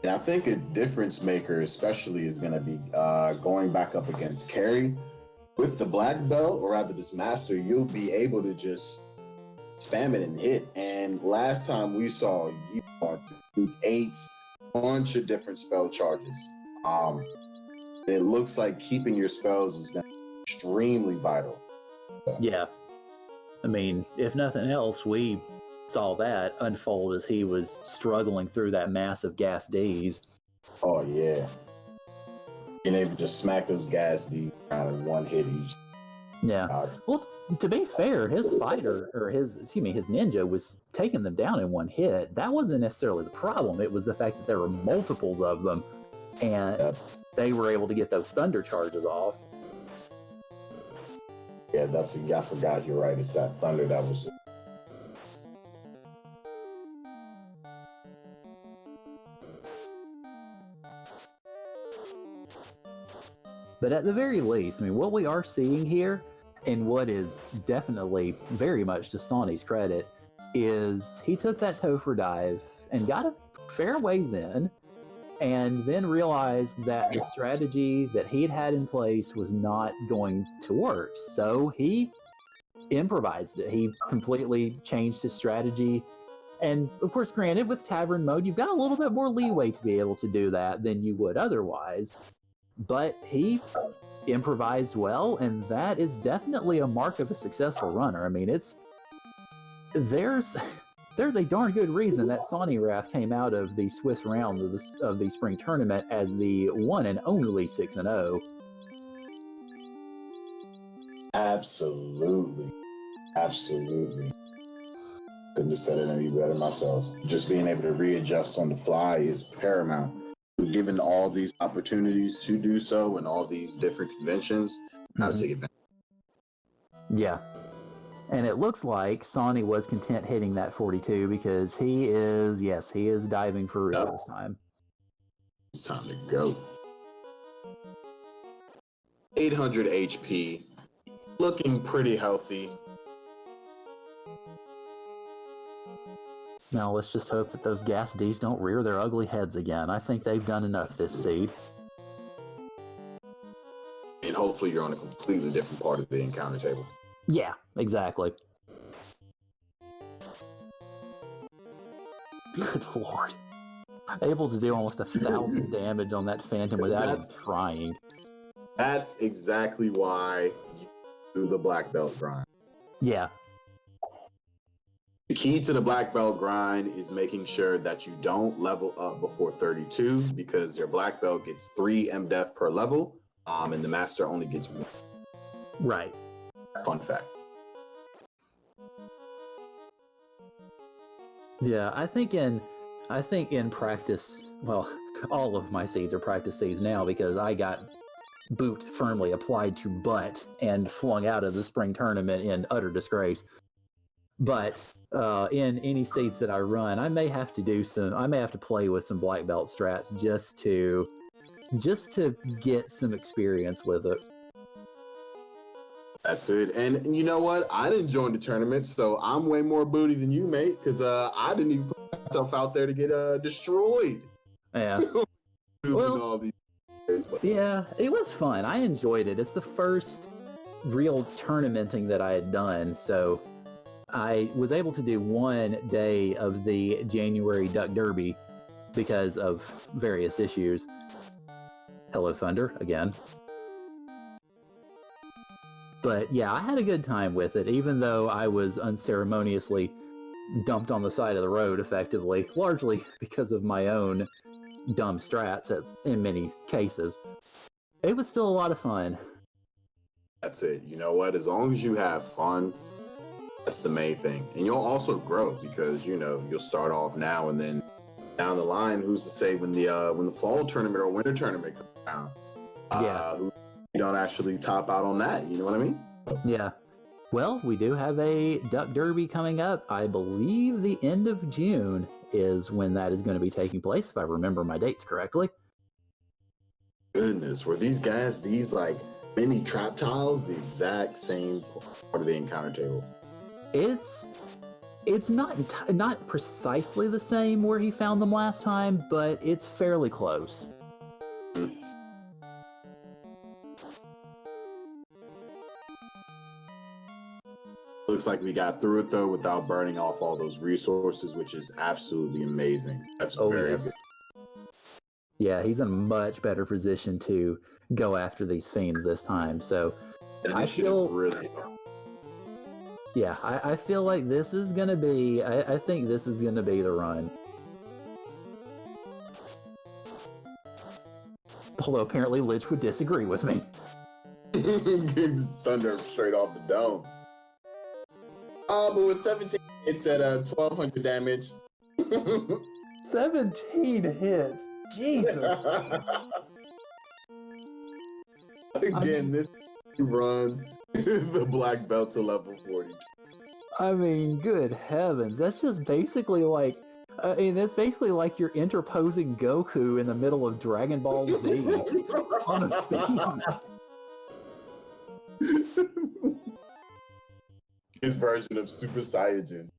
Yeah, I think a difference maker especially is going to be going back up against Carrie. With the black belt, or rather this master, you'll be able to just spam it and hit. And last time we saw you do 8s, bunch of different spell charges. It looks like keeping your spells is going to be extremely vital. So.
Yeah. I mean, if nothing else, we saw that unfold as he was struggling through that massive gas D's.
Oh, yeah. Being able to just smack those gas D's around in one hit each.
Yeah. Well, to be fair, his fighter, or his ninja was taking them down in one hit. That wasn't necessarily the problem. It was the fact that there were multiples of them, and they were able to get those thunder charges off.
Yeah, I forgot, you're right. It's that thunder that was...
But at the very least, I mean, what we are seeing here, and what is definitely very much to Sawney's credit, is he took that Topher dive and got a fair ways in, and then realized that the strategy that he'd had in place was not going to work. So he improvised it. He completely changed his strategy. And of course, granted, with Tavern mode, you've got a little bit more leeway to be able to do that than you would otherwise. But he improvised well, and that is definitely a mark of a successful runner. I mean, there's a darn good reason that Sawneyrath came out of the Swiss round of the spring tournament as the one and only 6-0.
Absolutely. Couldn't have said it any better myself. Just being able to readjust on the fly is paramount. Given all these opportunities to do so and all these different conventions, how to take advantage.
Yeah. And it looks like Sawney was content hitting that 42 because he is diving for real this time.
It's time to go. 800 HP. Looking pretty healthy.
Now let's just hope that those gas Ds don't rear their ugly heads again. I think they've done enough this seed.
And hopefully you're on a completely different part of the encounter table.
Yeah, exactly. Good lord. Able to do almost 1,000 damage on that Phantom without even trying.
That's exactly why you do the black belt grind.
Yeah.
The key to the black belt grind is making sure that you don't level up before 32 because your black belt gets 3 MDef per level, and the master only gets 1.
Right.
Fun fact.
Yeah, I think in practice, well, all of my seeds are practice seeds now because I got boot firmly applied to butt and flung out of the spring tournament in utter disgrace. But in any states that I run, I may have to play with some black belt strats just to get some experience with it.
That's it. And you know what? I didn't join the tournament, so I'm way more booty than you, mate, because I didn't even put myself out there to get destroyed.
Yeah. Well, yeah, it was fun. I enjoyed it. It's the first real tournamenting that I had done, so I was able to do one day of the January Duck Derby because of various issues. Hello, Thunder, again. But yeah, I had a good time with it, even though I was unceremoniously dumped on the side of the road, effectively, largely because of my own dumb strats in many cases. It was still a lot of fun.
That's it. You know what? As long as you have fun, that's the main thing. And you'll also grow because, you'll start off now and then down the line, who's to say when the fall tournament or winter tournament comes around, you don't actually top out on that. You know what I mean?
Yeah. Well, we do have a Duck Derby coming up. I believe the end of June is when that is going to be taking place, if I remember my dates correctly.
Goodness, were these guys, these like mini trap tiles, the exact same part of the encounter table?
It's not precisely the same where he found them last time, but it's fairly close.
Looks like we got through it though without burning off all those resources, which is absolutely amazing. That's very good.
Yeah, he's in a much better position to go after these fiends this time. So I feel
really.
Yeah, I feel like this is gonna be. I think this is gonna be the run. Although apparently Lich would disagree with me.
Thunder straight off the dome. But with 17 hits at 1200 damage.
17 hits. Jesus.
Again, this run the black belt to level 40.
I mean, good heavens. That's just basically like that's basically like you're interposing Goku in the middle of Dragon Ball Z on a fiend.
His version of Super Saiyan.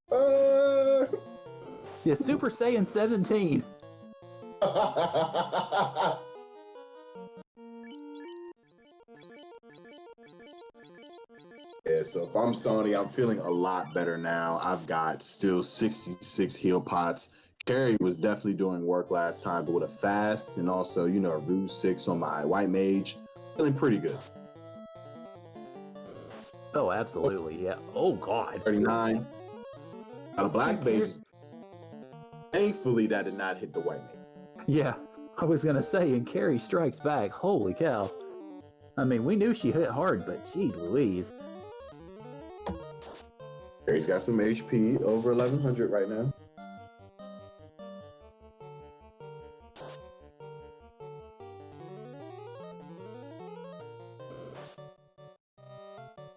Yeah, Super Saiyan 17.
Yeah, so if I'm Sony, I'm feeling a lot better now. I've got still 66 heal pots. Carrie was definitely doing work last time, but with a fast and also, a Ruse 6 on my white mage, feeling pretty good.
Oh, absolutely, yeah. Oh, God.
39. Now the black mage, thankfully that did not hit the white mage.
Yeah, I was going to say, and Carrie strikes back. Holy cow. I mean, we knew she hit hard, but geez Louise.
Carrie's got some HP, over 1100 right now.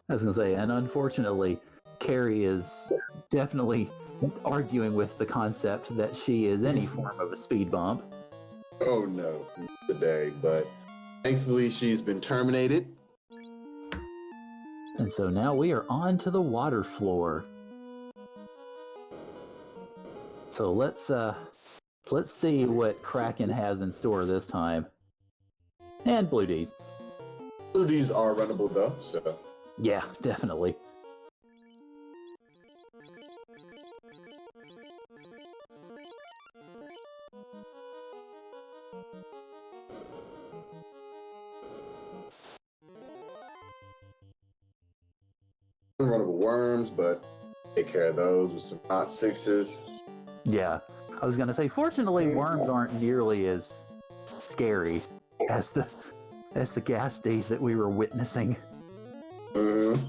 I was going to say, and unfortunately, Carrie is definitely arguing with the concept that she is any form of a speed bump.
Oh no, not today, but thankfully she's been terminated.
And so now we are on to the water floor. So let's see what Kraken has in store this time. And Blue D's.
Blue D's are runnable though, so.
Yeah, definitely.
Runnable worms, but take care of those with some hot 6s.
Yeah, I was gonna say, fortunately, worms aren't nearly as scary as the gas days that we were witnessing.
Mm-hmm.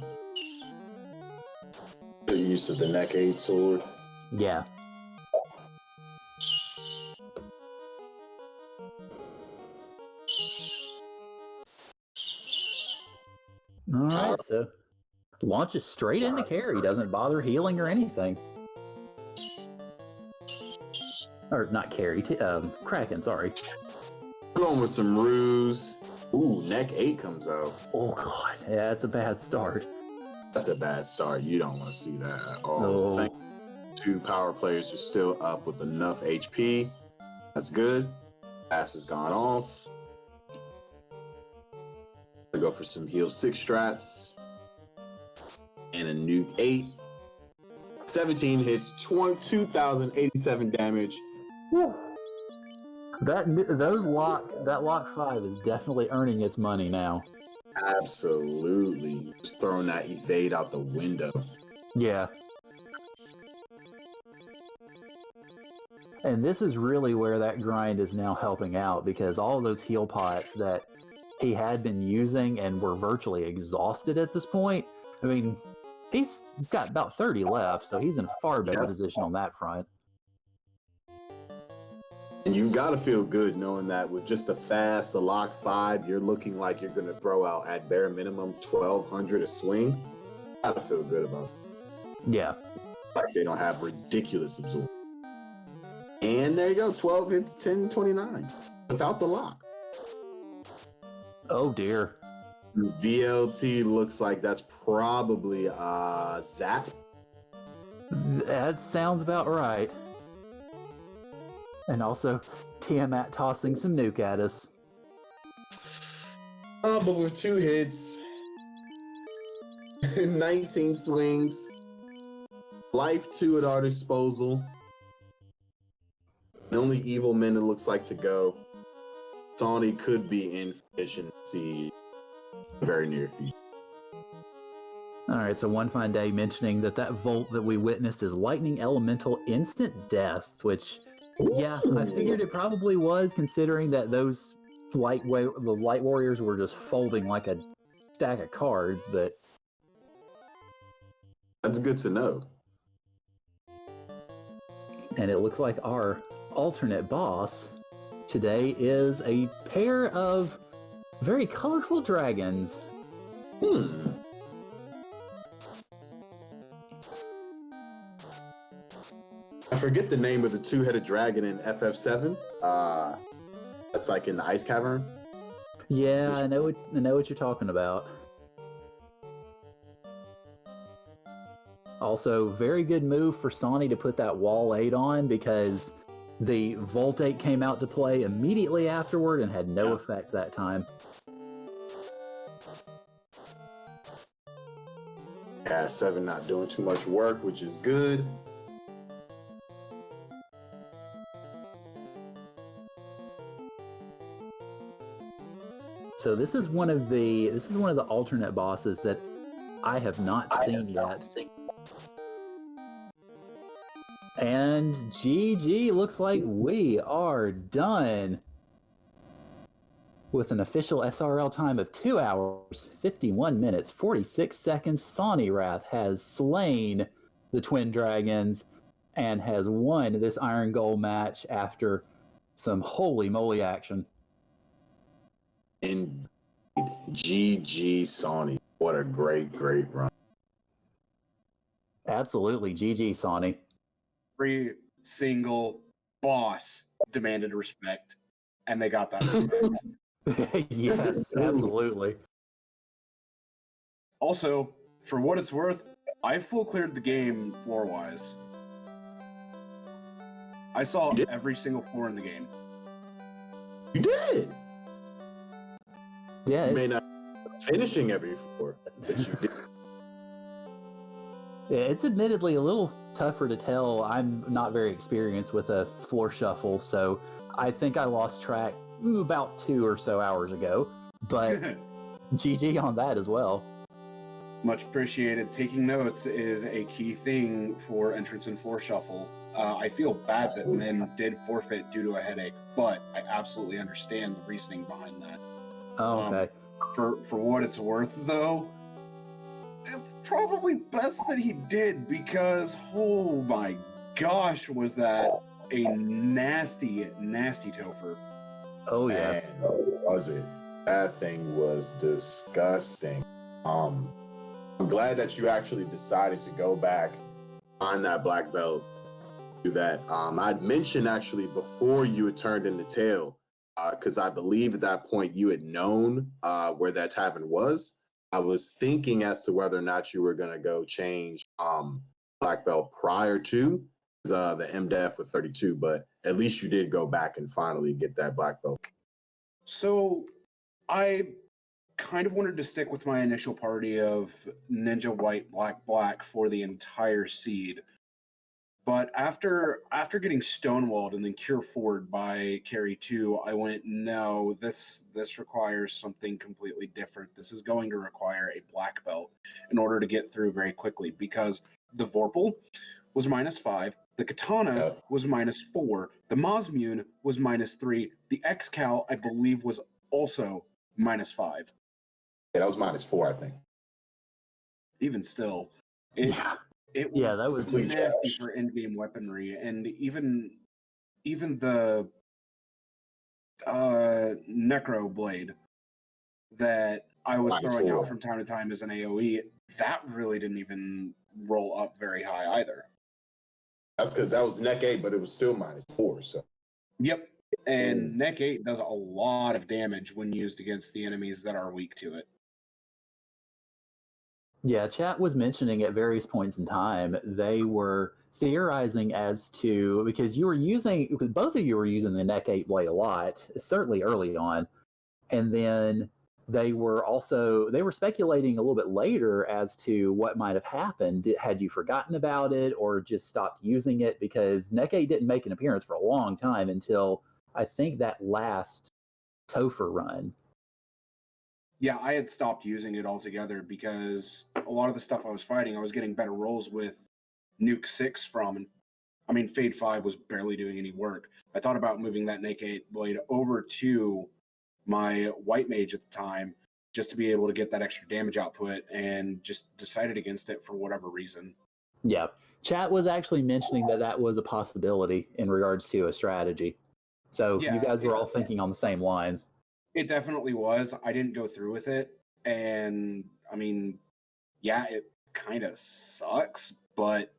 The use of the neck aid sword.
Yeah. All right, so launches straight into carry, doesn't bother healing or anything. Or not carry, Kraken, sorry.
Going with some ruse. Ooh, neck 8 comes out.
Oh god, yeah, it's a bad start.
That's a bad start. You don't want to see that at all.
No.
Thank you. 2 power players are still up with enough HP. That's good. Pass has gone off. I go for some heal 6 strats. And a nuke 8. 17 hits, 2,087 damage.
Whew. That lock 5 is definitely earning its money now.
Absolutely. Just throwing that evade out the window.
Yeah. And this is really where that grind is now helping out, because all of those heal pots that he had been using and were virtually exhausted at this point, I mean, he's got about 30 left, so he's in a far better position on that front.
And you've got to feel good knowing that with just a lock 5, you're looking like you're going to throw out at bare minimum 1,200 a swing. Got to feel good about it.
Yeah.
Like they don't have ridiculous absorb. And there you go, 12 hits, 1029 without the lock.
Oh dear.
VLT looks like that's probably Zap.
That sounds about right. And also, Tiamat tossing some nuke at us.
But with 2 hits, 19 swings, life 2 at our disposal. The only evil men it looks like to go. Sawney could be in efficiency very near future.
Alright, so One Fine Day mentioning that Volt that we witnessed is Lightning Elemental Instant Death, which, yeah, I figured it probably was, considering that those the Light Warriors were just folding like a stack of cards, but...
That's good to know.
And it looks like our alternate boss today is a pair of very colorful dragons.
I forget the name of the 2-headed dragon in FF7. That's like in the ice cavern.
Yeah, I know what you're talking about. Also, very good move for Sawney to put that wall 8 on, because the Volt 8 came out to play immediately afterward and had no effect that time.
Yeah, 7 not doing too much work, which is good.
So this is one of the alternate bosses that I have not seen yet. And GG, looks like we are done. With an official SRL time of 2 hours, 51 minutes, 46 seconds, Sawneyrath has slain the Twin Dragons and has won this Irongol match after some holy moly action.
And GG Sawney. What a great run.
Absolutely, GG Sawney.
Every single boss demanded respect, and they got that respect.
Yes, absolutely.
Also, for what it's worth, I full cleared the game floor-wise. I saw every single floor in the game.
You did?
Yeah.
You may not be finishing every floor, but you did.
Yeah, it's admittedly a little tougher to tell. I'm not very experienced with a floor shuffle, so I think I lost track about 2 or so hours ago. But GG on that as well.
Much appreciated. Taking notes is a key thing for entrance and floor shuffle. I feel bad that men did forfeit due to a headache, but I absolutely understand the reasoning behind that.
Oh, okay.
For what it's worth, though, it's probably best that he did, because oh my gosh, was that a nasty topher.
Oh yes.
Man, was it? That thing was disgusting. I'm glad that you actually decided to go back on that black belt. Do that. I'd mentioned actually before you had turned into tail, because I believe at that point you had known where that tavern was. I was thinking as to whether or not you were going to go change black belt prior to the MDF with 32, but at least you did go back and finally get that black belt.
So I kind of wanted to stick with my initial party of ninja white, black, black for the entire seed. But after getting stonewalled and then cure forward by carry 2, I went, no, this requires something completely different. This is going to require a black belt in order to get through very quickly, because the Vorpal was -5, the Katana was -4, the Mosmune was -3, the X-Cal, I believe, was also -5.
Yeah, that was -4, I think.
Even still, it was,
that was
nasty for in-game weaponry, and even the Necro Blade that I was throwing out from time to time as an AoE, that really didn't even roll up very high either.
That's because that was neck 8, but it was still -4. So.
Yep, and neck 8 does a lot of damage when used against the enemies that are weak to it.
Yeah, chat was mentioning at various points in time, they were theorizing as to, because both of you were using the neck 8 blade a lot, certainly early on, and then they were speculating a little bit later as to what might have happened. Had you forgotten about it or just stopped using it? Because neck 8 didn't make an appearance for a long time until I think that last Topher run.
Yeah, I had stopped using it altogether because a lot of the stuff I was fighting, I was getting better rolls with Nuke 6 from. And I mean, Fade 5 was barely doing any work. I thought about moving that Neck 8 blade over to my White Mage at the time just to be able to get that extra damage output, and just decided against it for whatever reason.
Yeah, chat was actually mentioning that was a possibility in regards to a strategy. So you guys were all thinking on the same lines.
It definitely was. I didn't go through with it. And I mean, yeah, it kind of sucks, but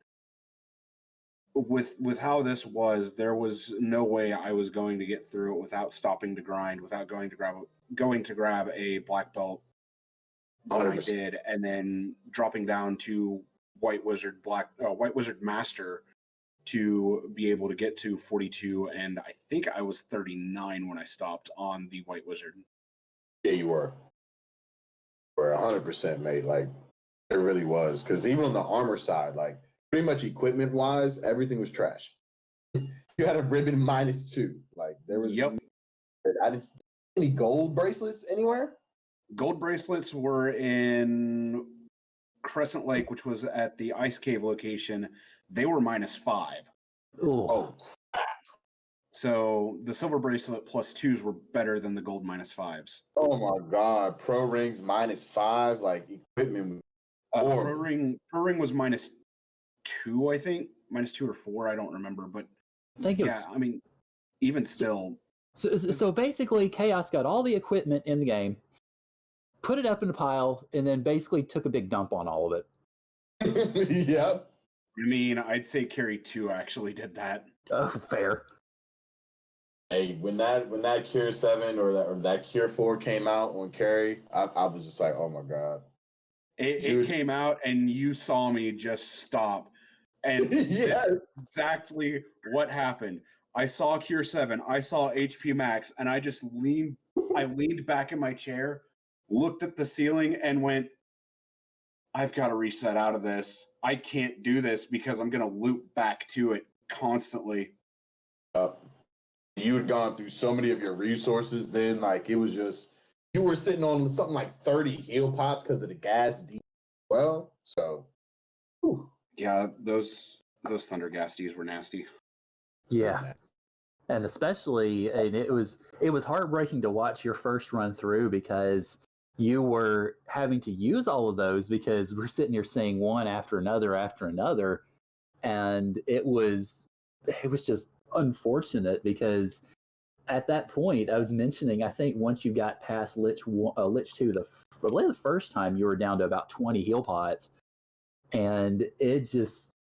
with how this was, there was no way I was going to get through it without stopping to grind, without going to grab a black belt when I did, and then dropping down to White Wizard Master to be able to get to 42, and I think I was 39 when I stopped on the White Wizard.
Yeah, you were. You were 100%, mate. Like, it really was. Because even on the armor side, like, pretty much equipment-wise, everything was trash. You had a ribbon -2. Like, there was...
Yep.
I didn't see any gold bracelets anywhere?
Gold bracelets were in Crescent Lake, which was at the Ice Cave location. They were -5.
Ooh.
Oh.
So the silver bracelet +2s were better than the gold -5s.
Oh my God. Pro rings -5, like equipment.
Pro ring was -2, I think. -2 or 4, I don't remember. But
I think it was...
I mean, even still.
So basically, Chaos got all the equipment in the game, put it up in a pile, and then basically took a big dump on all of it.
Yep.
I mean, I'd say Carry 2 actually did that.
Oh, fair.
Hey, when that Cure 7 or that Cure 4 came out on Carry, I was just like, oh my God.
It came out and you saw me just stop. And
yes.
Exactly what happened. I saw Cure 7, I saw HP Max, and I just leaned back in my chair, looked at the ceiling, and went, I've got to reset out of this. I can't do this because I'm going to loop back to it constantly.
You had gone through so many of your resources then, like it was just, you were sitting on something like 30 heal pots because of the gas D. Well, so. Whew.
Yeah, those Thunder Gas Ds were nasty.
Yeah. And especially, and it was heartbreaking to watch your first run through because you were having to use all of those because we're sitting here seeing one after another, and it was just unfortunate because at that point, I was mentioning, I think once you got past Lich 2, the first time, you were down to about 20 heal pots. And it just,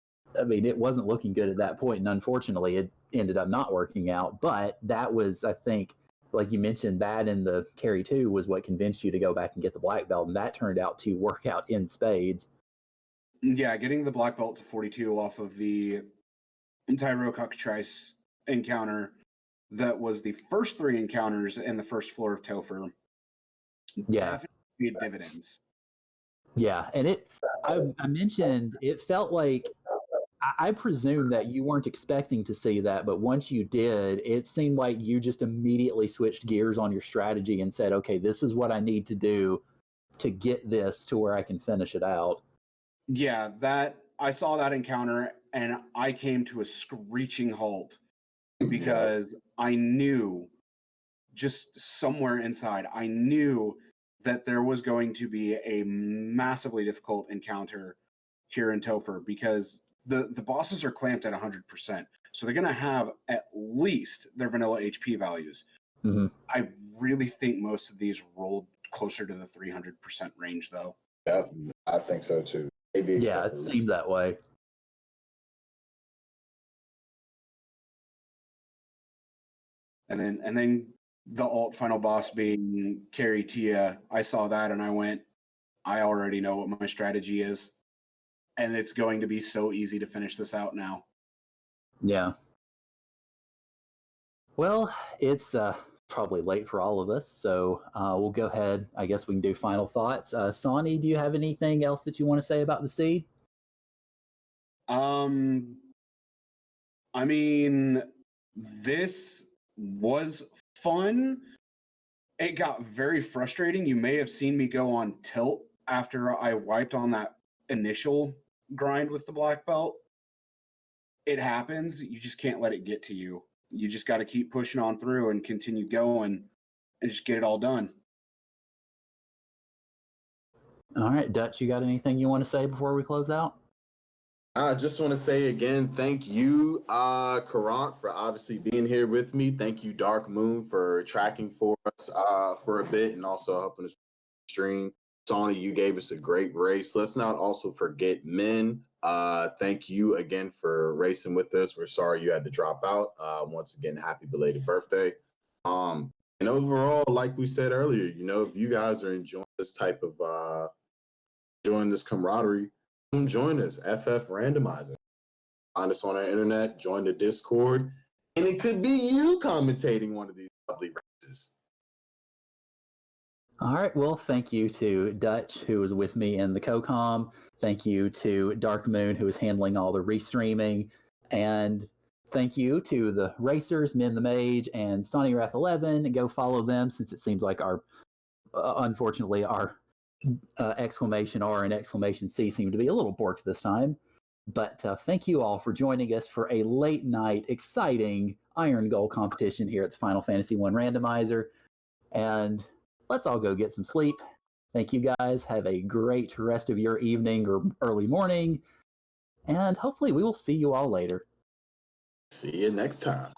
I mean, it wasn't looking good at that point. And unfortunately, it ended up not working out. But that was, I think, like you mentioned, that and the carry 2 was what convinced you to go back and get the black belt. And that turned out to work out in spades.
Yeah, getting the black belt to 42 off of the Tyro Cockatrice encounter, that was the first 3 encounters in the first floor of Topher.
Yeah.
Definitely paid dividends.
Yeah. And I mentioned, it felt like, I presume that you weren't expecting to see that, but once you did, it seemed like you just immediately switched gears on your strategy and said, okay, this is what I need to do to get this to where I can finish it out.
Yeah, I saw that encounter and I came to a screeching halt because I knew, just somewhere inside, I knew that there was going to be a massively difficult encounter here in Topher, because the bosses are clamped at 100%. So they're going to have at least their vanilla HP values.
Mm-hmm.
I really think most of these rolled closer to the 300% range, though.
Yep, I think so too. Maybe
Yeah, it seemed that way.
And then the alt final boss being Carry Tia, I saw that and I went, I already know what my strategy is. And it's going to be so easy to finish this out now.
Yeah. Well, it's probably late for all of us, so we'll go ahead. I guess we can do final thoughts. Sawney, do you have anything else that you want to say about the seed?
I mean, this was fun. It got very frustrating. You may have seen me go on tilt after I wiped on that initial grind with the black belt. It happens. You just can't let it get to you. You just got to keep pushing on through and continue going and just get it all done.
All right, Dutch, you got anything you want to say before we close out?
I just want to say again, thank you, Karak, for obviously being here with me. Thank you, Dark Moon, for tracking for us for a bit and also helping us stream. Sony, you gave us a great race. Let's not also forget Min. Thank you again for racing with us. We're sorry you had to drop out. Once again, happy belated birthday. And overall, like we said earlier, you know, if you guys are enjoying this type of enjoying this camaraderie, come join us, FF Randomizer. Find us on our internet, join the Discord, and it could be you commentating one of these lovely races.
All right, well, thank you to Dutch, who was with me in the COCOM. Thank you to Dark Moon, who is handling all the restreaming. And thank you to the racers, minhthemage, and Sawneyrath11. Go follow them, since it seems like unfortunately, our exclamation R and exclamation C seem to be a little borked this time. But thank you all for joining us for a late night, exciting Irongol competition here at the Final Fantasy I Randomizer. And let's all go get some sleep. Thank you guys. Have a great rest of your evening or early morning. And hopefully we will see you all later.
See you next time.